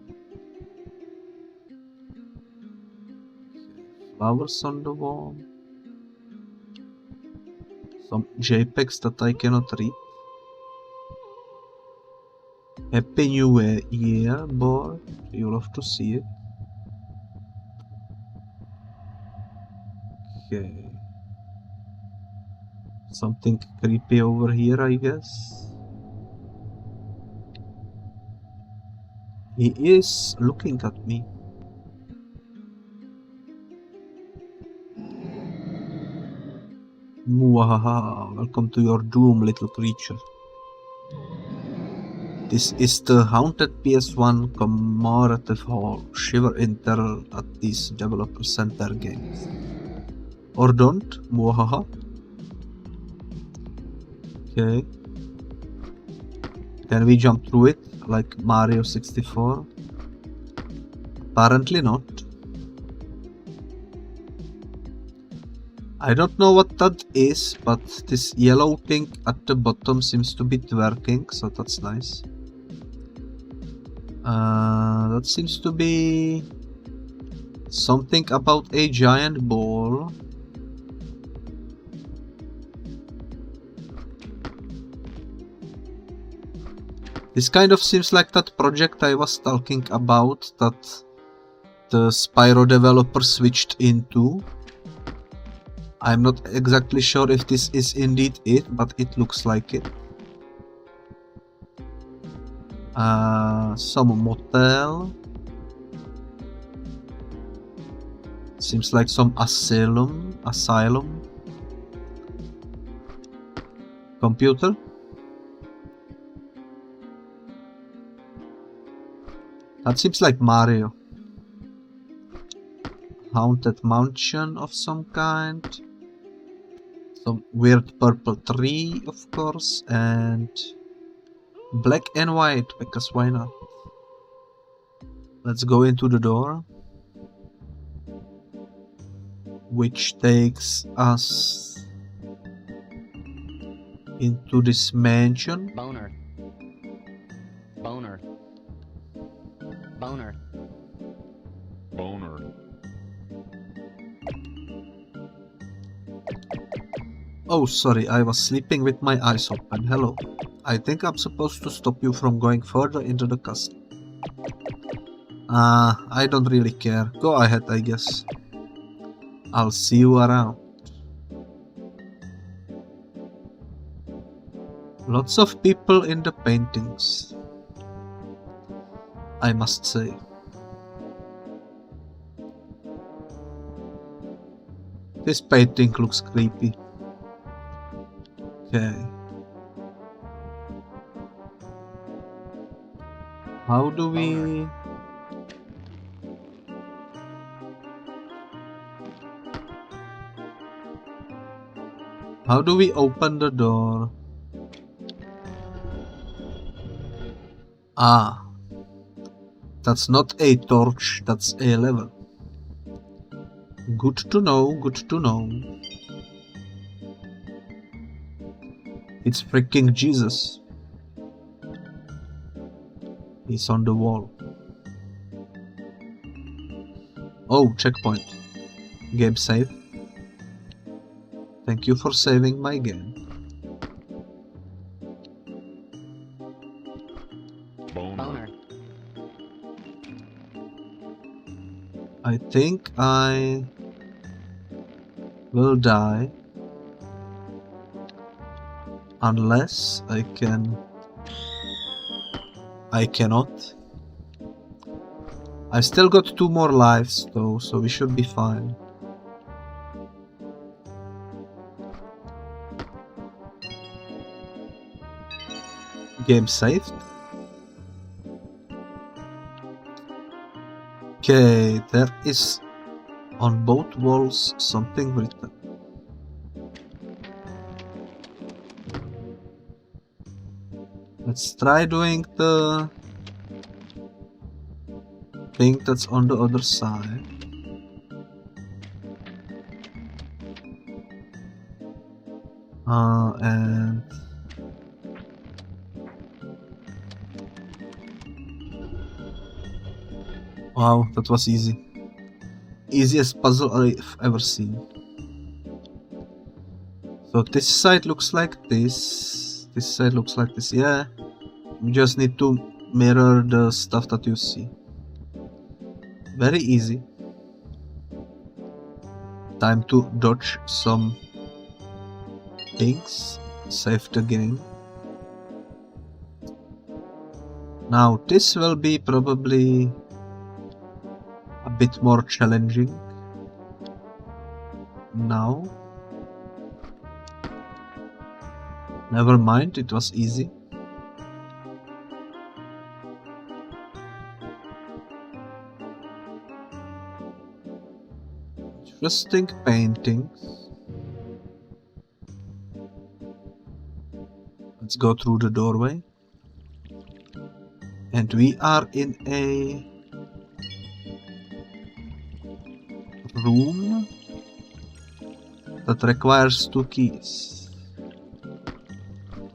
Flowers on the wall. Some JPEGs that I cannot read. Happy New Year, boy. You love to see it. Okay. Something creepy over here, I guess. He is looking at me. Muahaha, welcome to your doom, little creature. This is the haunted PS1 commemorative hall. Shiver in terror at these developers center games. Or don't, muahaha. Okay. Can we jump through it like Mario 64? Apparently not. I don't know what that is, but this yellow thing at the bottom seems to be twerking, so that's nice. That seems to be something about a giant ball. This kind of seems like that project I was talking about that the Spyro developer switched into. I'm not exactly sure if this is indeed it, but it looks like it. Some motel. Seems like some asylum. Computer. That seems like Mario. Haunted mansion of some kind. Some weird purple tree, of course, and black and white, because why not? Let's go into the door, which takes us into this mansion. Boner. Boner. Boner. Boner. Oh, sorry, I was sleeping with my eyes open. Hello. I think I'm supposed to stop you from going further into the castle. I don't really care. Go ahead, I guess. I'll see you around. Lots of people in the paintings, I must say. This painting looks creepy. Okay. How do we... How do we open the door? Ah. That's not a torch, that's a lever. Good to know, good to know. It's freaking Jesus. He's on the wall. Oh, checkpoint. Game save. Thank you for saving my game. Boner. I think I will die unless I cannot. I still got 2 more lives though, so we should be fine. Game saved. Okay, there is on both walls something written. Let's try doing the thing that's on the other side. And wow, that was easy. Easiest puzzle I've ever seen. So this side looks like this. This side looks like this. Yeah. You just need to mirror the stuff that you see. Very easy. Time to dodge some things. Save the game. Now this will be probably a bit more challenging. Now. Never mind, it was easy. Interesting paintings. Let's go through the doorway. And we are in a room that requires 2 keys.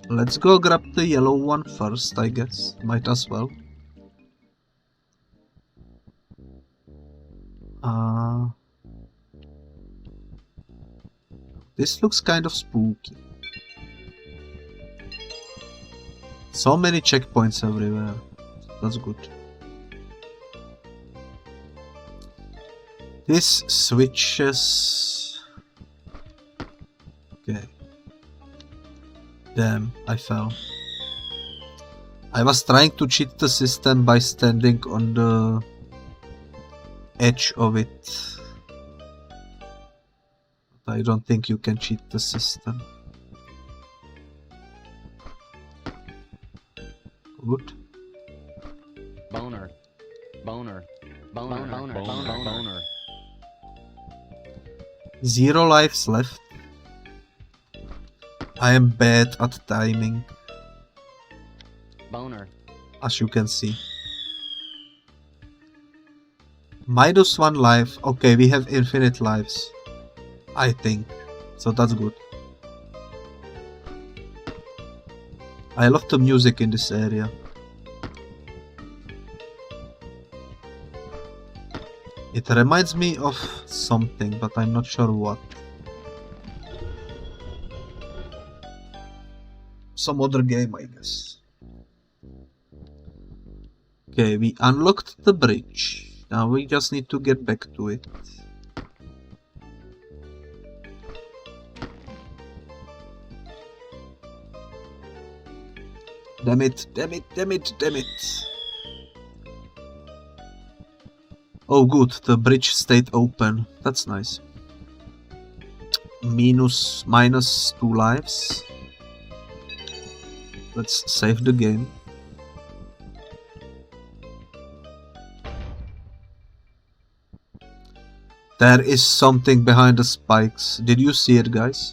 Let's go grab the yellow one first, I guess. Might as well. This looks kind of spooky. So many checkpoints everywhere. That's good. This switches. Okay. Damn, I fell. I was trying to cheat the system by standing on the edge of it. But I don't think you can cheat the system. Good. Boner. Boner. Boner. Boner. Boner. Boner. 0 lives left. I am bad at timing, Boner. as you can see. -1 life. Okay, we have infinite lives. I think. So that's good. I love the music in this area. It reminds me of something, but I'm not sure what. Some other game, I guess. Okay, we unlocked the bridge. Now we just need to get back to it. Damn it, damn it, damn it, damn it. Oh good, the bridge stayed open. That's nice. Minus 2 lives. Let's save the game. There is something behind the spikes. Did you see it, guys?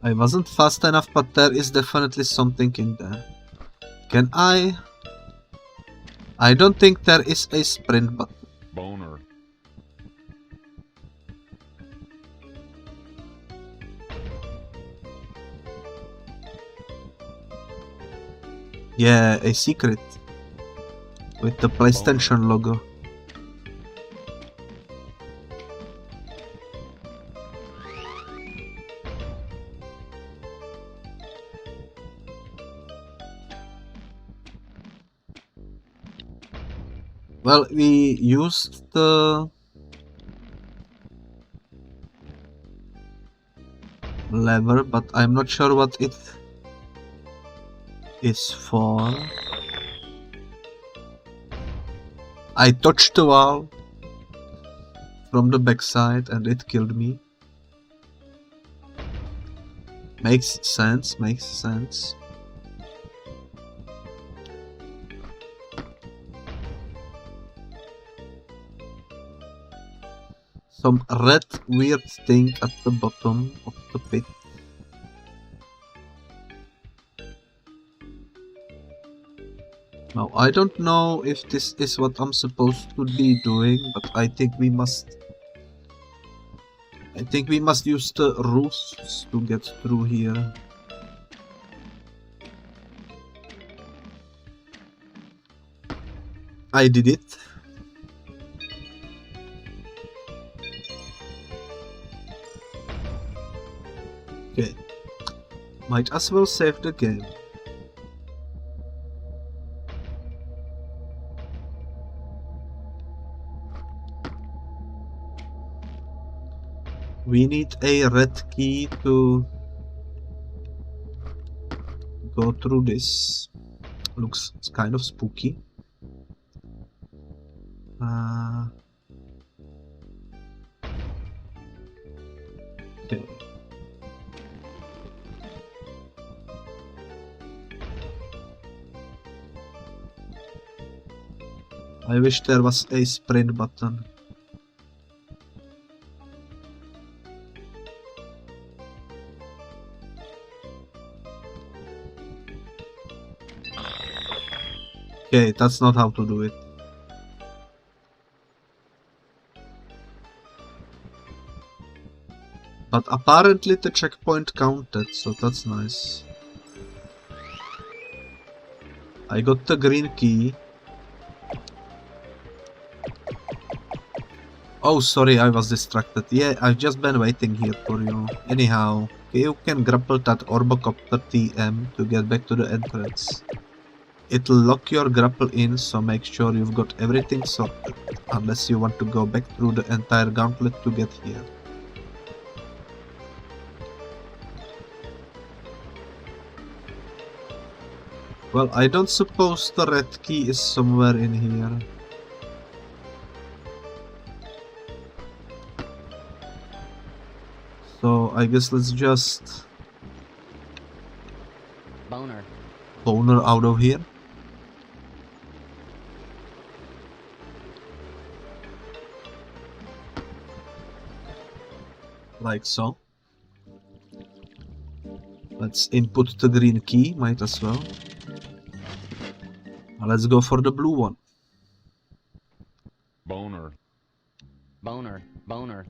I wasn't fast enough, but there is definitely something in there. Can I? I don't think there is a sprint button. Boner. Yeah, a secret. With the PlayStation logo. Well, we used the lever, but I'm not sure what it is for. I touched the wall from the backside and it killed me. Makes sense, makes sense. Some red weird thing at the bottom of the pit. Now I don't know if this is what I'm supposed to be doing, but I think we must use the roofs to get through here. I did it. Okay. Might as well save the game. We need a red key to go through this. Looks kind of spooky. Okay. I wish there was a sprint button. Okay, that's not how to do it. But apparently the checkpoint counted, so that's nice. I got the green key. Oh, sorry, I was distracted. Yeah, I've just been waiting here for you. Anyhow, you can grapple that Orbocopter TM to get back to the entrance. It'll lock your grapple in, so make sure you've got everything sorted, unless you want to go back through the entire gauntlet to get here. Well, I don't suppose the red key is somewhere in here. So I guess let's just boner out of here. Like so. Let's input the green key, might as well. Now let's go for the blue one. Boner. Boner. Boner.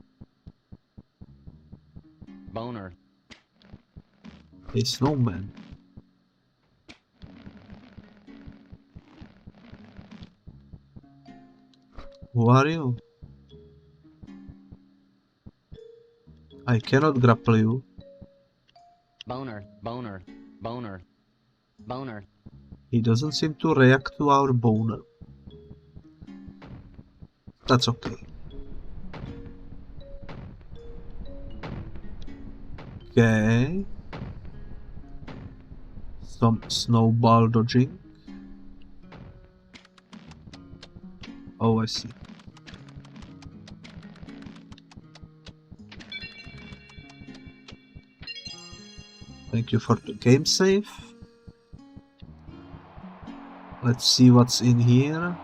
Boner. A snowman. Who are you? I cannot grapple you. Boner. Boner. Boner. Boner. He doesn't seem to react to our boner. That's okay. Okay. Some snowball dodging. Oh, I see. Thank you for the game save. Let's see what's in here.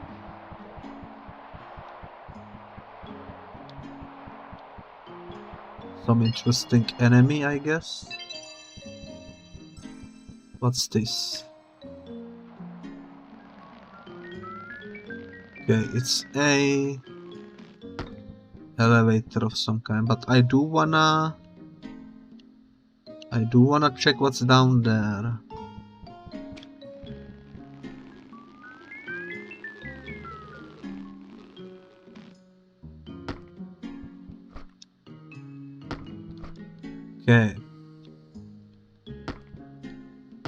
Some interesting enemy, I guess. What's this? Okay, it's a elevator of some kind, but I do wanna check what's down there. Okay.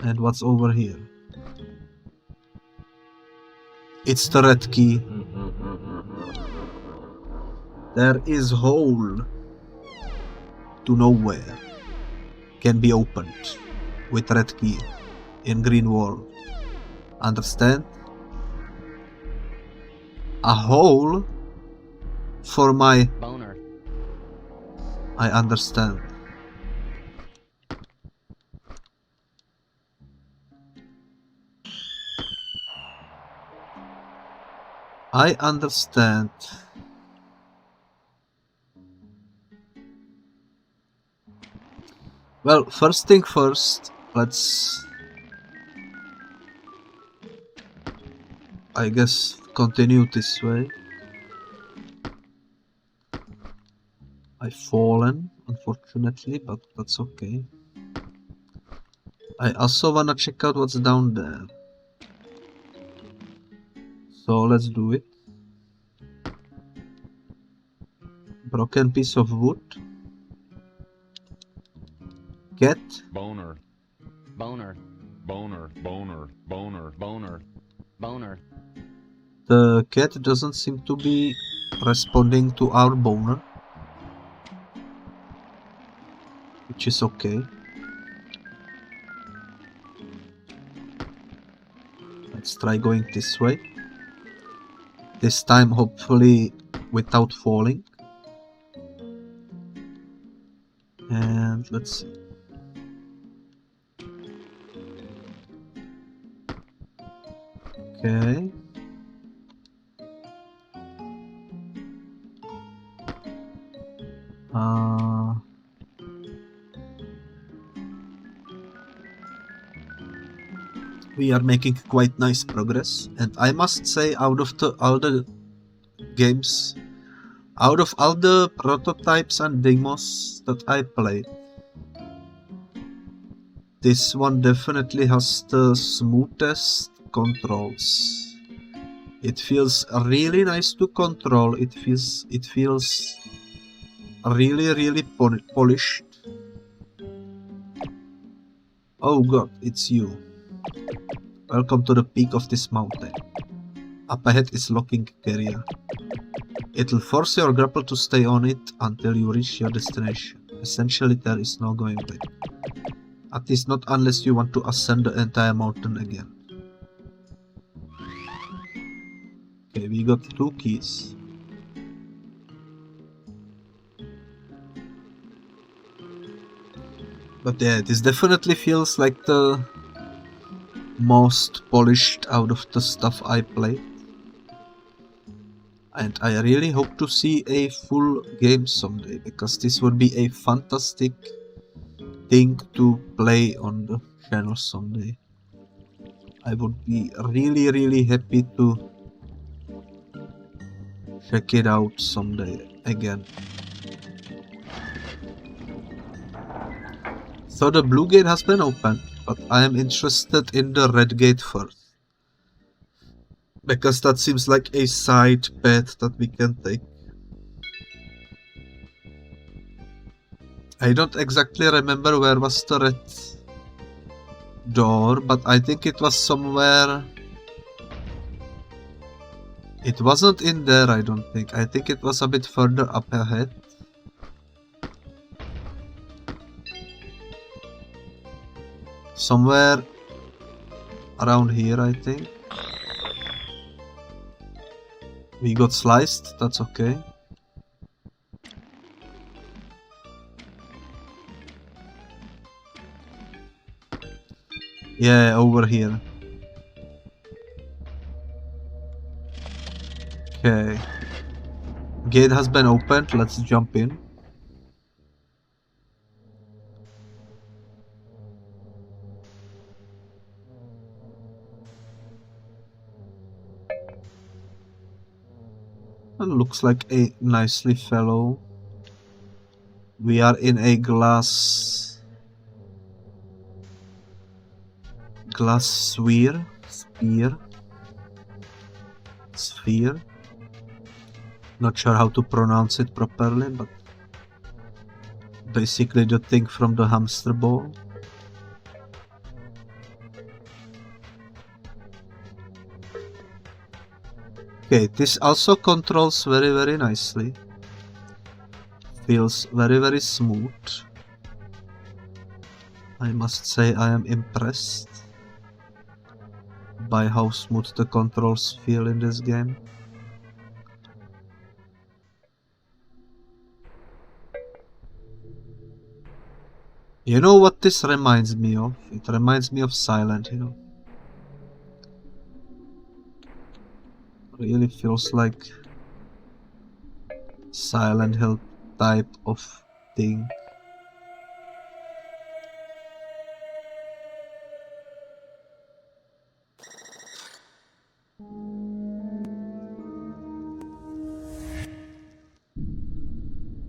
And what's over here? It's the red key. There is hole to nowhere. Can be opened with red key in green wall. Understand? A hole for my Boner. I understand. I understand. Well, first thing first, let's, I guess, continue this way. I've fallen, unfortunately, but that's okay. I also wanna check out what's down there. So let's do it. Broken piece of wood. Cat. Boner. Boner. Boner. Boner. Boner. Boner. Boner. The cat doesn't seem to be responding to our boner, which is okay. Let's try going this way. This time hopefully without falling. And let's see. Okay. We are making quite nice progress, and I must say, out of all the games, out of all the prototypes and demos that I played, this one definitely has the smoothest controls. It feels really nice to control. It feels really polished. Oh god, it's you. Welcome to the peak of this mountain. Up ahead is locking carrier. It'll force your grapple to stay on it until you reach your destination. Essentially, there is no going back. At least not unless you want to ascend the entire mountain again. Okay, we got 2 keys. But yeah, this definitely feels like the most polished out of the stuff I played. And I really hope to see a full game someday, because this would be a fantastic thing to play on the channel someday. I would be really happy to check it out someday again. So the blue gate has been opened, but I am interested in the red gate first. Because that seems like a side path that we can take. I don't exactly remember where was the red door, but I think it was somewhere. It wasn't in there, I don't think. I think it was a bit further up ahead. Somewhere around here, I think. We got sliced, that's okay. Yeah, over here. Okay. Gate has been opened, let's jump in. Looks like a nicely fellow. We are in a glass sphere. Not sure how to pronounce it properly, but basically the thing from the hamster ball. Okay, this also controls very nicely. Feels very smooth. I must say I am impressed by how smooth the controls feel in this game. You know what this reminds me of? It reminds me of Silent Hill. Really feels like Silent Hill type of thing.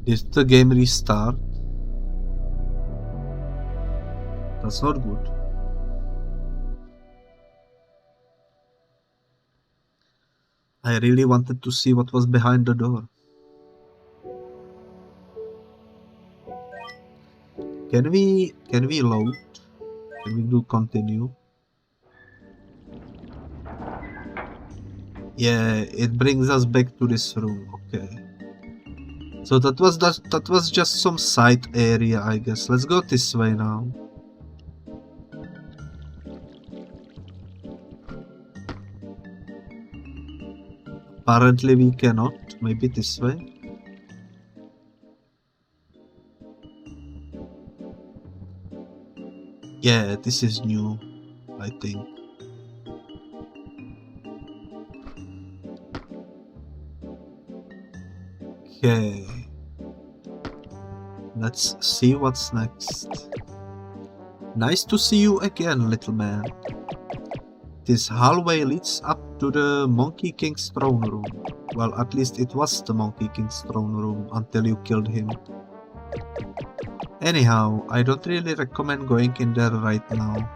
Did the game restart? That's not good. I really wanted to see what was behind the door. Can we load? Can we do continue? Yeah, it brings us back to this room. Okay. So that was just some side area, I guess. Let's go this way now. Apparently we cannot. Maybe this way. Yeah, this is new, I think. Okay. Let's see what's next. Nice to see you again, little man. This hallway leads up to the Monkey King's throne room. Well, at least it was the Monkey King's throne room until you killed him. Anyhow, I don't really recommend going in there right now.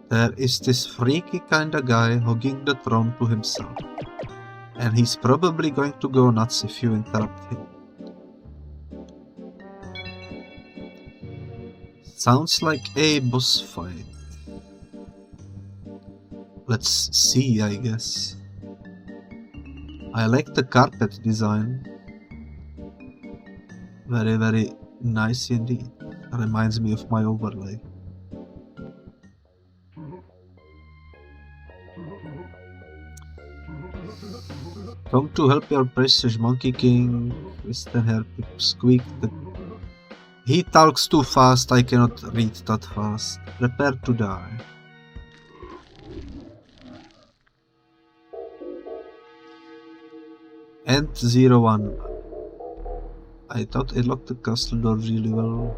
There is this freaky kinda guy hugging the throne to himself. And he's probably going to go nuts if you interrupt him. Sounds like a boss fight. Let's see, I guess. I like the carpet design. Very nice indeed. Reminds me of my overlay. Come to help your precious Monkey King. Listen here, Squeak. He talks too fast, I cannot read that fast. Prepare to die. End 01. I thought I locked the castle door really well.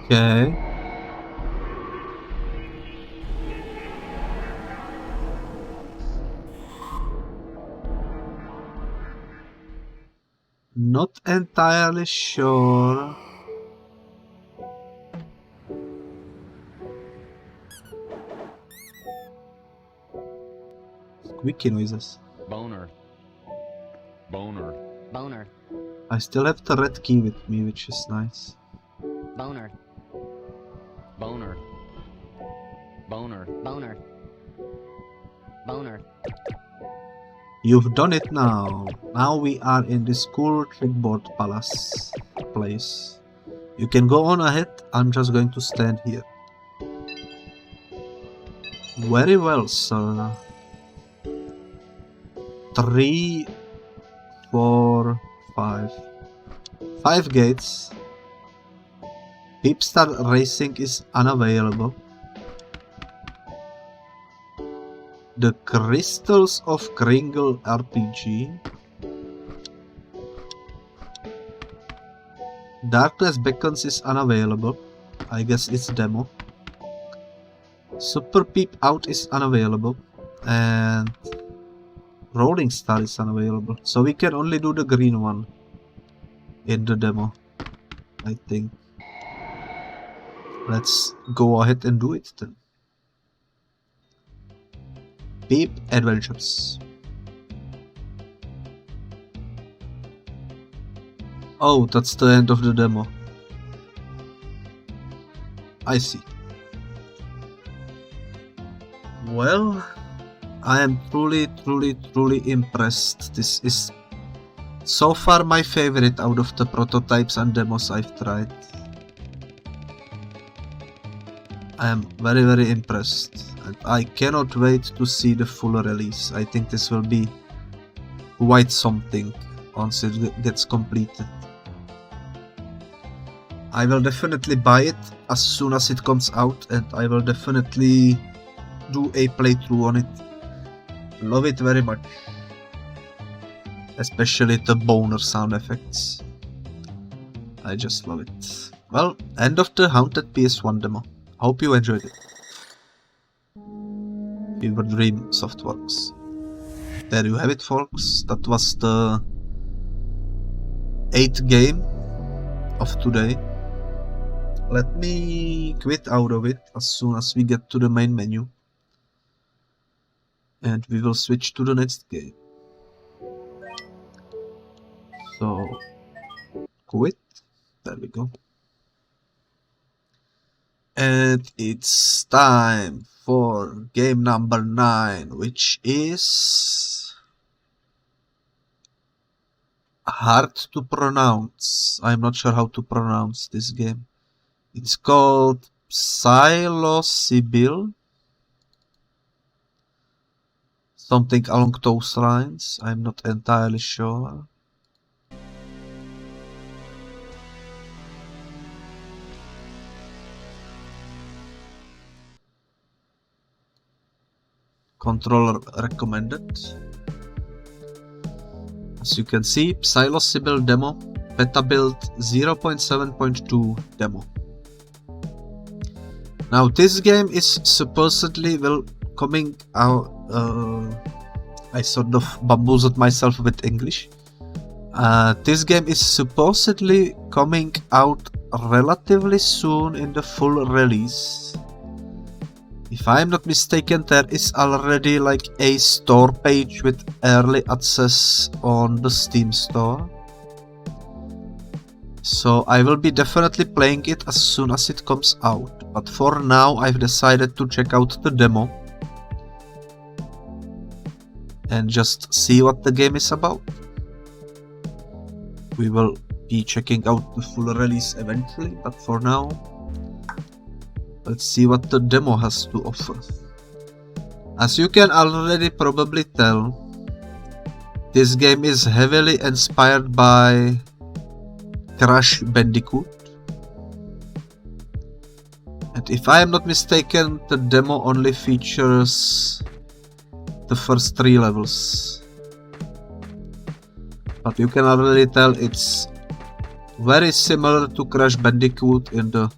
Okay. Not entirely sure. Squeaky noises. Boner. Boner. Boner. I still have the red key with me, which is nice. Boner. Boner. Boner. Boner. Boner. You've done it now. Now we are in this cool Trickboard Palace place. You can go on ahead. I'm just going to stand here. Very well, sir. 3, 4, 5. 5 gates. Peepstar Racing is unavailable. The Crystals of Kringle RPG. Darkness Beacons is unavailable. I guess it's demo. Super Peep Out is unavailable. And Rolling Star is unavailable. So we can only do the green one in the demo, I think. Let's go ahead and do it then. Peep Adventures. Oh, that's the end of the demo. I see. Well, I am truly impressed. This is so far my favorite out of the prototypes and demos I've tried. I am very impressed, and I cannot wait to see the full release. I think this will be quite something once it gets completed. I will definitely buy it as soon as it comes out, and I will definitely do a playthrough on it. Love it very much. Especially the boner sound effects. I just love it. Well, end of the Haunted PS1 demo. Hope you enjoyed it. Fever Dream Softworks. There you have it, folks. That was the 8th game of today. Let me quit out of it as soon as we get to the main menu. And we will switch to the next game. So, quit. There we go. And it's time for game number 9, which is hard to pronounce. I'm not sure how to pronounce this game. It's called Psilocybil. Something along those lines. I'm not entirely sure. Controller recommended. As you can see, Psilocybil demo, beta build 0.7.2 demo. Now this game is supposedly coming out. I sort of bamboozled myself with English. This game is supposedly coming out relatively soon in the full release. If I'm not mistaken, there is already like a store page with early access on the Steam store. So I will be definitely playing it as soon as it comes out. But for now, I've decided to check out the demo and just see what the game is about. We will be checking out the full release eventually, but for now, let's see what the demo has to offer. As you can already probably tell, this game is heavily inspired by Crash Bandicoot. And if I am not mistaken, the demo only features the first 3 levels. But you can already tell it's very similar to Crash Bandicoot in the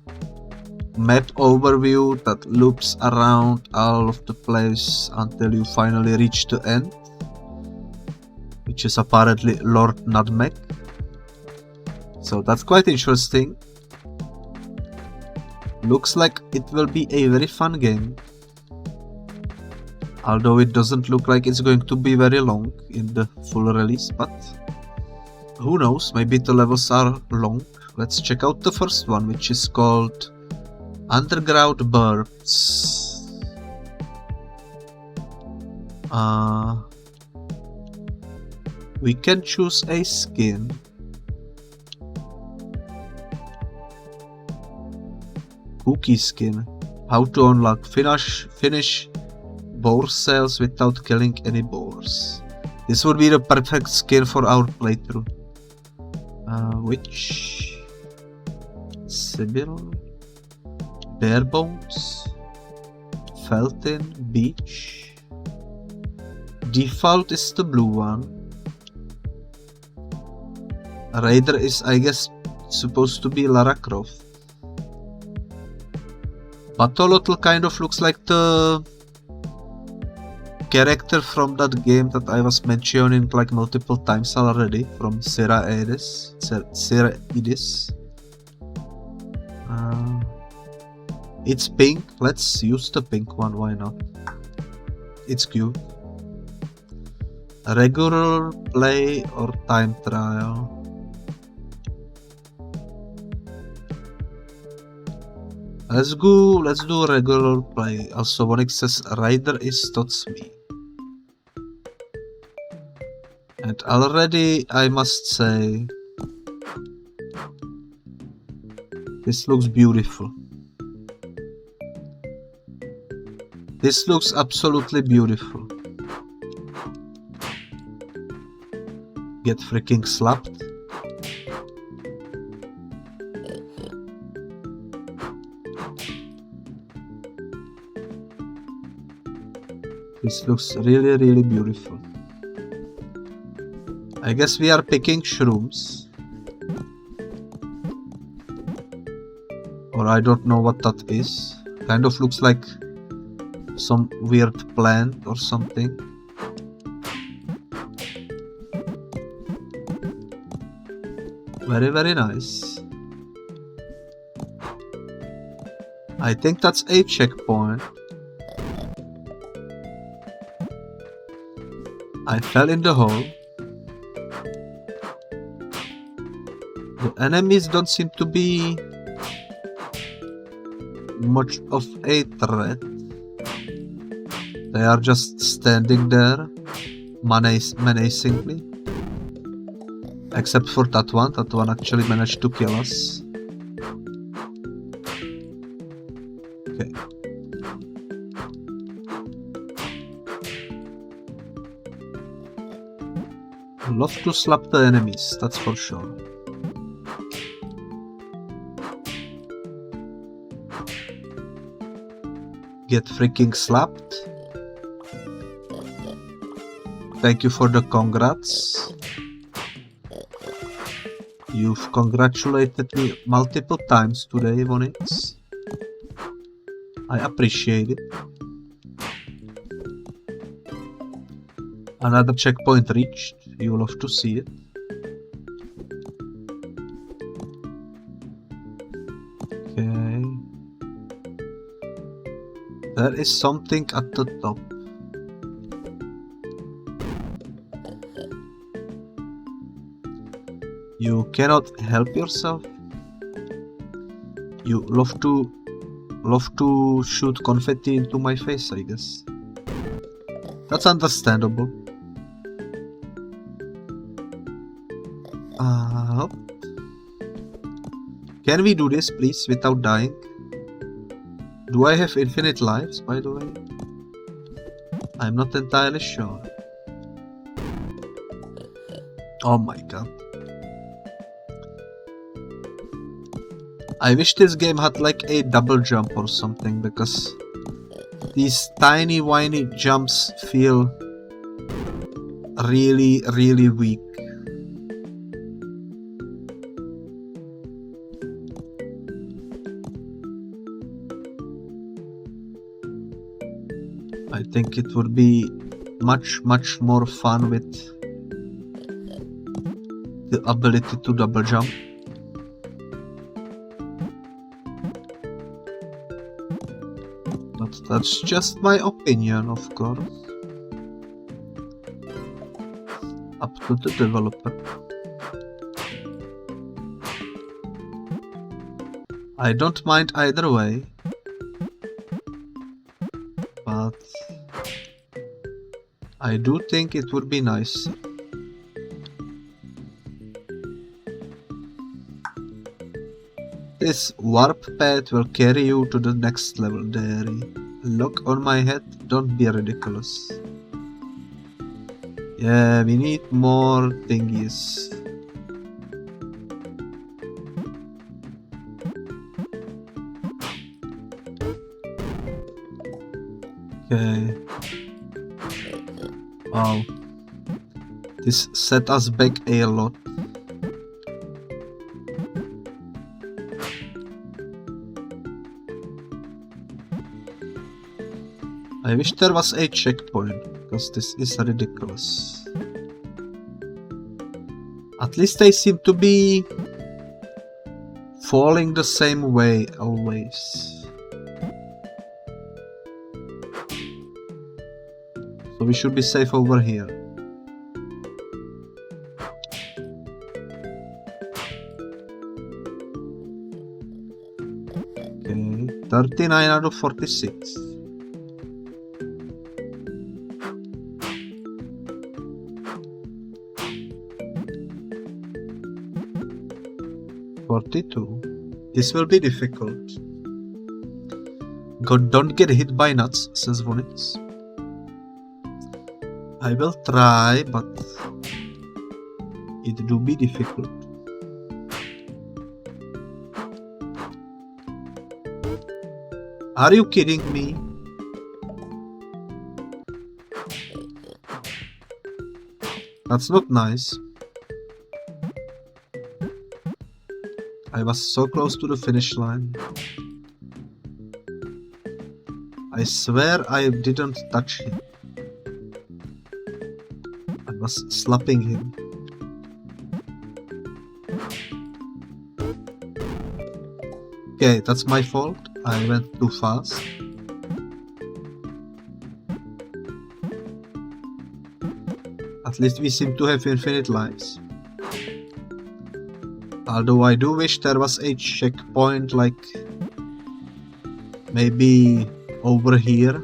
map overview that loops around all of the place until you finally reach the end, which is apparently Lord Nutmeg. So that's quite interesting. Looks like it will be a very fun game, although it doesn't look like it's going to be very long in the full release, but who knows, maybe the levels are long. Let's check out the first one, which is called Underground Birds. We can choose a skin. Cookie skin. How to unlock finish boar sales without killing any boars. This would be the perfect skin for our playthrough. Witch, Sibyl, Barebones, Felton, Beach. Default is the blue one. Raider is, I guess, supposed to be Lara Croft. Batolotl kind of looks like the character from that game that I was mentioning like multiple times already, from Sera Edis. It's pink. Let's use the pink one, why not? It's cute. Regular play or time trial? Let's do regular play. Also, Onyx says Rider is Totsme. And already I must say, this looks beautiful. This looks absolutely beautiful. Get freaking slapped. This looks really, really beautiful. I guess we are picking shrooms. Or I don't know what that is. Kind of looks like some weird plant or something. Very, very nice. I think that's a checkpoint. I fell in the hole. The enemies don't seem to be much of a threat. They are just standing there menacingly. Except for that one actually managed to kill us. Okay. Love to slap the enemies, that's for sure. Get freaking slapped. Thank you for the congrats. You've congratulated me multiple times today, Onyx. I appreciate it. Another checkpoint reached. You'll love to see it. Okay. There is something at the top. You cannot help yourself. You love to shoot confetti into my face, I guess. That's understandable. Can we do this, please, without dying? Do I have infinite lives, by the way? I'm not entirely sure. Oh my god. I wish this game had like a double jump or something, because these tiny whiny jumps feel really, really weak. I think it would be much more fun with the ability to double jump. But that's just my opinion, of course. Up to the developer. I don't mind either way. But I do think it would be nice. This warp pad will carry you to the next level, Derry. Look on my head, don't be ridiculous. Yeah, we need more thingies. Okay. Wow. This set us back a lot. I wish there was a checkpoint, because this is ridiculous. At least they seem to be falling the same way always. So we should be safe over here. Okay, 39 out of 46. This will be difficult. God, don't get hit by nuts, says Vonix. I will try, but it do be difficult. Are you kidding me? That's not nice. I was so close to the finish line. I swear I didn't touch him. I was slapping him. Okay, that's my fault. I went too fast. At least we seem to have infinite lives. Although I do wish there was a checkpoint, like maybe over here.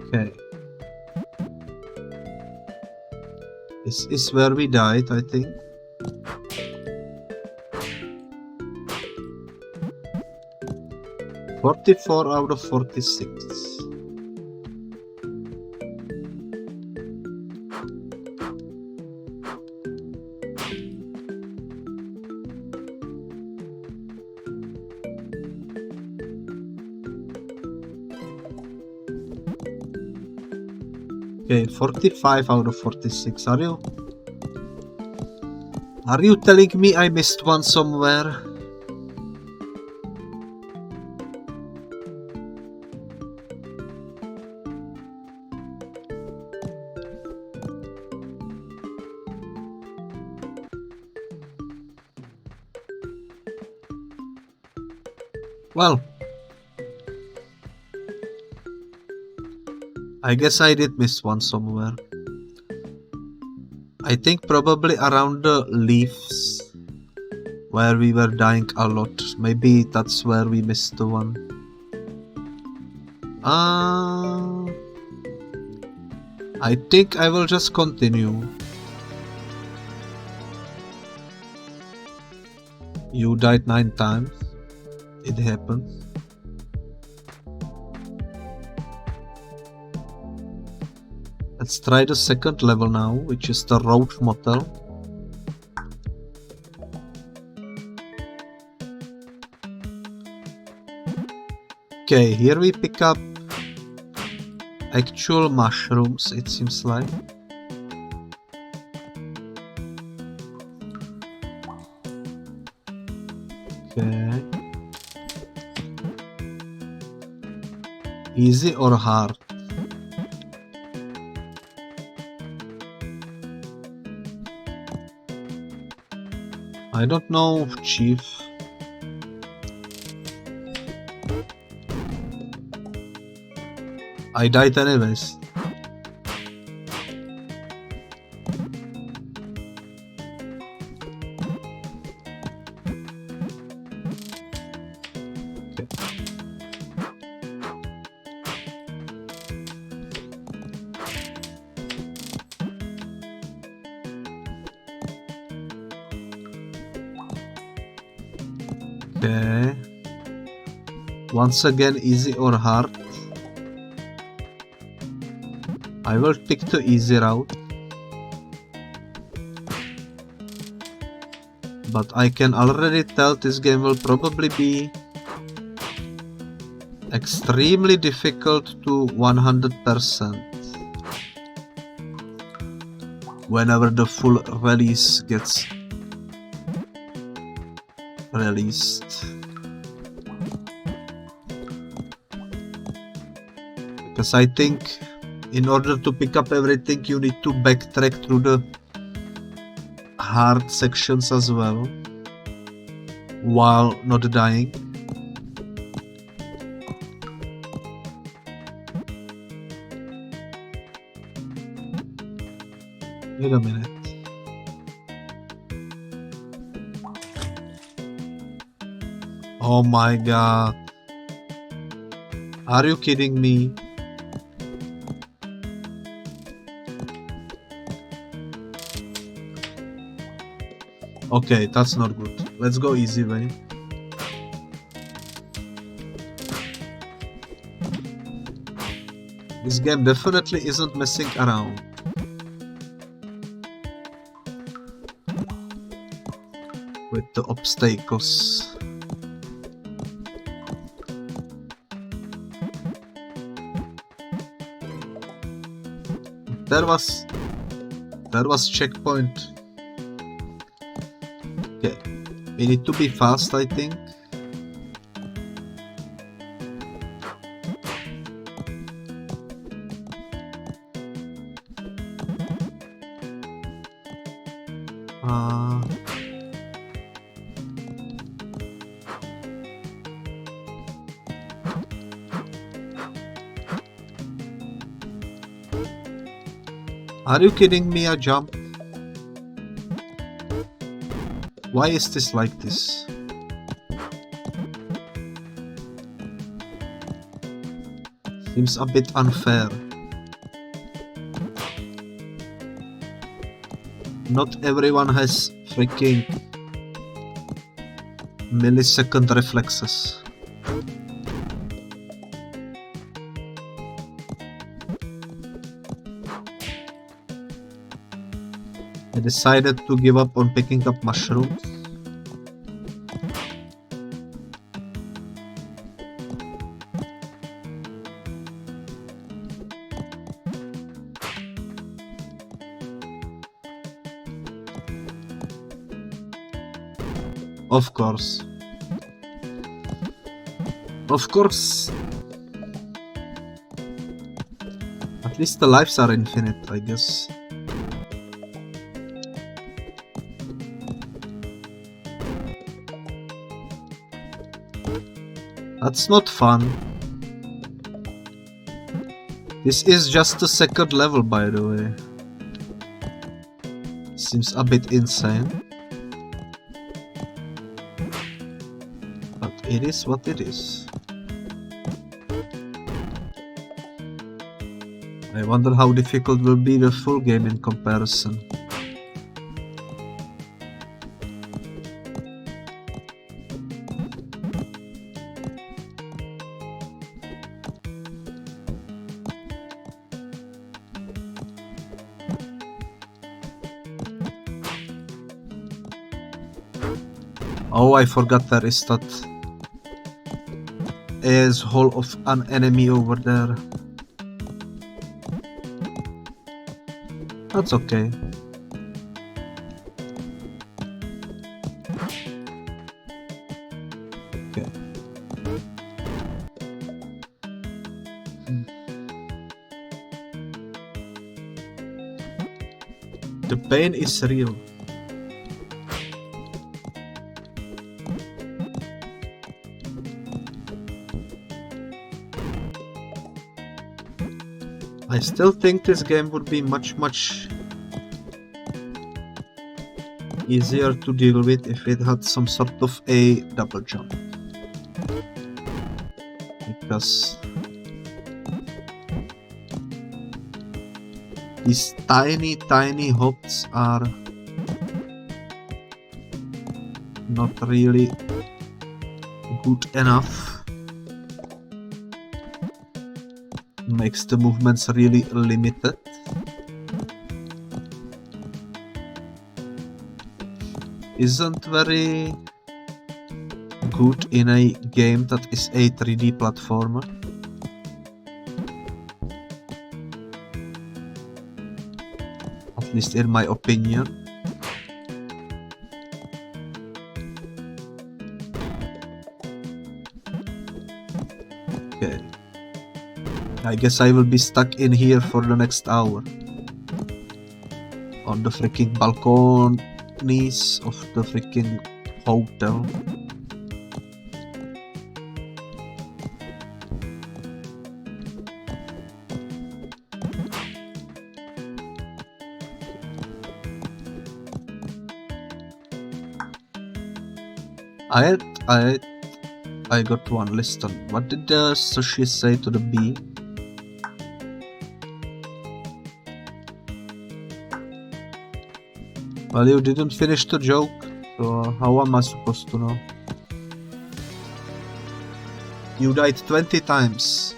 Okay. This is where we died, I think. "44 out of 46. Okay, 45 out of 46. Are you telling me I missed one somewhere? Well, I guess I did miss one somewhere. I think probably around the leaves where we were dying a lot. Maybe that's where we missed the one. I think I will just continue. You died 9 times. It happens. Let's try the second level now, which is the road motel. Okay, here we pick up actual mushrooms, it seems like. Okay. Easy or hard? I don't know, Chief. I died anyways. Okay. Once again, easy or hard? I will pick the easy route. But I can already tell this game will probably be extremely difficult to 100% whenever the full release gets released. Because I think in order to pick up everything you need to backtrack through the hard sections as well while not dying. Wait a minute. Oh my god. Are you kidding me? Okay, that's not good. Let's go easy way. This game definitely isn't messing around. With the obstacles. There was checkpoint. Okay, we need to be fast, I think. Are you kidding me? A jump? Why is this like this? Seems a bit unfair. Not everyone has freaking millisecond reflexes. I decided to give up on picking up mushrooms. Of course. Of course. At least the lives are infinite, I guess. That's not fun. This is just the second level, by the way. Seems a bit insane. But it is what it is. I wonder how difficult will be the full game in comparison. Oh, I forgot there is that asshole of an enemy over there. That's okay. Okay. The pain is real. I still think this game would be much easier to deal with if it had some sort of a double jump. Because these tiny hops are not really good enough. makes the movements really limited. Isn't very good in a game that is a 3D platformer. At least in my opinion. Okay. I guess I will be stuck in here for the next hour. On the freaking balconies of the freaking hotel. I got one. Listen, what did the sushi say to the bee? Well, you didn't finish the joke, so how am I supposed to know? You died 20 times.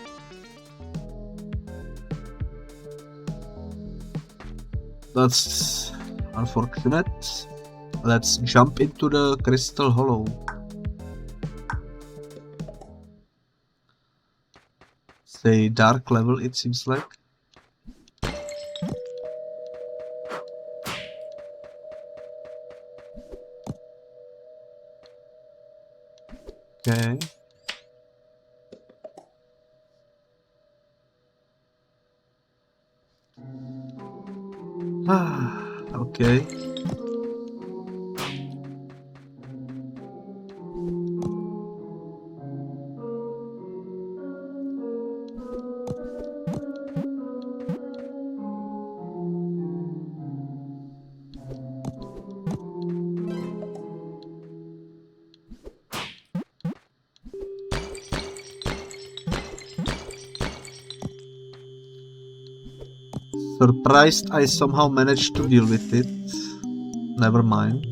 That's unfortunate. Let's jump into the crystal hollow. Say dark level, it seems like. Okay. Okay. Surprised I somehow managed to deal with it. Never mind.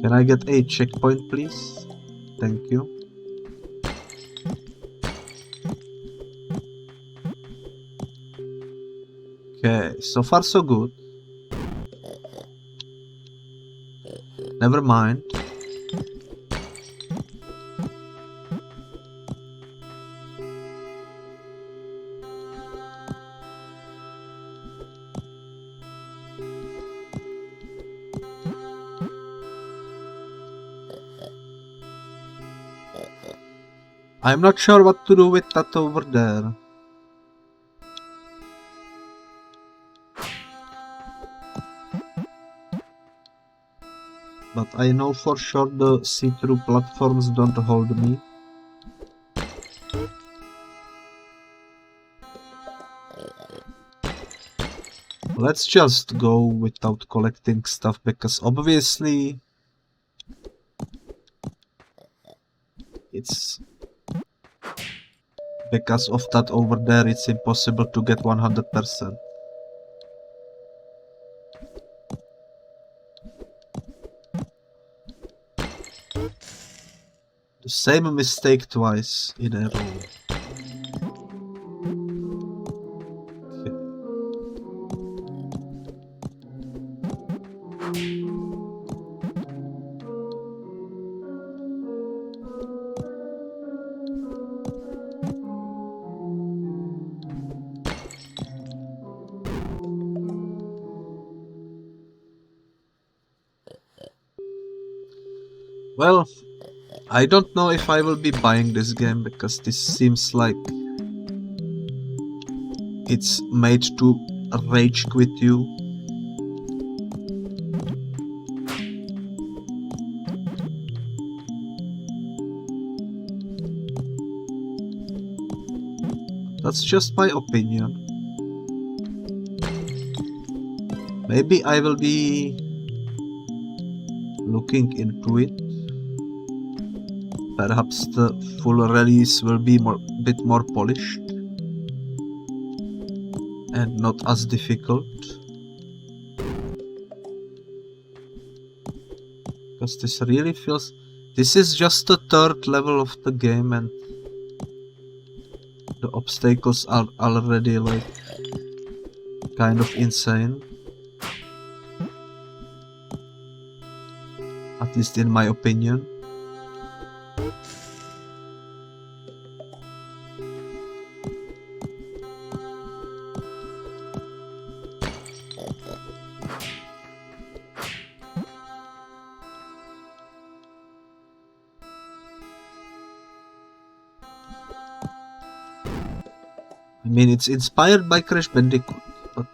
Can I get a checkpoint, please? Thank you. Okay, so far so good. Never mind. I'm not sure what to do with that over there. But I know for sure the see-through platforms don't hold me. Let's just go without collecting stuff, because obviously it's because of that over there it's impossible to get 100%. The same mistake twice in a row. Well, I don't know if I will be buying this game, because this seems like it's made to rage quit you. That's just my opinion. Maybe I will be looking into it. Perhaps the full release will be bit more polished and not as difficult. Because this really feels... This is just the third level of the game and the obstacles are already like kind of insane. At least in my opinion. I mean, it's inspired by Crash Bandicoot, but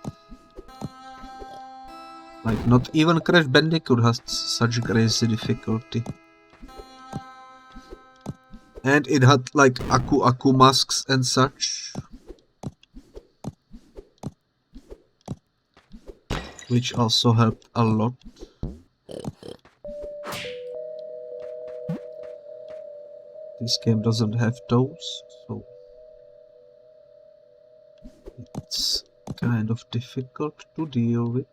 like not even Crash Bandicoot has such crazy difficulty. And it had like Aku masks and such, which also helped a lot. This game doesn't have those, so it's kind of difficult to deal with.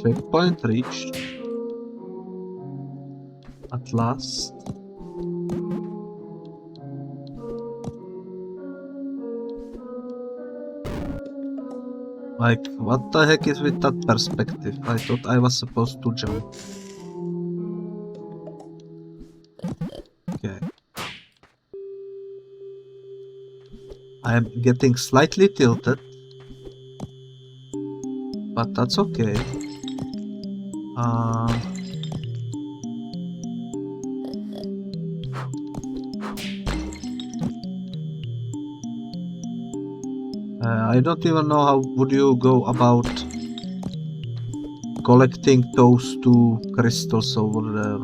Checkpoint reached. At last. Like, what the heck is with that perspective? I thought I was supposed to jump. Okay. I am getting slightly tilted, but that's okay. I don't even know how would you go about collecting those two crystals over there.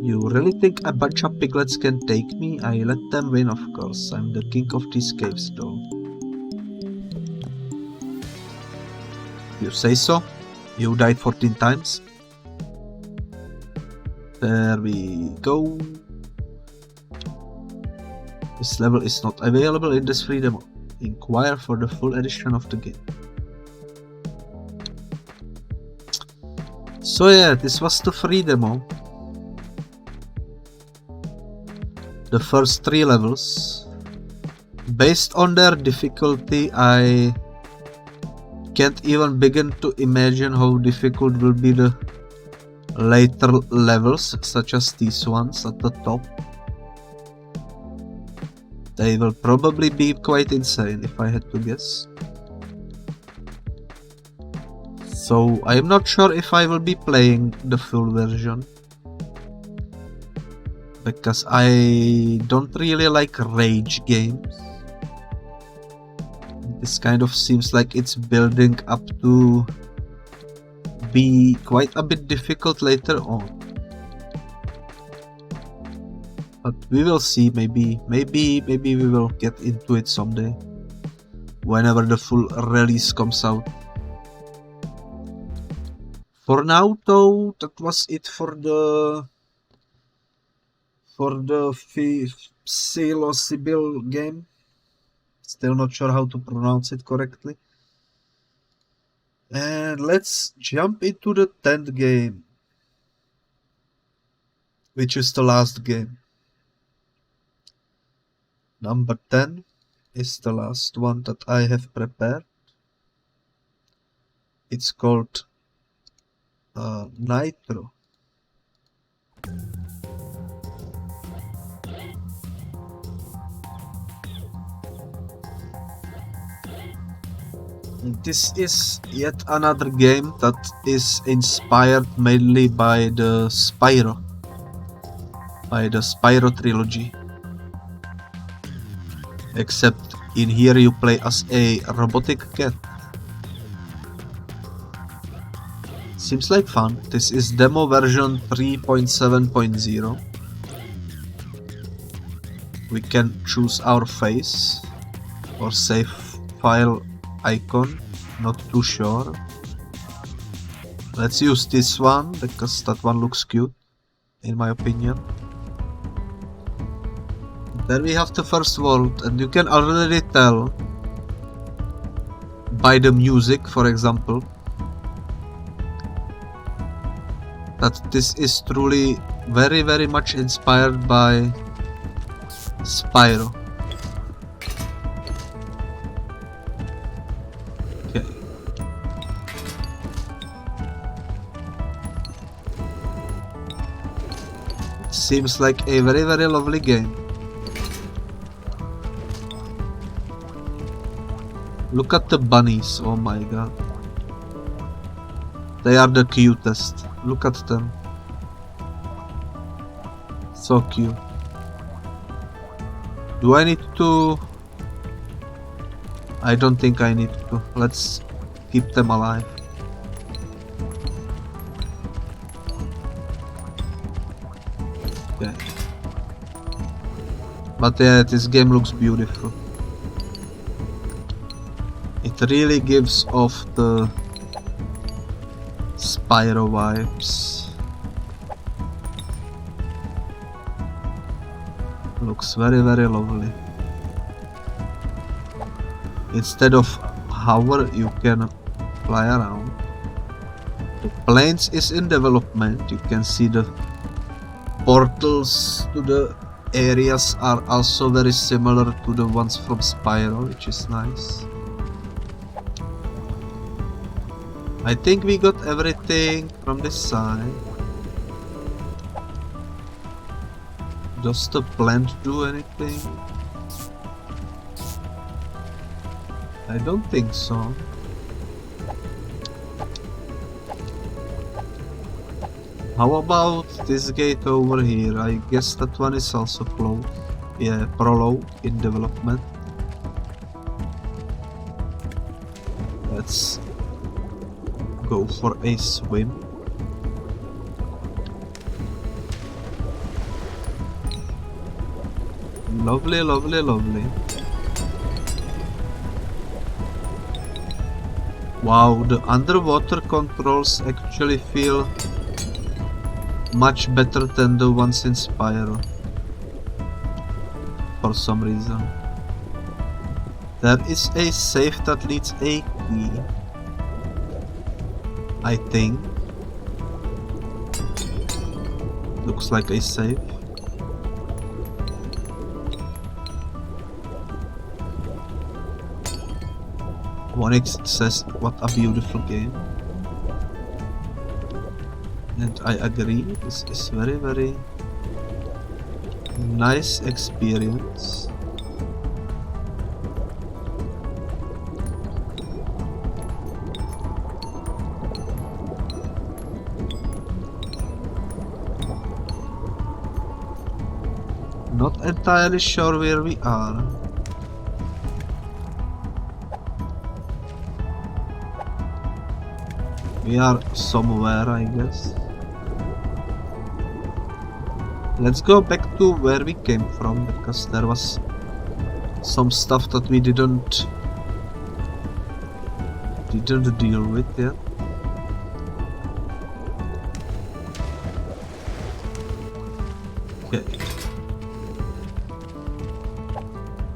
You really think a bunch of piglets can take me? I let them win, of course. I'm the king of these caves, though. You say so? You died 14 times? There we go. This level is not available in this free demo. Inquire for the full edition of the game. So yeah, this was the free demo. The first 3 levels. Based on their difficulty, I can't even begin to imagine how difficult will be the later levels, such as these ones at the top. They will probably be quite insane if I had to guess. So I'm not sure if I will be playing the full version, because I don't really like rage games. This kind of seems like it's building up to be quite a bit difficult later on. But we will see, maybe we will get into it someday, whenever the full release comes out. For now though, that was it for the psilocybin game. Still not sure how to pronounce it correctly. And let's jump into the 10th game, which is the last game. Number 10 is the last one that I have prepared. It's called Nitro. This is yet another game that is inspired mainly by the Spyro trilogy. Except in here you play as a robotic cat. Seems like fun. This is demo version 3.7.0. we can choose our face or save file icon, not too sure. Let's use this one because that one looks cute, in my opinion. Then we have the first world, and you can already tell by the music, for example, that this is truly very much inspired by Spyro. Okay. Seems like a very lovely game. Look at the bunnies, oh my god. They are the cutest. Look at them. So cute. Do I need to... I don't think I need to. Let's keep them alive. Okay. But yeah, this game looks beautiful. It really gives off the Spyro vibes. Looks very lovely. Instead of hover, you can fly around. The planes is in development. You can see the portals to the areas are also very similar to the ones from Spyro, which is nice. I think we got everything from this side. Does the plant do anything? I don't think so. How about this gate over here? I guess that one is also closed. Yeah, prologue in development. Let's go for a swim. Lovely. Wow, the underwater controls actually feel much better than the ones in Spyro. For some reason. There is a safe that needs a key. I think. Looks like a safe. Onyx says, what a beautiful game. And I agree, this is very nice experience. Not entirely sure where we are. We are somewhere, I guess. Let's go back to where we came from, because there was some stuff that we didn't deal with yet. Okay.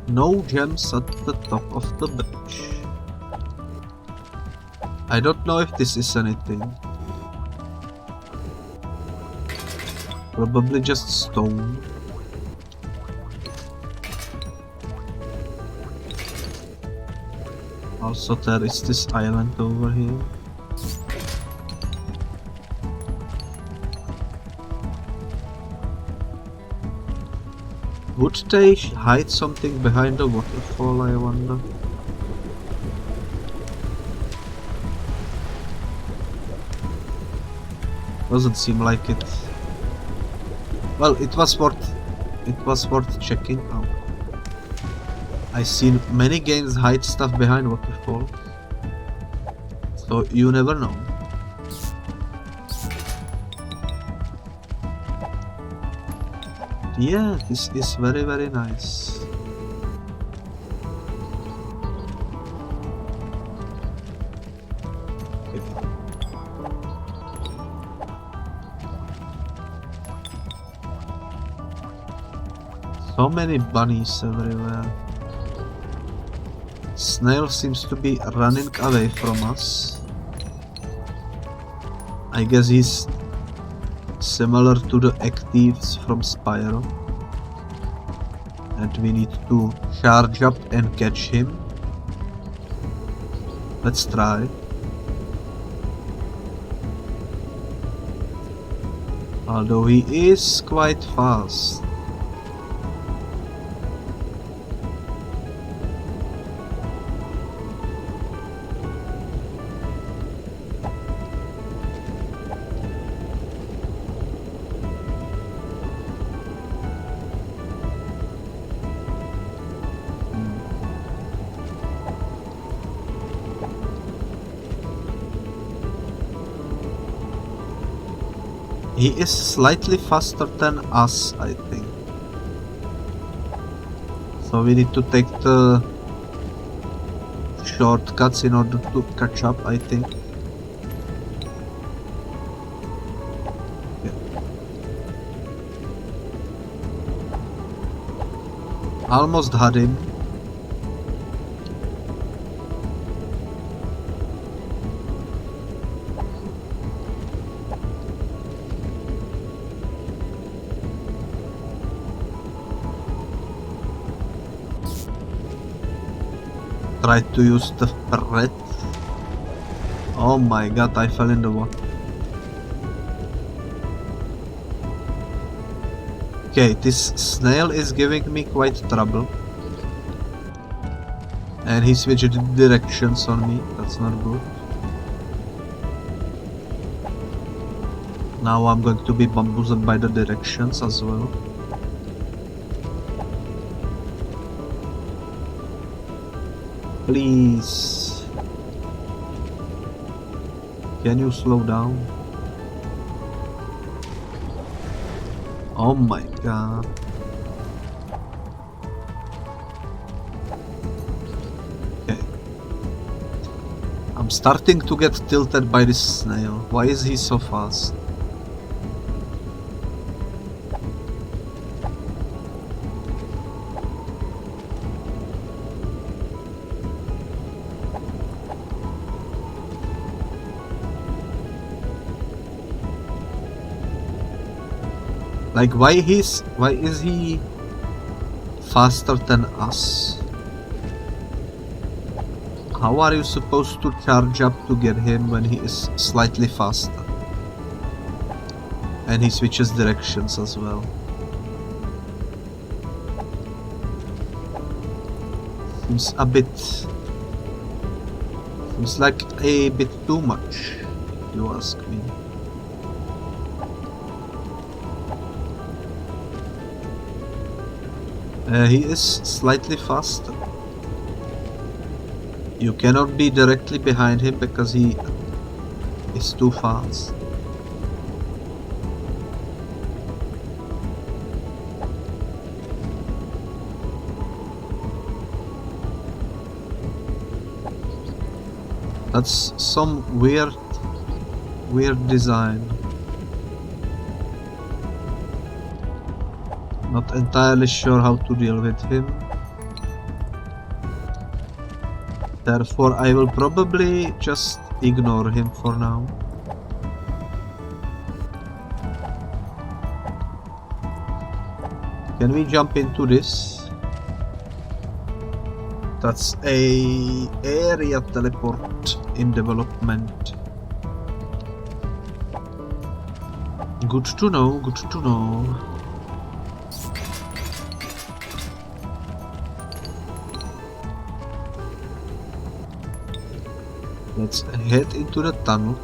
No gems at the top of the beach. I don't know if this is anything. Probably just stone. Also, there is this island over here. Would they hide something behind the waterfall, I wonder? Doesn't seem like it. Well, it was worth checking out. I've seen many games hide stuff behind waterfalls, so you never know. Yeah, this is very, very nice. So many bunnies everywhere. Snail seems to be running away from us. I guess he's similar to the actives from Spyro. And we need to charge up and catch him. Let's try. Although he is quite fast. He is slightly faster than us, I think. So we need to take the shortcuts in order to catch up, I think. Yeah. Almost had him. Tried to use the thread. Oh my god, I fell in the water. Okay, this snail is giving me quite trouble. And he switched directions on me, that's not good. Now I'm going to be bamboozled by the directions as well. Please. Can you slow down? Oh my god. Okay. I'm starting to get tilted by this snail. Why is he so fast? Like why is he faster than us? How are you supposed to charge up to get him when he is slightly faster? And he switches directions as well. Seems like a bit too much, if you ask me. He is slightly faster. You cannot be directly behind him because he is too fast. That's some weird design. Not entirely sure how to deal with him. Therefore, I will probably just ignore him for now. Can we jump into this? That's a area teleport in development. Good to know, good to know. Let's head into the tunnel.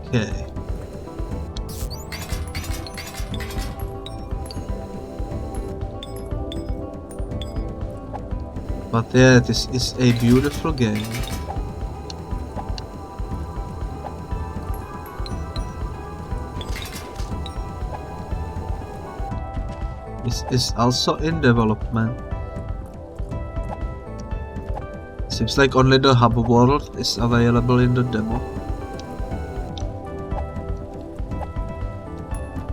Okay. But yeah, this is a beautiful game. This is also in development. Seems like only the hub world is available in the demo,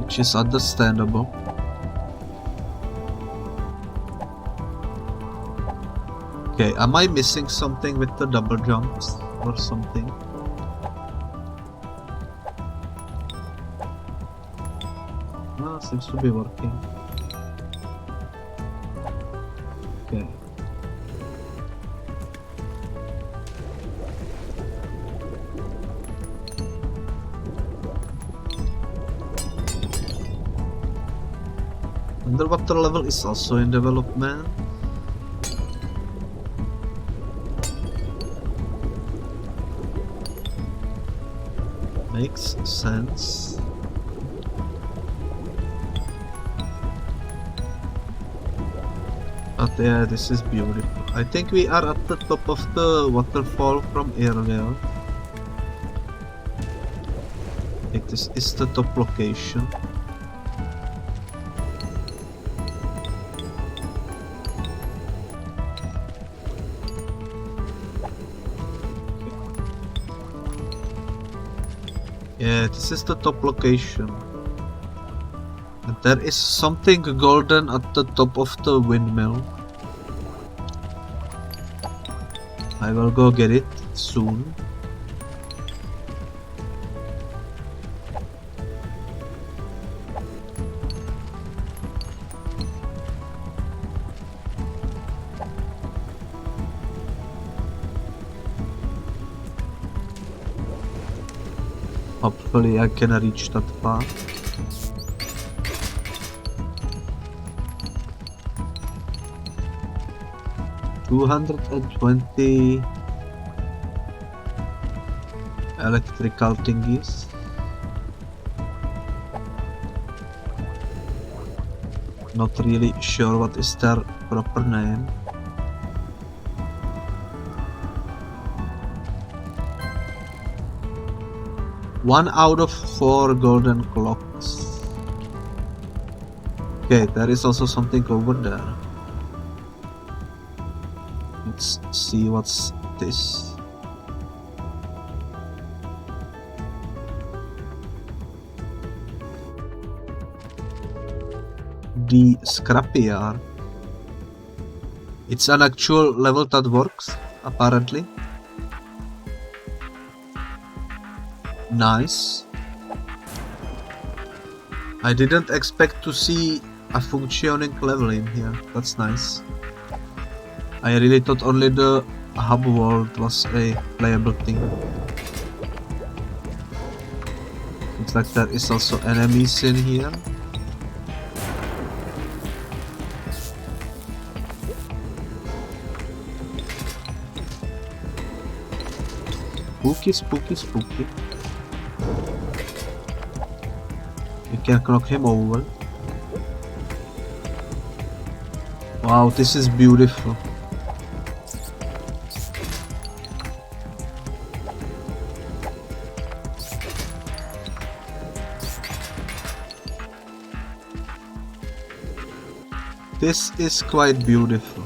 which is understandable. Okay, am I missing something with the double jumps or something? No, seems to be working. Okay. Underwater level is also in development. Makes sense. But yeah, this is beautiful. I think we are at the top of the waterfall from earlier. I think this is the top location. Yeah, this is the top location. And there is something golden at the top of the windmill. I will go get it soon. Hopefully I can reach that far. $220 electrical thingies. Not really sure what is their proper name. One out of 4 golden clocks. Okay, there is also something over there. Let's see what's this. The scrapyard. It's an actual level that works, apparently. Nice. I didn't expect to see a functioning level in here. That's nice. I really thought only the hub world was a playable thing. Looks like there is also enemies in here. Spooky, spooky, spooky. You can knock him over. Wow, this is beautiful. This is quite beautiful.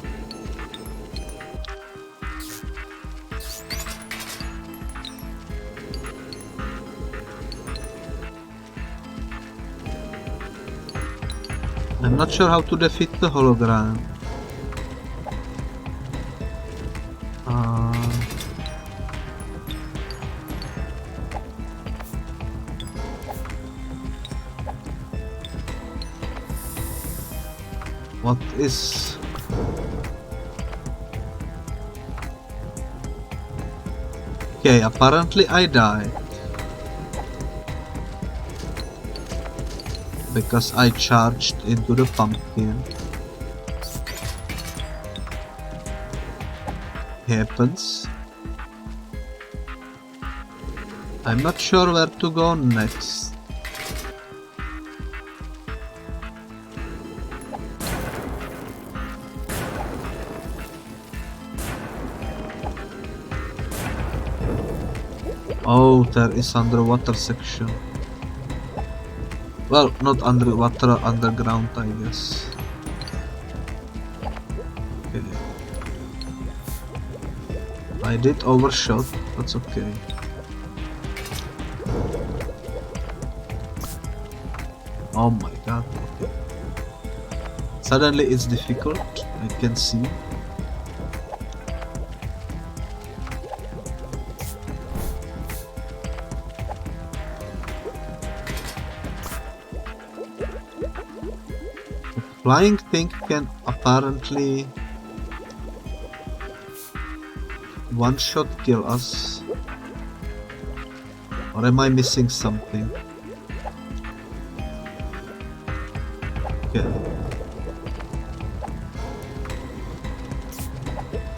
I'm not sure how to defeat the hologram. What is... Okay, apparently I died. Because I charged into the pumpkin. Happens. I'm not sure where to go next. Oh, there is underwater section. Well, not underwater, underground, I guess. I did overshot, that's okay. Oh my god, okay. Suddenly it's difficult, I can see. The flying thing can apparently one-shot kill us. Or am I missing something? Okay.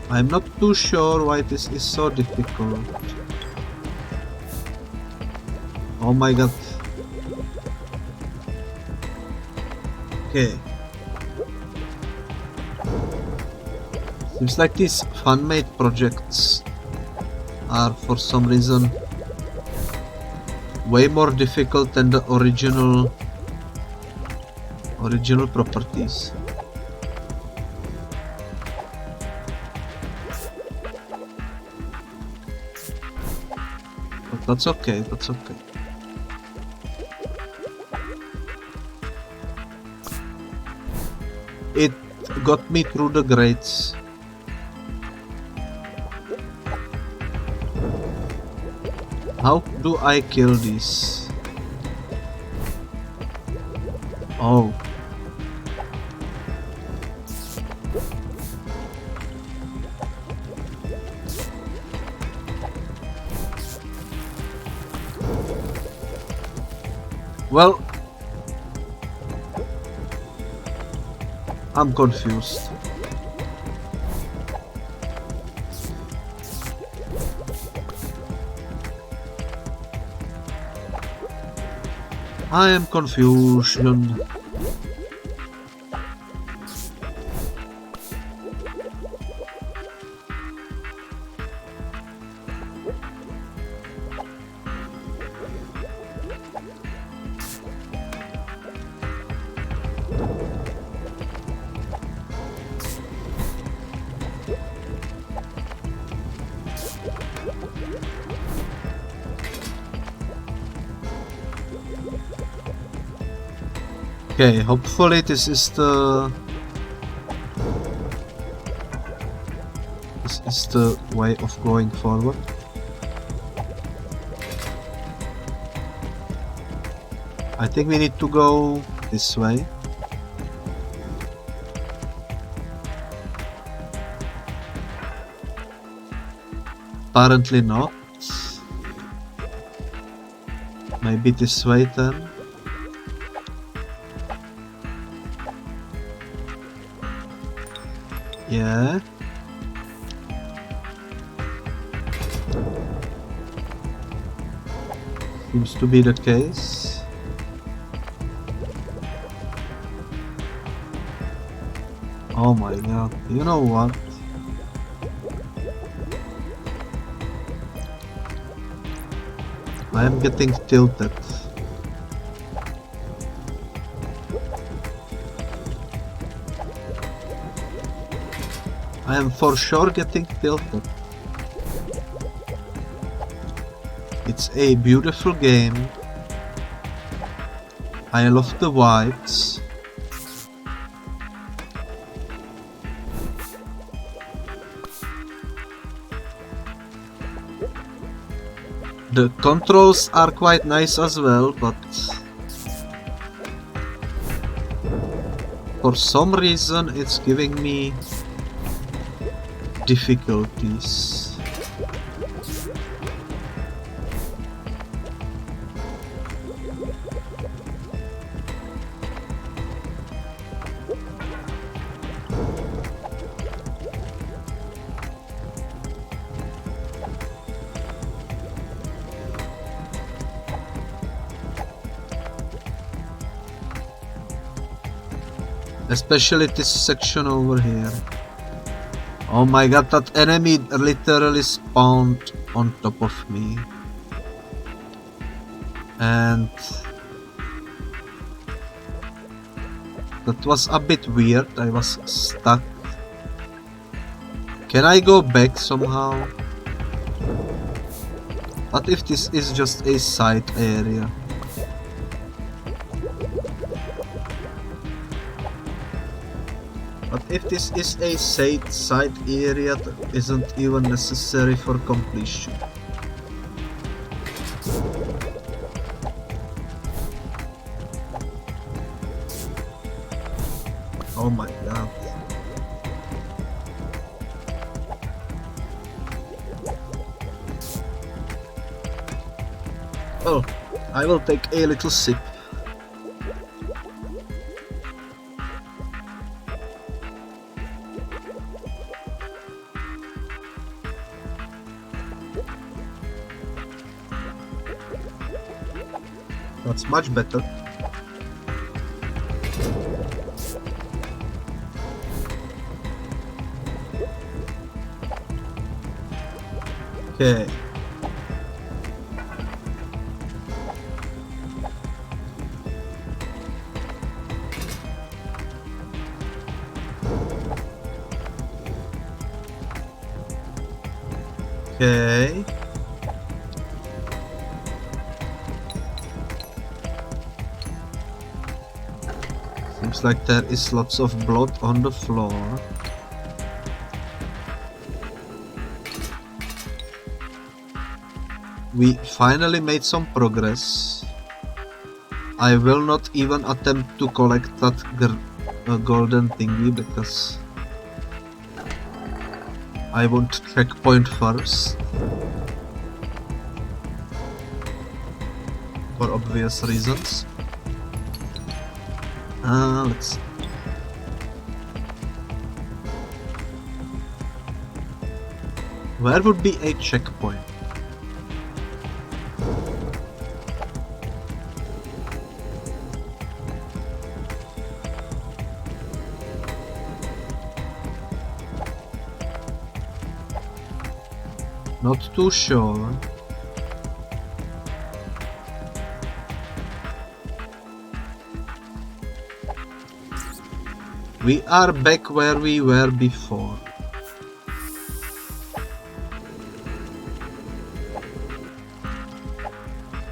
I'm not too sure why this is so difficult. Oh my god. Okay. Seems like these fan-made projects are for some reason way more difficult than the original properties. But that's okay, that's okay. It got me through the grades. How do I kill this? Oh. Well, I'm confused. I am confusion. Okay, hopefully this is the way of going forward. I think we need to go this way. Apparently not. Maybe this way then. Yeah. Seems to be the case. Oh my god, you know what? I am getting tilted. I am for sure getting tilted. It's a beautiful game. I love the vibes. The controls are quite nice as well, but for some reason it's giving me difficulties. Especially this section over here. Oh my god, that enemy literally spawned on top of me. And that was a bit weird, I was stuck. Can I go back somehow? What if this is just a side area? What if this is a side area that isn't even necessary for completion? Oh my god. Oh, I will take a little sip. That's much better. Okay. Okay. Seems like there is lots of blood on the floor. We finally made some progress. I will not even attempt to collect that golden thingy because I want checkpoint first. For obvious reasons. Let's see. Where would be a checkpoint? Not too sure. We are back where we were before.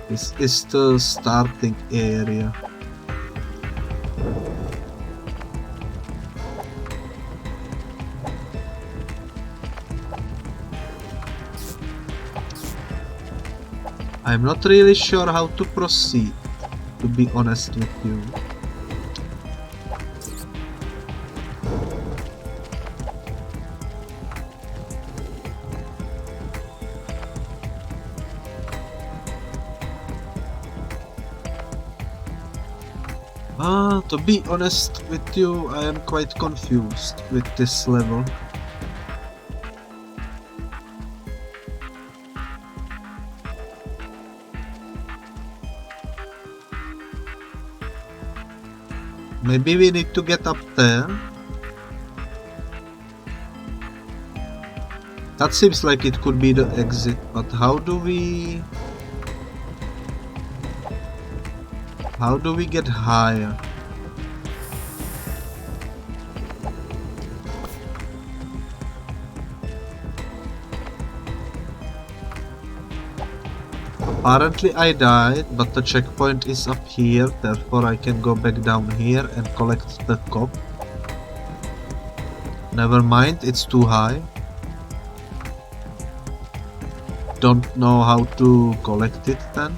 This is the starting area. I'm not really sure how to proceed, to be honest with you. To be honest with you, I am quite confused with this level. Maybe we need to get up there. That seems like it could be the exit, but how do we get higher? Apparently I died, but the checkpoint is up here, therefore I can go back down here and collect the cop. Never mind, it's too high. Don't know how to collect it then.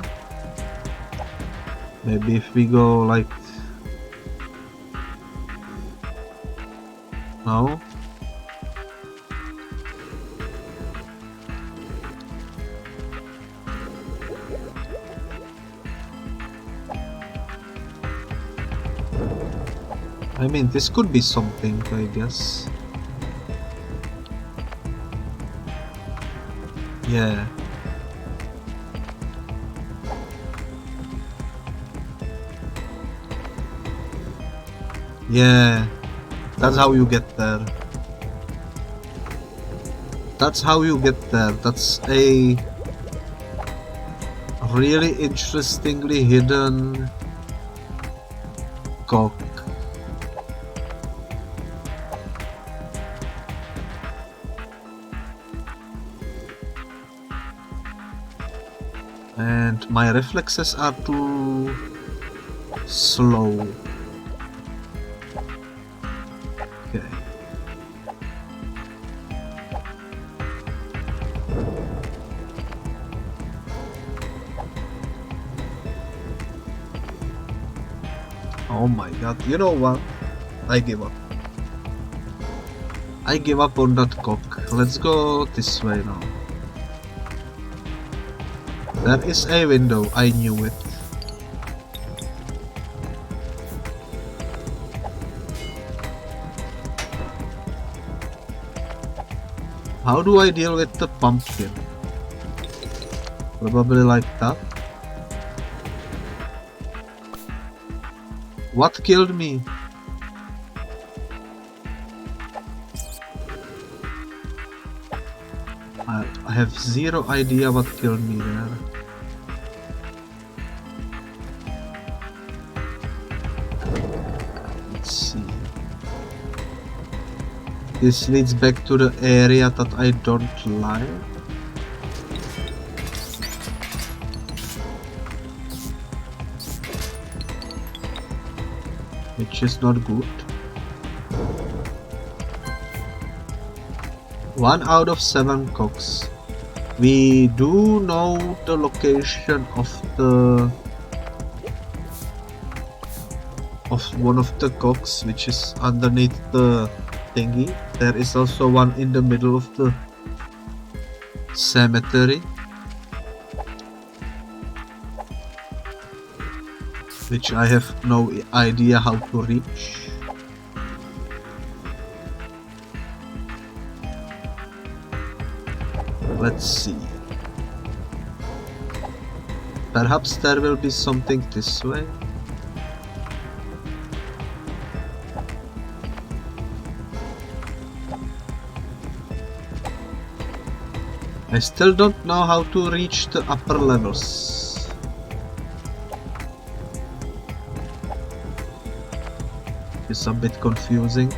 Maybe if we go like... No? I mean, this could be something, I guess. Yeah. Yeah. That's how you get there. That's how you get there. That's a really interestingly hidden cock. And my reflexes are too slow. Okay. Oh my god, you know what? I give up. I give up on that cock. Let's go this way now. There is a window, I knew it. How do I deal with the pumpkin? Probably like that. What killed me? I have zero idea what killed me there. Let's see. This leads back to the area that I don't like. Which is not good. 1 out of 7 cocks. We do know the location of one of the cocks, which is underneath the thingy. There is also one in the middle of the cemetery, which I have no idea how to reach. Let's see. Perhaps there will be something this way. I still don't know how to reach the upper levels. It's a bit confusing.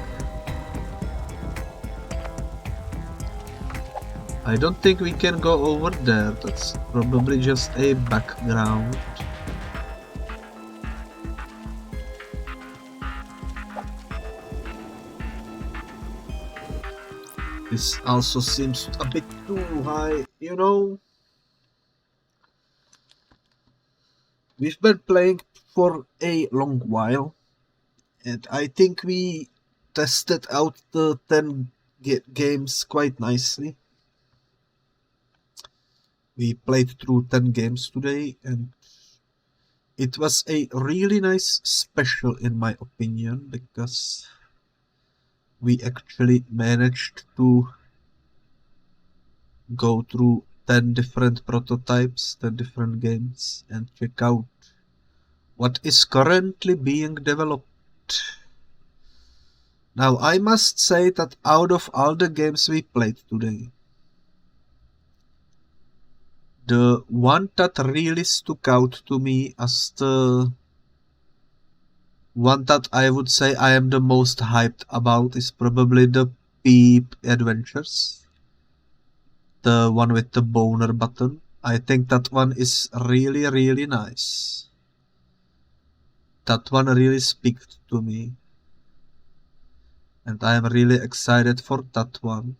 I don't think we can go over there. That's probably just a background. This also seems a bit too high, you know. We've been playing for a long while, and I think we tested out the 10 games quite nicely. We played through 10 games today, and it was a really nice special in my opinion, because we actually managed to go through 10 different prototypes, 10 different games, and check out what is currently being developed. Now, I must say that out of all the games we played today, the one that really stuck out to me as the one that I would say I am the most hyped about is probably the Peep Adventures. The one with the boner button. I think that one is really, really nice. That one really speaks to me. And I am really excited for that one.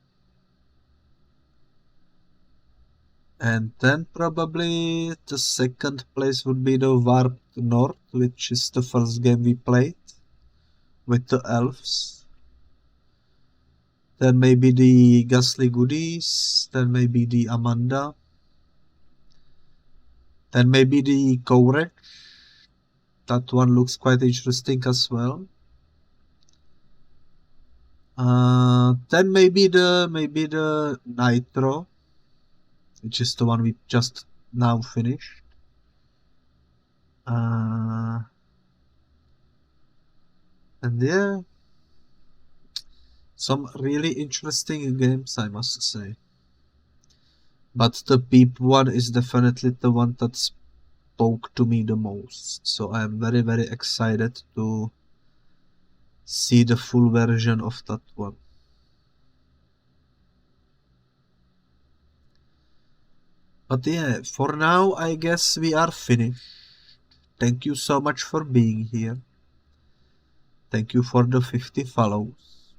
And then probably the second place would be the Warped North, which is the first game we played with the elves. Then maybe the Ghastly Goodies, then maybe the Amanda, then maybe the Courage. That one looks quite interesting as well. Then maybe the Nitro, which is the one we just now finished. And yeah, some really interesting games, I must say. But the Peep one is definitely the one that spoke to me the most. So I am very, very excited to see the full version of that one. But yeah, for now I guess we are finished. Thank you so much for being here. Thank you for the 50 follows.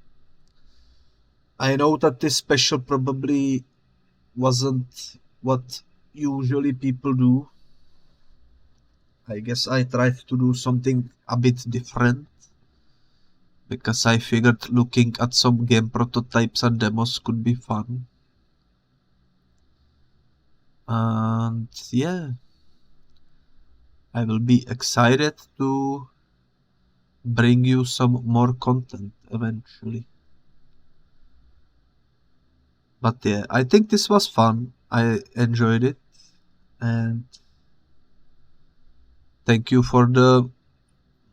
I know that this special probably wasn't what usually people do. I guess I tried to do something a bit different, because I figured looking at some game prototypes and demos could be fun. And yeah, I will be excited to bring you some more content eventually. But yeah, I think this was fun. I enjoyed it, and thank you for the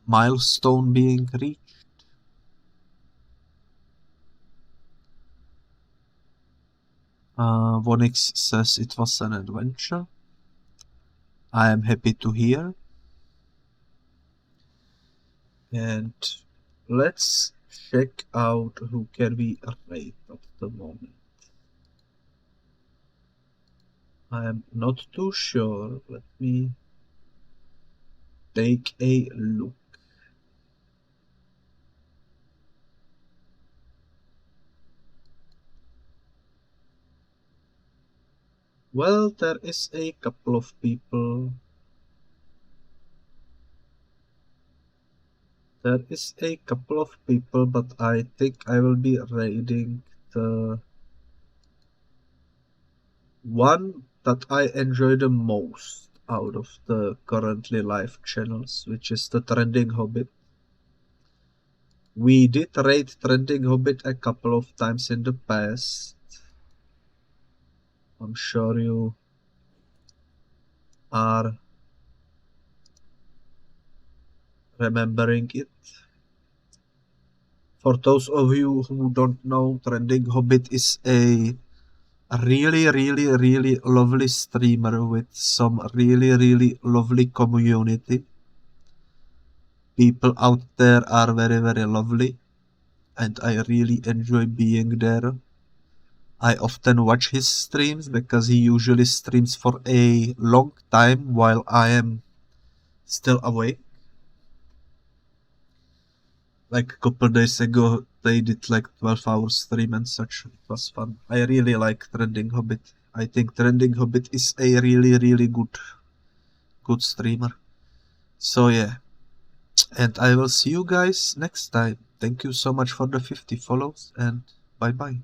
milestone being reached. Vonix says it was an adventure. I am happy to hear. And let's check out who can we rate at the moment. I am not too sure. Let me take a look. Well, there is a couple of people. There is a couple of people, but I think I will be rating the one that I enjoy the most out of the currently live channels, which is the Trending Hobbit. We did rate Trending Hobbit a couple of times in the past. I'm sure you are remembering it. For those of you who don't know, Trending Hobbit is a really lovely streamer with some really lovely community. People out there are very lovely, and I really enjoy being there. I often watch his streams because he usually streams for a long time while I am still awake. Like a couple days ago, they did like 12-hour stream and such. It was fun. I really like Trending Hobbit. I think Trending Hobbit is a really good streamer. So yeah. And I will see you guys next time. Thank you so much for the 50 follows, and bye bye.